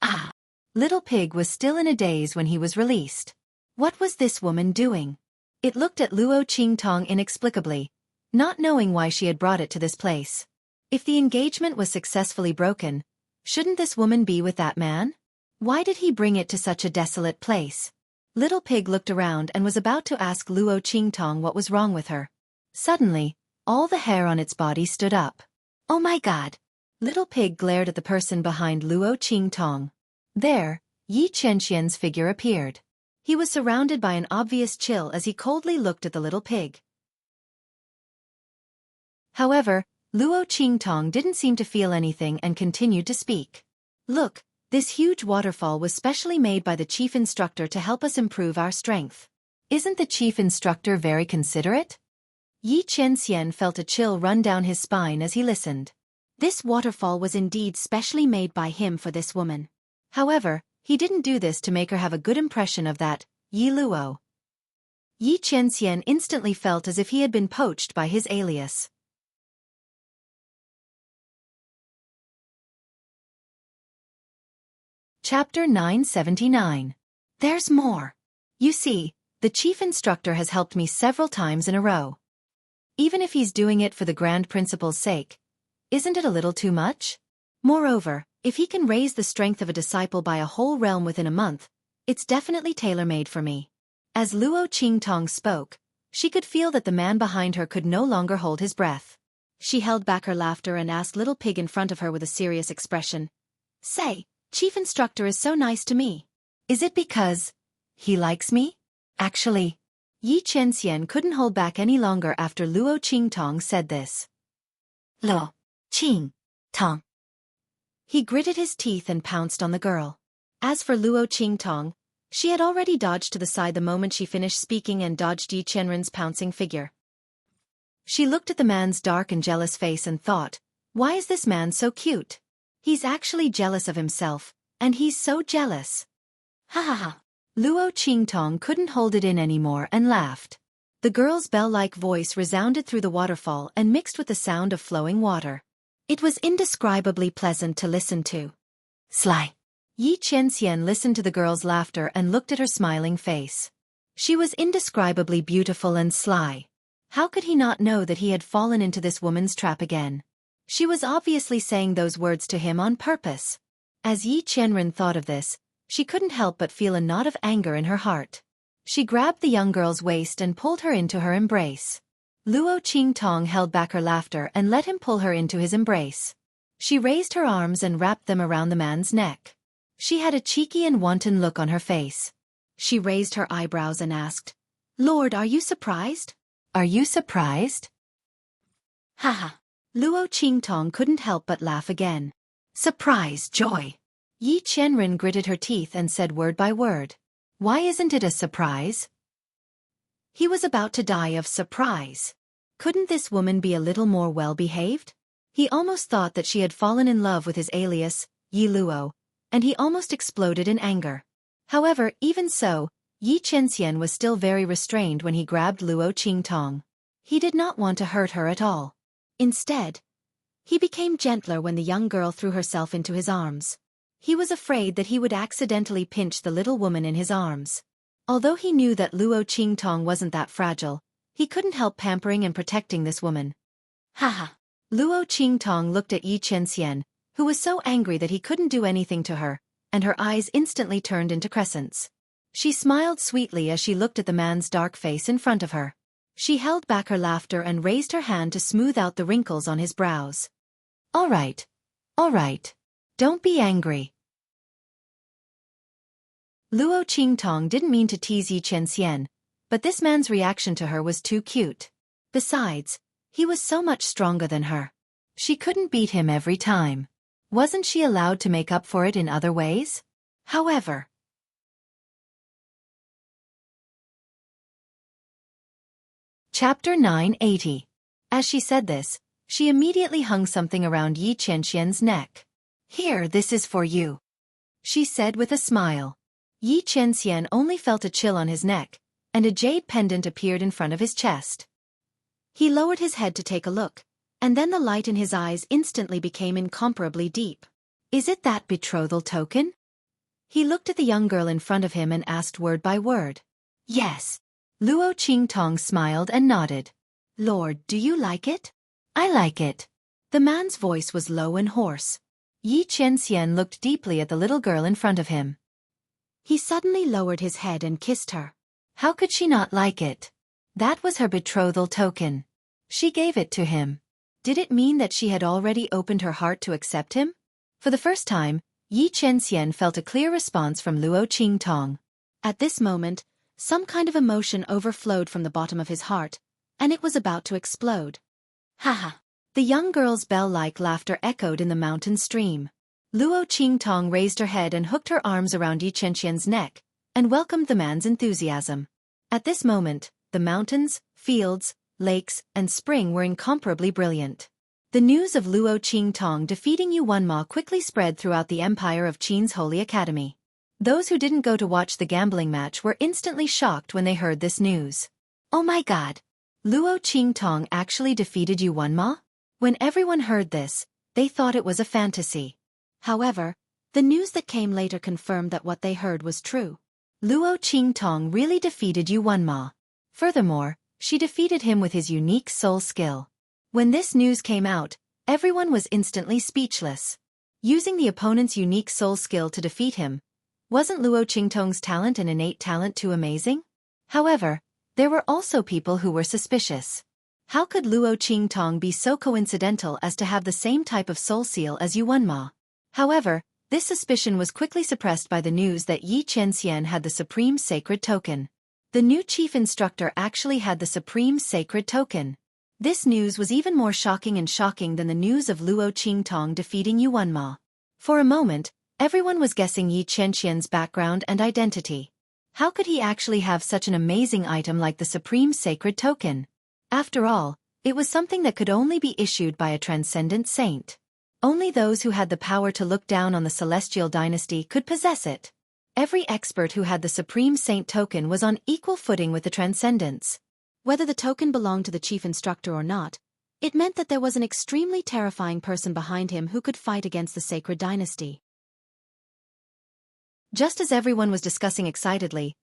Ah! Little Pig was still in a daze when he was released. What was this woman doing? It looked at Luo Qingtong inexplicably, not knowing why she had brought it to this place. If the engagement was successfully broken, shouldn't this woman be with that man? Why did he bring it to such a desolate place? Little Pig looked around and was about to ask Luo Qingtong what was wrong with her. Suddenly, all the hair on its body stood up. Oh my God! Little Pig glared at the person behind Luo Qingtong. There, Yi Qianxian's figure appeared. He was surrounded by an obvious chill as he coldly looked at the little pig. However, Luo Qingtong didn't seem to feel anything and continued to speak. Look, this huge waterfall was specially made by the chief instructor to help us improve our strength. Isn't the chief instructor very considerate? Yi Qianxian felt a chill run down his spine as he listened. This waterfall was indeed specially made by him for this woman. However, he didn't do this to make her have a good impression of that Yi Luo. Yi Qianxian instantly felt as if he had been poached by his alias. Chapter 979. There's more. You see, the chief instructor has helped me several times in a row. Even if he's doing it for the Grand Principal's sake, isn't it a little too much? Moreover, if he can raise the strength of a disciple by a whole realm within a month, it's definitely tailor-made for me. As Luo Qingtong spoke, she could feel that the man behind her could no longer hold his breath. She held back her laughter and asked Little Pig in front of her with a serious expression. Say, Chief Instructor is so nice to me. Is it because he likes me? Actually, Yi Qianxian couldn't hold back any longer after Luo Qingtong said this. Luo Qingtong. He gritted his teeth and pounced on the girl. As for Luo Qingtong, She had already dodged to the side the moment she finished speaking and dodged Yi Qianren's pouncing figure. She looked at the man's dark and jealous face and thought, why is this man so cute? He's actually jealous of himself, and he's so jealous. Ha ha ha. Luo Qingtong couldn't hold it in anymore and laughed. The girl's bell-like voice resounded through the waterfall and mixed with the sound of flowing water. It was indescribably pleasant to listen to. Sly. Yi Qianxian listened to the girl's laughter and looked at her smiling face. She was indescribably beautiful and sly. How could he not know that he had fallen into this woman's trap again? She was obviously saying those words to him on purpose. As Yi Qianren thought of this, she couldn't help but feel a knot of anger in her heart. She grabbed the young girl's waist and pulled her into her embrace. Luo Qingtong held back her laughter and let him pull her into his embrace. She raised her arms and wrapped them around the man's neck. She had a cheeky and wanton look on her face. She raised her eyebrows and asked, "Lord, are you surprised? Are you surprised?" Haha. Luo Qingtong couldn't help but laugh again. Surprise, joy. Yi Qianren gritted her teeth and said word by word. Why isn't it a surprise? He was about to die of surprise. Couldn't this woman be a little more well-behaved? He almost thought that she had fallen in love with his alias, Yi Luo, and he almost exploded in anger. However, even so, Yi Qianxian was still very restrained when he grabbed Luo Qingtong. He did not want to hurt her at all. Instead, he became gentler when the young girl threw herself into his arms. He was afraid that he would accidentally pinch the little woman in his arms. Although he knew that Luo Qingtong wasn't that fragile, he couldn't help pampering and protecting this woman. Haha. Luo Qingtong looked at Yi Qianxian, who was so angry that he couldn't do anything to her, and her eyes instantly turned into crescents. She smiled sweetly as she looked at the man's dark face in front of her. She held back her laughter and raised her hand to smooth out the wrinkles on his brows. All right. All right. Don't be angry. Luo Qingtong didn't mean to tease Yi Qianxian, but this man's reaction to her was too cute. Besides, he was so much stronger than her. She couldn't beat him every time. Wasn't she allowed to make up for it in other ways? However. Chapter 980. As she said this, she immediately hung something around Yi Qianxian's neck. Here, this is for you, she said with a smile. Yi Qianxian only felt a chill on his neck, and a jade pendant appeared in front of his chest. He lowered his head to take a look, and then the light in his eyes instantly became incomparably deep. Is it that betrothal token? He looked at the young girl in front of him and asked word by word. Yes. Luo Qingtong smiled and nodded. Lord, do you like it? I like it. The man's voice was low and hoarse. Yi Qianxian looked deeply at the little girl in front of him. He suddenly lowered his head and kissed her. How could she not like it? That was her betrothal token. She gave it to him. Did it mean that she had already opened her heart to accept him? For the first time, Yi Qianxian felt a clear response from Luo Qingtong. At this moment, some kind of emotion overflowed from the bottom of his heart, and it was about to explode. Haha. The young girl's bell-like laughter echoed in the mountain stream. Luo Qingtong raised her head and hooked her arms around Yi Qianxian's neck, and welcomed the man's enthusiasm. At this moment, the mountains, fields, lakes, and spring were incomparably brilliant. The news of Luo Qingtong defeating Yuan Ma quickly spread throughout the empire of Qin's Holy Academy. Those who didn't go to watch the gambling match were instantly shocked when they heard this news. Oh my god! Luo Qingtong actually defeated Yuan Ma? When everyone heard this, they thought it was a fantasy. However, the news that came later confirmed that what they heard was true. Luo Qingtong really defeated Yuan Ma. Furthermore, she defeated him with his unique soul skill. When this news came out, everyone was instantly speechless. Using the opponent's unique soul skill to defeat him, wasn't Luo Qingtong's talent and innate talent too amazing? However, there were also people who were suspicious. How could Luo Qingtong be so coincidental as to have the same type of soul seal as Yuan Ma? However, this suspicion was quickly suppressed by the news that Yi Qianxian had the Supreme Sacred Token. The new chief instructor actually had the Supreme Sacred Token. This news was even more shocking than the news of Luo Qingtong defeating Yuan Ma. For a moment, everyone was guessing Yi Qianxian's background and identity. How could he actually have such an amazing item like the Supreme Sacred Token? After all, it was something that could only be issued by a transcendent saint. Only those who had the power to look down on the celestial dynasty could possess it. Every expert who had the Supreme Saint token was on equal footing with the Transcendents. Whether the token belonged to the chief instructor or not, it meant that there was an extremely terrifying person behind him who could fight against the sacred dynasty. Just as everyone was discussing excitedly,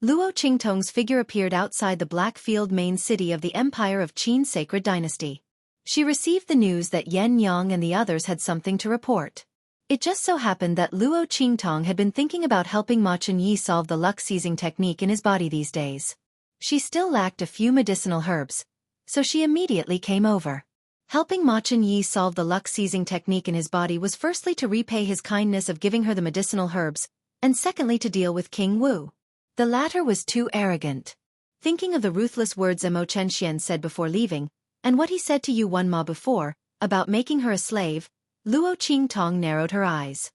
Luo Qingtong's figure appeared outside the Blackfield main city of the Empire of Qin's sacred dynasty. She received the news that Yan Yang and the others had something to report. It just so happened that Luo Qingtong had been thinking about helping Ma Chunyi solve the luck-seizing technique in his body these days. She still lacked a few medicinal herbs, so she immediately came over. Helping Ma Chunyi solve the luck-seizing technique in his body was firstly to repay his kindness of giving her the medicinal herbs, and secondly to deal with King Wu. The latter was too arrogant. Thinking of the ruthless words Mo Chenxian said before leaving, and what he said to Yu Wenma before, about making her a slave, Luo Qingtong narrowed her eyes.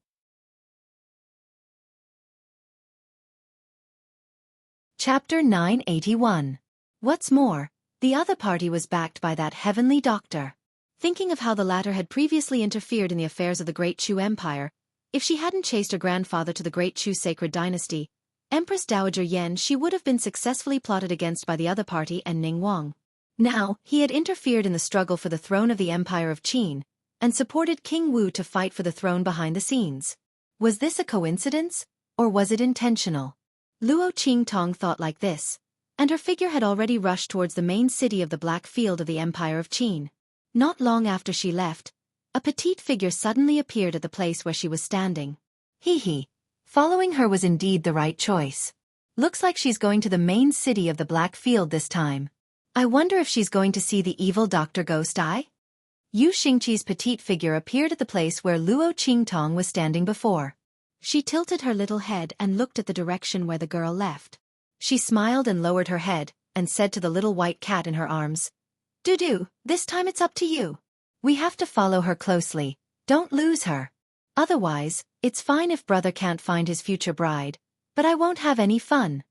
Chapter 981. What's more, the other party was backed by that heavenly doctor. Thinking of how the latter had previously interfered in the affairs of the Great Chu Empire, if she hadn't chased her grandfather to the Great Chu sacred dynasty, Empress Dowager Yan she would have been successfully plotted against by the other party and Ning Wang. Now, he had interfered in the struggle for the throne of the Empire of Qin, and supported King Wu to fight for the throne behind the scenes. Was this a coincidence, or was it intentional? Luo Qingtong thought like this, and her figure had already rushed towards the main city of the Black Field of the Empire of Qin. Not long after she left, a petite figure suddenly appeared at the place where she was standing. Hee. Following her was indeed the right choice. Looks like she's going to the main city of the Black Field this time. I wonder if she's going to see the evil Dr. Ghost Eye? Yu Xingqi's petite figure appeared at the place where Luo Qingtong was standing before. She tilted her little head and looked at the direction where the girl left. She smiled and lowered her head, and said to the little white cat in her arms, "Dudu, this time it's up to you. We have to follow her closely, don't lose her. Otherwise, it's fine if brother can't find his future bride, but I won't have any fun.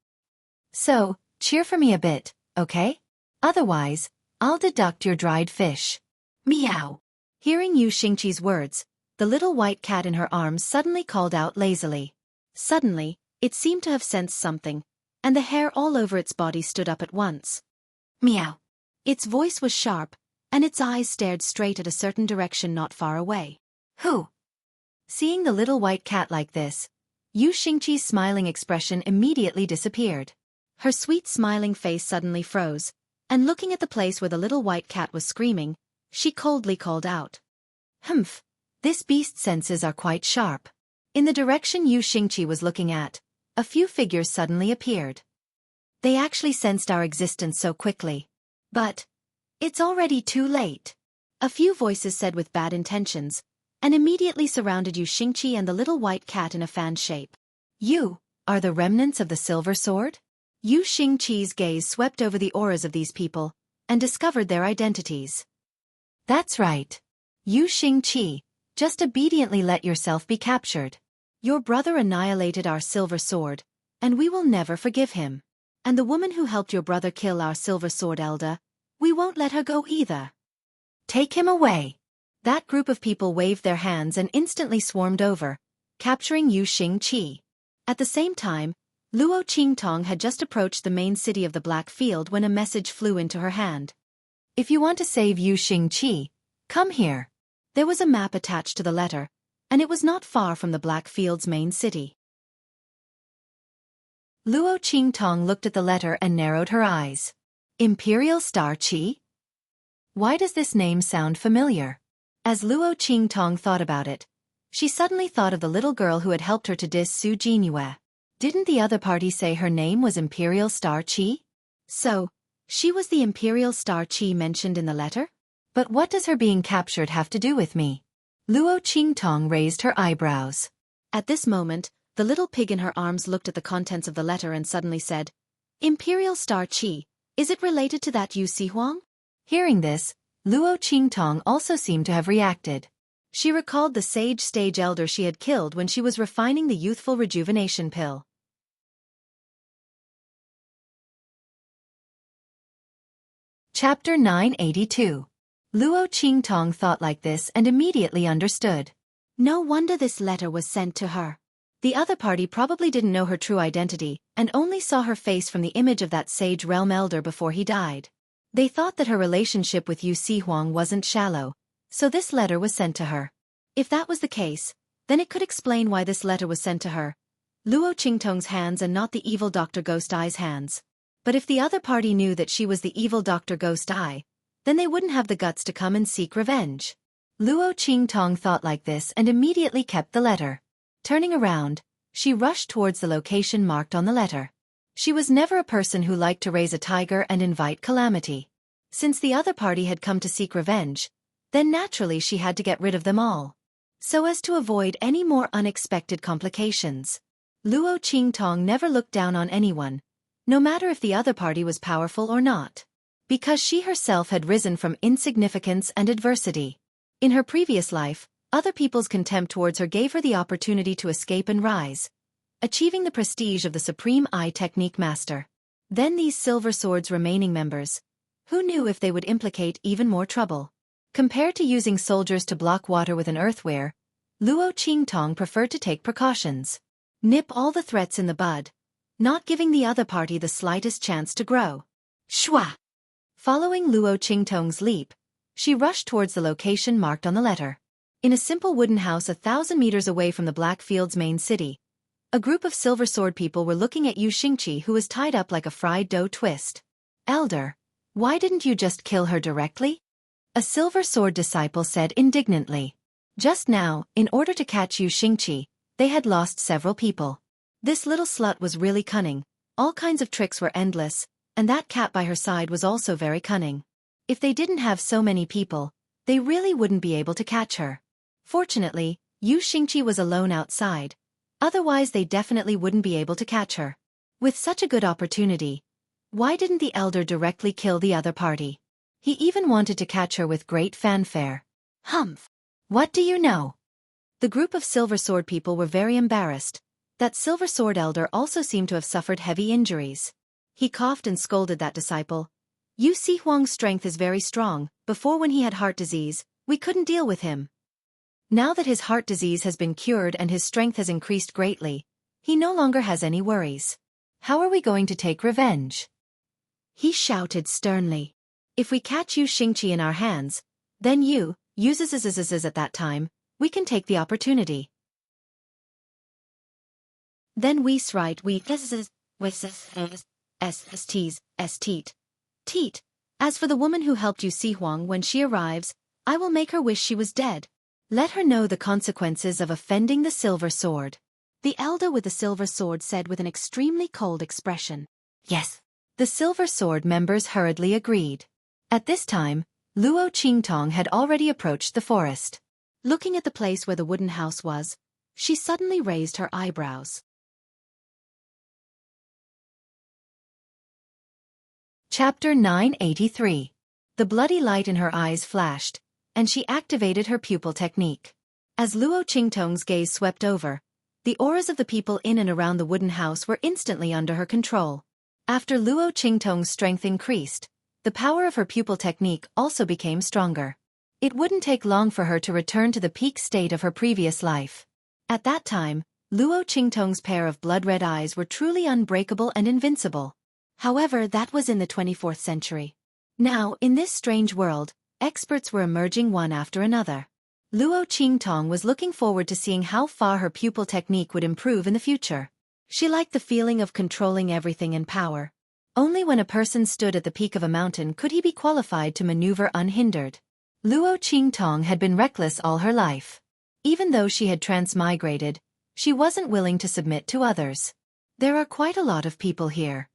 So, cheer for me a bit, okay? Otherwise, I'll deduct your dried fish." Meow. Hearing Yu Xingqi's words, the little white cat in her arms suddenly called out lazily. Suddenly, it seemed to have sensed something, and the hair all over its body stood up at once. Meow. Its voice was sharp, and its eyes stared straight at a certain direction not far away. Who? Seeing the little white cat like this, Yu Xingqi's smiling expression immediately disappeared. Her sweet smiling face suddenly froze, and looking at the place where the little white cat was screaming, she coldly called out. Humph, this beast's senses are quite sharp. In the direction Yu Xingqi was looking at, a few figures suddenly appeared. They actually sensed our existence so quickly. But it's already too late. A few voices said with bad intentions, and immediately surrounded Yu Xingqi and the little white cat in a fan shape. You are the remnants of the silver sword? Yu Xingqi's gaze swept over the auras of these people, and discovered their identities. That's right. Yu Xingqi, just obediently let yourself be captured. Your brother annihilated our silver sword, and we will never forgive him. And the woman who helped your brother kill our silver sword elder, we won't let her go either. Take him away. That group of people waved their hands and instantly swarmed over, capturing Yu Xingqi. At the same time, Luo Qingtong had just approached the main city of the Black Field when a message flew into her hand. If you want to save Yu Xingqi, come here. There was a map attached to the letter, and it was not far from the Black Field's main city. Luo Qingtong looked at the letter and narrowed her eyes. Imperial Star Qi? Why does this name sound familiar? As Luo Qingtong thought about it, she suddenly thought of the little girl who had helped her to diss Su Jinyue. Didn't the other party say her name was Imperial Star Qi? So, she was the Imperial Star Qi mentioned in the letter? But what does her being captured have to do with me? Luo Qingtong raised her eyebrows. At this moment, the little pig in her arms looked at the contents of the letter and suddenly said, Imperial Star Qi, is it related to that Yu Sihuang? Hearing this, Luo Qingtong also seemed to have reacted. She recalled the sage stage elder she had killed when she was refining the youthful rejuvenation pill. Chapter 982. Luo Qingtong thought like this and immediately understood. No wonder this letter was sent to her. The other party probably didn't know her true identity and only saw her face from the image of that sage realm elder before he died. They thought that her relationship with Yu Sihuang wasn't shallow, so this letter was sent to her. If that was the case, then it could explain why this letter was sent to her. Luo Qingtong's hands and not the evil Dr. Ghost Eye's hands. But if the other party knew that she was the evil Dr. Ghost Eye, then they wouldn't have the guts to come and seek revenge. Luo Qingtong thought like this and immediately kept the letter. Turning around, she rushed towards the location marked on the letter. She was never a person who liked to raise a tiger and invite calamity. Since the other party had come to seek revenge, then naturally she had to get rid of them all, so as to avoid any more unexpected complications. Luo Qingtong never looked down on anyone, no matter if the other party was powerful or not, because she herself had risen from insignificance and adversity. In her previous life, other people's contempt towards her gave her the opportunity to escape and rise, achieving the prestige of the Supreme Eye Technique Master. Then these Silver Sword's remaining members, who knew if they would implicate even more trouble. Compared to using soldiers to block water with an earthware, Luo Qingtong preferred to take precautions. Nip all the threats in the bud, not giving the other party the slightest chance to grow. Shwa! Following Luo Qingtong's leap, she rushed towards the location marked on the letter. In a simple wooden house 1,000 meters away from the Blackfield's main city, a group of Silver Sword people were looking at Xueqi, who was tied up like a fried dough twist. Elder, why didn't you just kill her directly? A Silver Sword disciple said indignantly. Just now, in order to catch Xueqi, they had lost several people. This little slut was really cunning, all kinds of tricks were endless, and that cat by her side was also very cunning. If they didn't have so many people, they really wouldn't be able to catch her. Fortunately, Xueqi was alone outside, otherwise they definitely wouldn't be able to catch her. With such a good opportunity, why didn't the elder directly kill the other party? He even wanted to catch her with great fanfare. Humph! What do you know? The group of Silver Sword people were very embarrassed. That Silver Sword elder also seemed to have suffered heavy injuries. He coughed and scolded that disciple. Yu Sihuang's strength is very strong. Before, when he had heart disease, we couldn't deal with him. Now that his heart disease has been cured and his strength has increased greatly, he no longer has any worries. How are we going to take revenge? He shouted sternly. If we catch Xueqi in our hands, then you, uses at that time, we can take the opportunity. Then we srite we teat. As for the woman who helped Yu Sihuang, when she arrives, I will make her wish she was dead. Let her know the consequences of offending the Silver Sword. The elder with the Silver Sword said with an extremely cold expression. Yes. The Silver Sword members hurriedly agreed. At this time, Luo Qingtong had already approached the forest. Looking at the place where the wooden house was, she suddenly raised her eyebrows. Chapter 983. The bloody light in her eyes flashed, and she activated her pupil technique. As Luo Qingtong's gaze swept over, the auras of the people in and around the wooden house were instantly under her control. After Luo Qingtong's strength increased, the power of her pupil technique also became stronger. It wouldn't take long for her to return to the peak state of her previous life. At that time, Luo Qingtong's pair of blood-red eyes were truly unbreakable and invincible. However, that was in the 24th century. Now, in this strange world, experts were emerging one after another. Luo Qingtong was looking forward to seeing how far her pupil technique would improve in the future. She liked the feeling of controlling everything in power. Only when a person stood at the peak of a mountain could he be qualified to maneuver unhindered. Luo Qingtong had been reckless all her life. Even though she had transmigrated, she wasn't willing to submit to others. There are quite a lot of people here.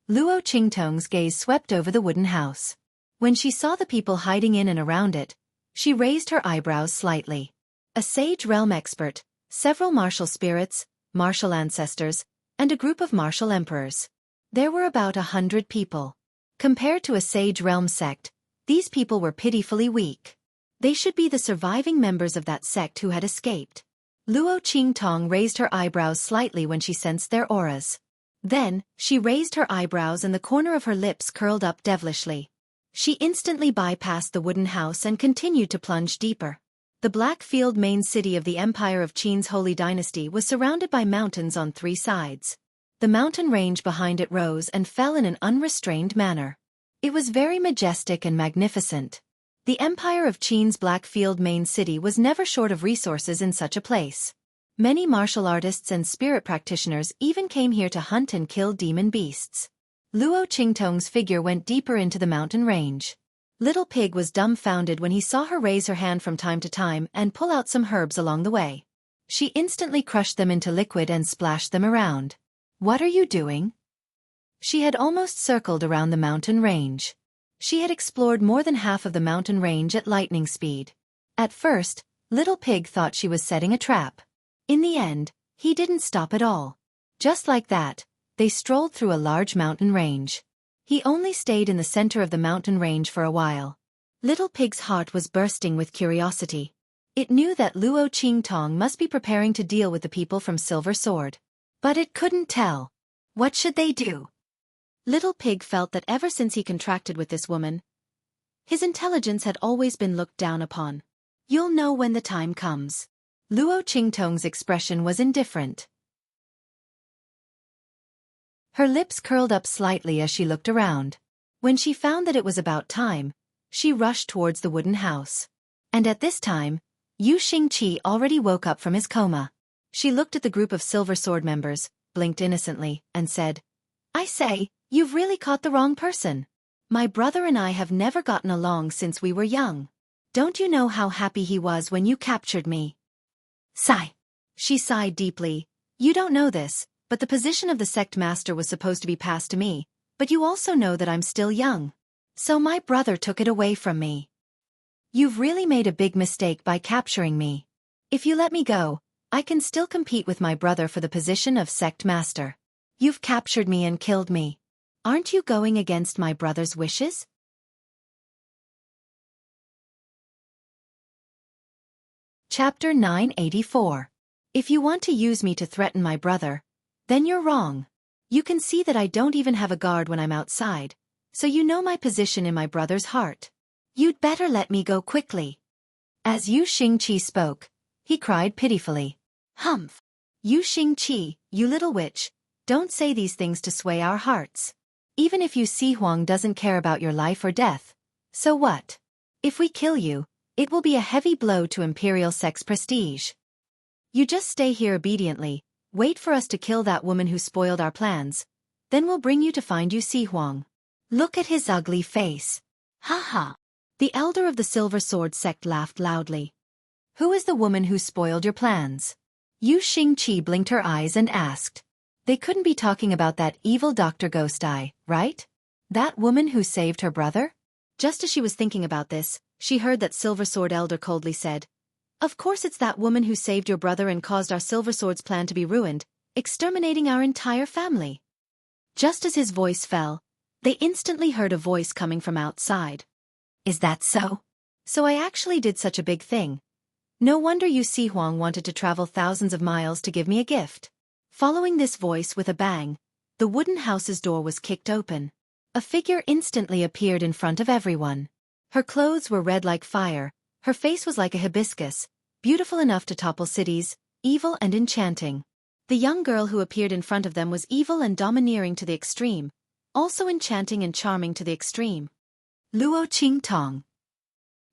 Luo Qingtong's gaze swept over the wooden house. When she saw the people hiding in and around it, she raised her eyebrows slightly. A sage realm expert, several martial spirits, martial ancestors, and a group of martial emperors. There were about 100 people. Compared to a sage realm sect, these people were pitifully weak. They should be the surviving members of that sect who had escaped. Luo Qingtong raised her eyebrows slightly when she sensed their auras. Then, she raised her eyebrows and the corner of her lips curled up devilishly. She instantly bypassed the wooden house and continued to plunge deeper. The Blackfield main city of the Empire of Qin's Holy Dynasty was surrounded by mountains on 3 sides. The mountain range behind it rose and fell in an unrestrained manner. It was very majestic and magnificent. The Empire of Qin's Blackfield main city was never short of resources in such a place. Many martial artists and spirit practitioners even came here to hunt and kill demon beasts. Luo Qingtong's figure went deeper into the mountain range. Little Pig was dumbfounded when he saw her raise her hand from time to time and pull out some herbs along the way. She instantly crushed them into liquid and splashed them around. "What are you doing?" She had almost circled around the mountain range. She had explored more than half of the mountain range at lightning speed. At first, Little Pig thought she was setting a trap. In the end, he didn't stop at all. Just like that, they strolled through a large mountain range. He only stayed in the center of the mountain range for a while. Little Pig's heart was bursting with curiosity. It knew that Luo Qingtong must be preparing to deal with the people from Silver Sword. But it couldn't tell. What should they do? Little Pig felt that ever since he contracted with this woman, his intelligence had always been looked down upon. "You'll know when the time comes." Luo Qingtong's expression was indifferent. Her lips curled up slightly as she looked around. When she found that it was about time, she rushed towards the wooden house. And at this time, Yu Xingqi already woke up from his coma. She looked at the group of Silver Sword members, blinked innocently, and said, "I say, you've really caught the wrong person. My brother and I have never gotten along since we were young. Don't you know how happy he was when you captured me?" Sigh. She sighed deeply. "You don't know this, but the position of the sect master was supposed to be passed to me, but you also know that I'm still young. So my brother took it away from me. You've really made a big mistake by capturing me. If you let me go, I can still compete with my brother for the position of sect master. You've captured me and killed me. Aren't you going against my brother's wishes?" Chapter 984. If you want to use me to threaten my brother, then you're wrong. You can see that I don't even have a guard when I'm outside, so you know my position in my brother's heart. You'd better let me go quickly." As Yu Xingqi spoke, he cried pitifully. "Humph! Yu Xingqi, you little witch, don't say these things to sway our hearts. Even if Yu Huang doesn't care about your life or death, so what? If we kill you, it will be a heavy blow to Imperial Sect's prestige. You just stay here obediently, wait for us to kill that woman who spoiled our plans, then we'll bring you to find Yu Huang. Look at his ugly face. Ha ha." The elder of the Silver Sword sect laughed loudly. "Who is the woman who spoiled your plans?" Yu Xingqi blinked her eyes and asked. They couldn't be talking about that evil Dr. Ghost Eye, right? That woman who saved her brother? Just as she was thinking about this, she heard that Silver Sword elder coldly said, "Of course it's that woman who saved your brother and caused our Silver Sword's plan to be ruined, exterminating our entire family." Just as his voice fell, they instantly heard a voice coming from outside. "Is that so? So I actually did such a big thing. No wonder Yu Huang wanted to travel thousands of miles to give me a gift." Following this voice with a bang, the wooden house's door was kicked open. A figure instantly appeared in front of everyone. Her clothes were red like fire, her face was like a hibiscus, beautiful enough to topple cities, evil and enchanting. The young girl who appeared in front of them was evil and domineering to the extreme, also enchanting and charming to the extreme. Luo Qingtong.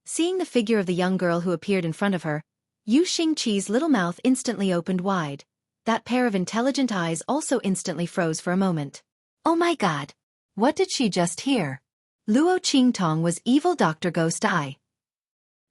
Seeing the figure of the young girl who appeared in front of her, Yu Xingqi's little mouth instantly opened wide. That pair of intelligent eyes also instantly froze for a moment. Oh my god! What did she just hear? Luo Qingtong was evil Dr. Ghost Eye.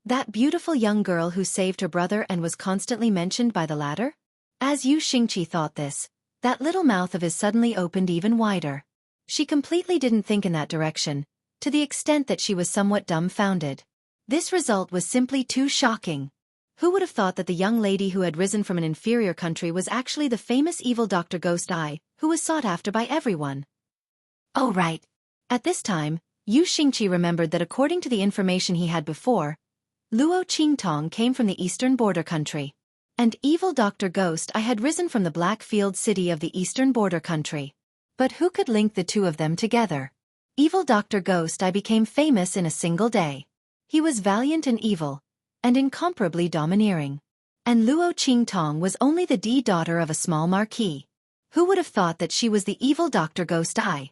That beautiful young girl who saved her brother and was constantly mentioned by the latter? As Yu Xingqi thought this, that little mouth of his suddenly opened even wider. She completely didn't think in that direction, to the extent that she was somewhat dumbfounded. This result was simply too shocking. Who would have thought that the young lady who had risen from an inferior country was actually the famous evil Dr. Ghost Eye, who was sought after by everyone? Oh right. At this time, Yu Xingqi remembered that according to the information he had before, Luo Qingtong came from the eastern border country. And evil Dr. Ghost Eye had risen from the Blackfield city of the eastern border country. But who could link the two of them together? Evil Dr. Ghost I became famous in a single day. He was valiant and evil, and incomparably domineering. And Luo Qingtong was only the daughter of a small marquis. Who would have thought that she was the evil Dr. Ghost I?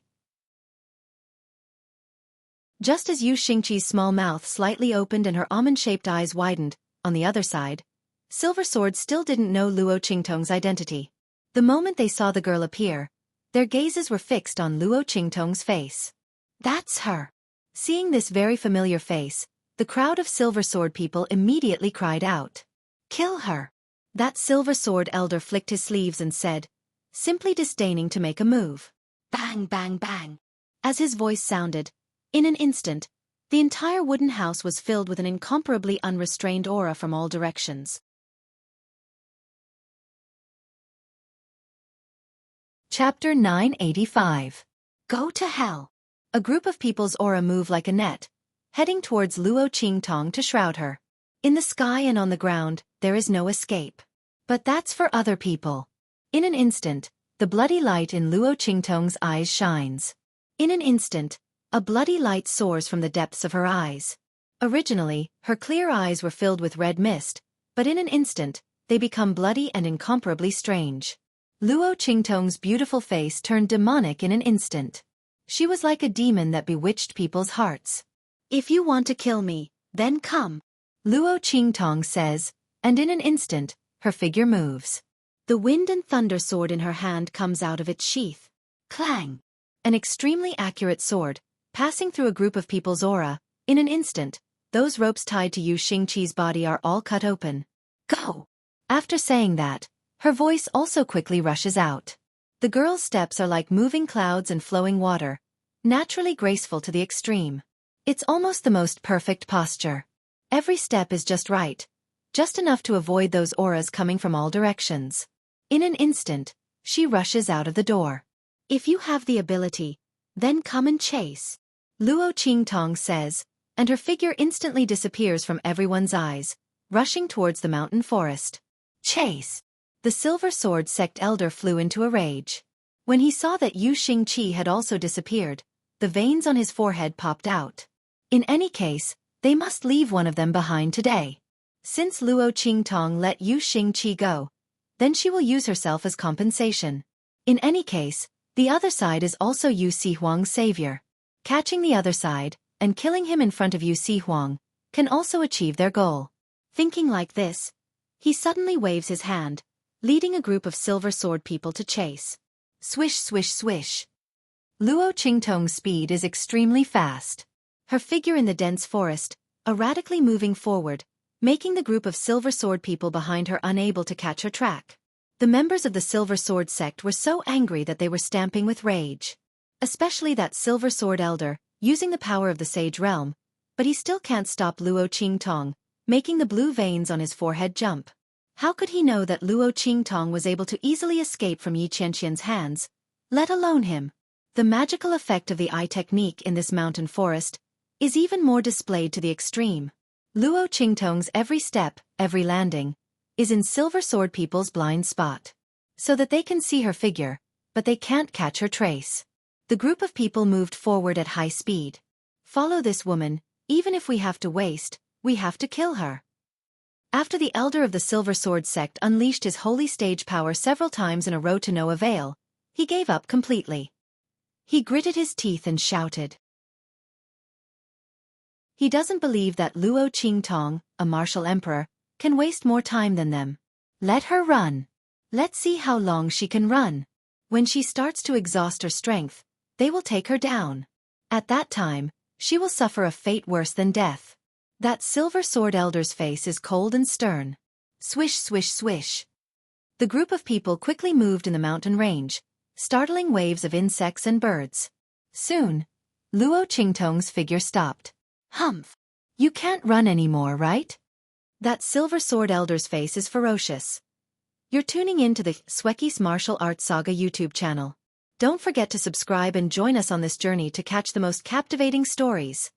Just as Yu Xingqi's small mouth slightly opened and her almond-shaped eyes widened, on the other side, Silver Sword still didn't know Luo Qingtong's identity. The moment they saw the girl appear, their gazes were fixed on Luo Qingtong's face. That's her. Seeing this very familiar face, the crowd of Silver Sword people immediately cried out. Kill her. That Silver Sword elder flicked his sleeves and said, simply disdaining to make a move. Bang, bang, bang. As his voice sounded, in an instant, the entire wooden house was filled with an incomparably unrestrained aura from all directions. Chapter 985. Go to hell. A group of people's aura moved like a net, heading towards Luo Qingtong to shroud her. In the sky and on the ground, there is no escape. But that's for other people. In an instant, the bloody light in Luo Qingtong's eyes shines. In an instant, a bloody light soars from the depths of her eyes. Originally, her clear eyes were filled with red mist, but in an instant, they become bloody and incomparably strange. Luo Qingtong's beautiful face turned demonic in an instant. She was like a demon that bewitched people's hearts. If you want to kill me, then come, Luo Qingtong says, and in an instant, her figure moves. The wind and thunder sword in her hand comes out of its sheath. Clang! An extremely accurate sword, passing through a group of people's aura. In an instant, those ropes tied to Yu Xingqi's body are all cut open. Go! After saying that, her voice also quickly rushes out. The girl's steps are like moving clouds and flowing water, naturally graceful to the extreme. It's almost the most perfect posture. Every step is just right, just enough to avoid those auras coming from all directions. In an instant, she rushes out of the door. If you have the ability, then come and chase, Luo Qingtong says, and her figure instantly disappears from everyone's eyes, rushing towards the mountain forest. Chase! The Silver Sword sect elder flew into a rage. When he saw that Yu Xingqi had also disappeared, the veins on his forehead popped out. In any case, they must leave one of them behind today. Since Luo Qingtong let Yu Xingqi go, then she will use herself as compensation. In any case, the other side is also Yu Sihuang's savior. Catching the other side, and killing him in front of Yu Sihuang, can also achieve their goal. Thinking like this, he suddenly waves his hand, leading a group of Silver Sword people to chase. Swish, swish, swish. Luo Qingtong's speed is extremely fast. Her figure in the dense forest, erratically moving forward, making the group of Silver Sword people behind her unable to catch her track. The members of the Silver Sword sect were so angry that they were stamping with rage. Especially that Silver Sword elder, using the power of the Sage Realm, but he still can't stop Luo Qingtong, making the blue veins on his forehead jump. How could he know that Luo Qingtong was able to easily escape from Yi Qianqian's hands, let alone him? The magical effect of the eye technique in this mountain forest is even more displayed to the extreme. Luo Qingtong's every step, every landing, is in Silver Sword people's blind spot. So that they can see her figure, but they can't catch her trace. The group of people moved forward at high speed. Follow this woman, even if we have to waste, we have to kill her. After the elder of the Silver Sword sect unleashed his holy stage power several times in a row to no avail, he gave up completely. He gritted his teeth and shouted. He doesn't believe that Luo Qingtong, a martial emperor, can waste more time than them. Let her run. Let's see how long she can run. When she starts to exhaust her strength, they will take her down. At that time, she will suffer a fate worse than death. That Silver Sword elder's face is cold and stern. Swish, swish, swish. The group of people quickly moved in the mountain range, startling waves of insects and birds. Soon, Luo Qingtong's figure stopped. Humph! You can't run anymore, right? That Silver Sword elder's face is ferocious. You're tuning in to the Xueqi's Martial Arts Saga YouTube channel. Don't forget to subscribe and join us on this journey to catch the most captivating stories.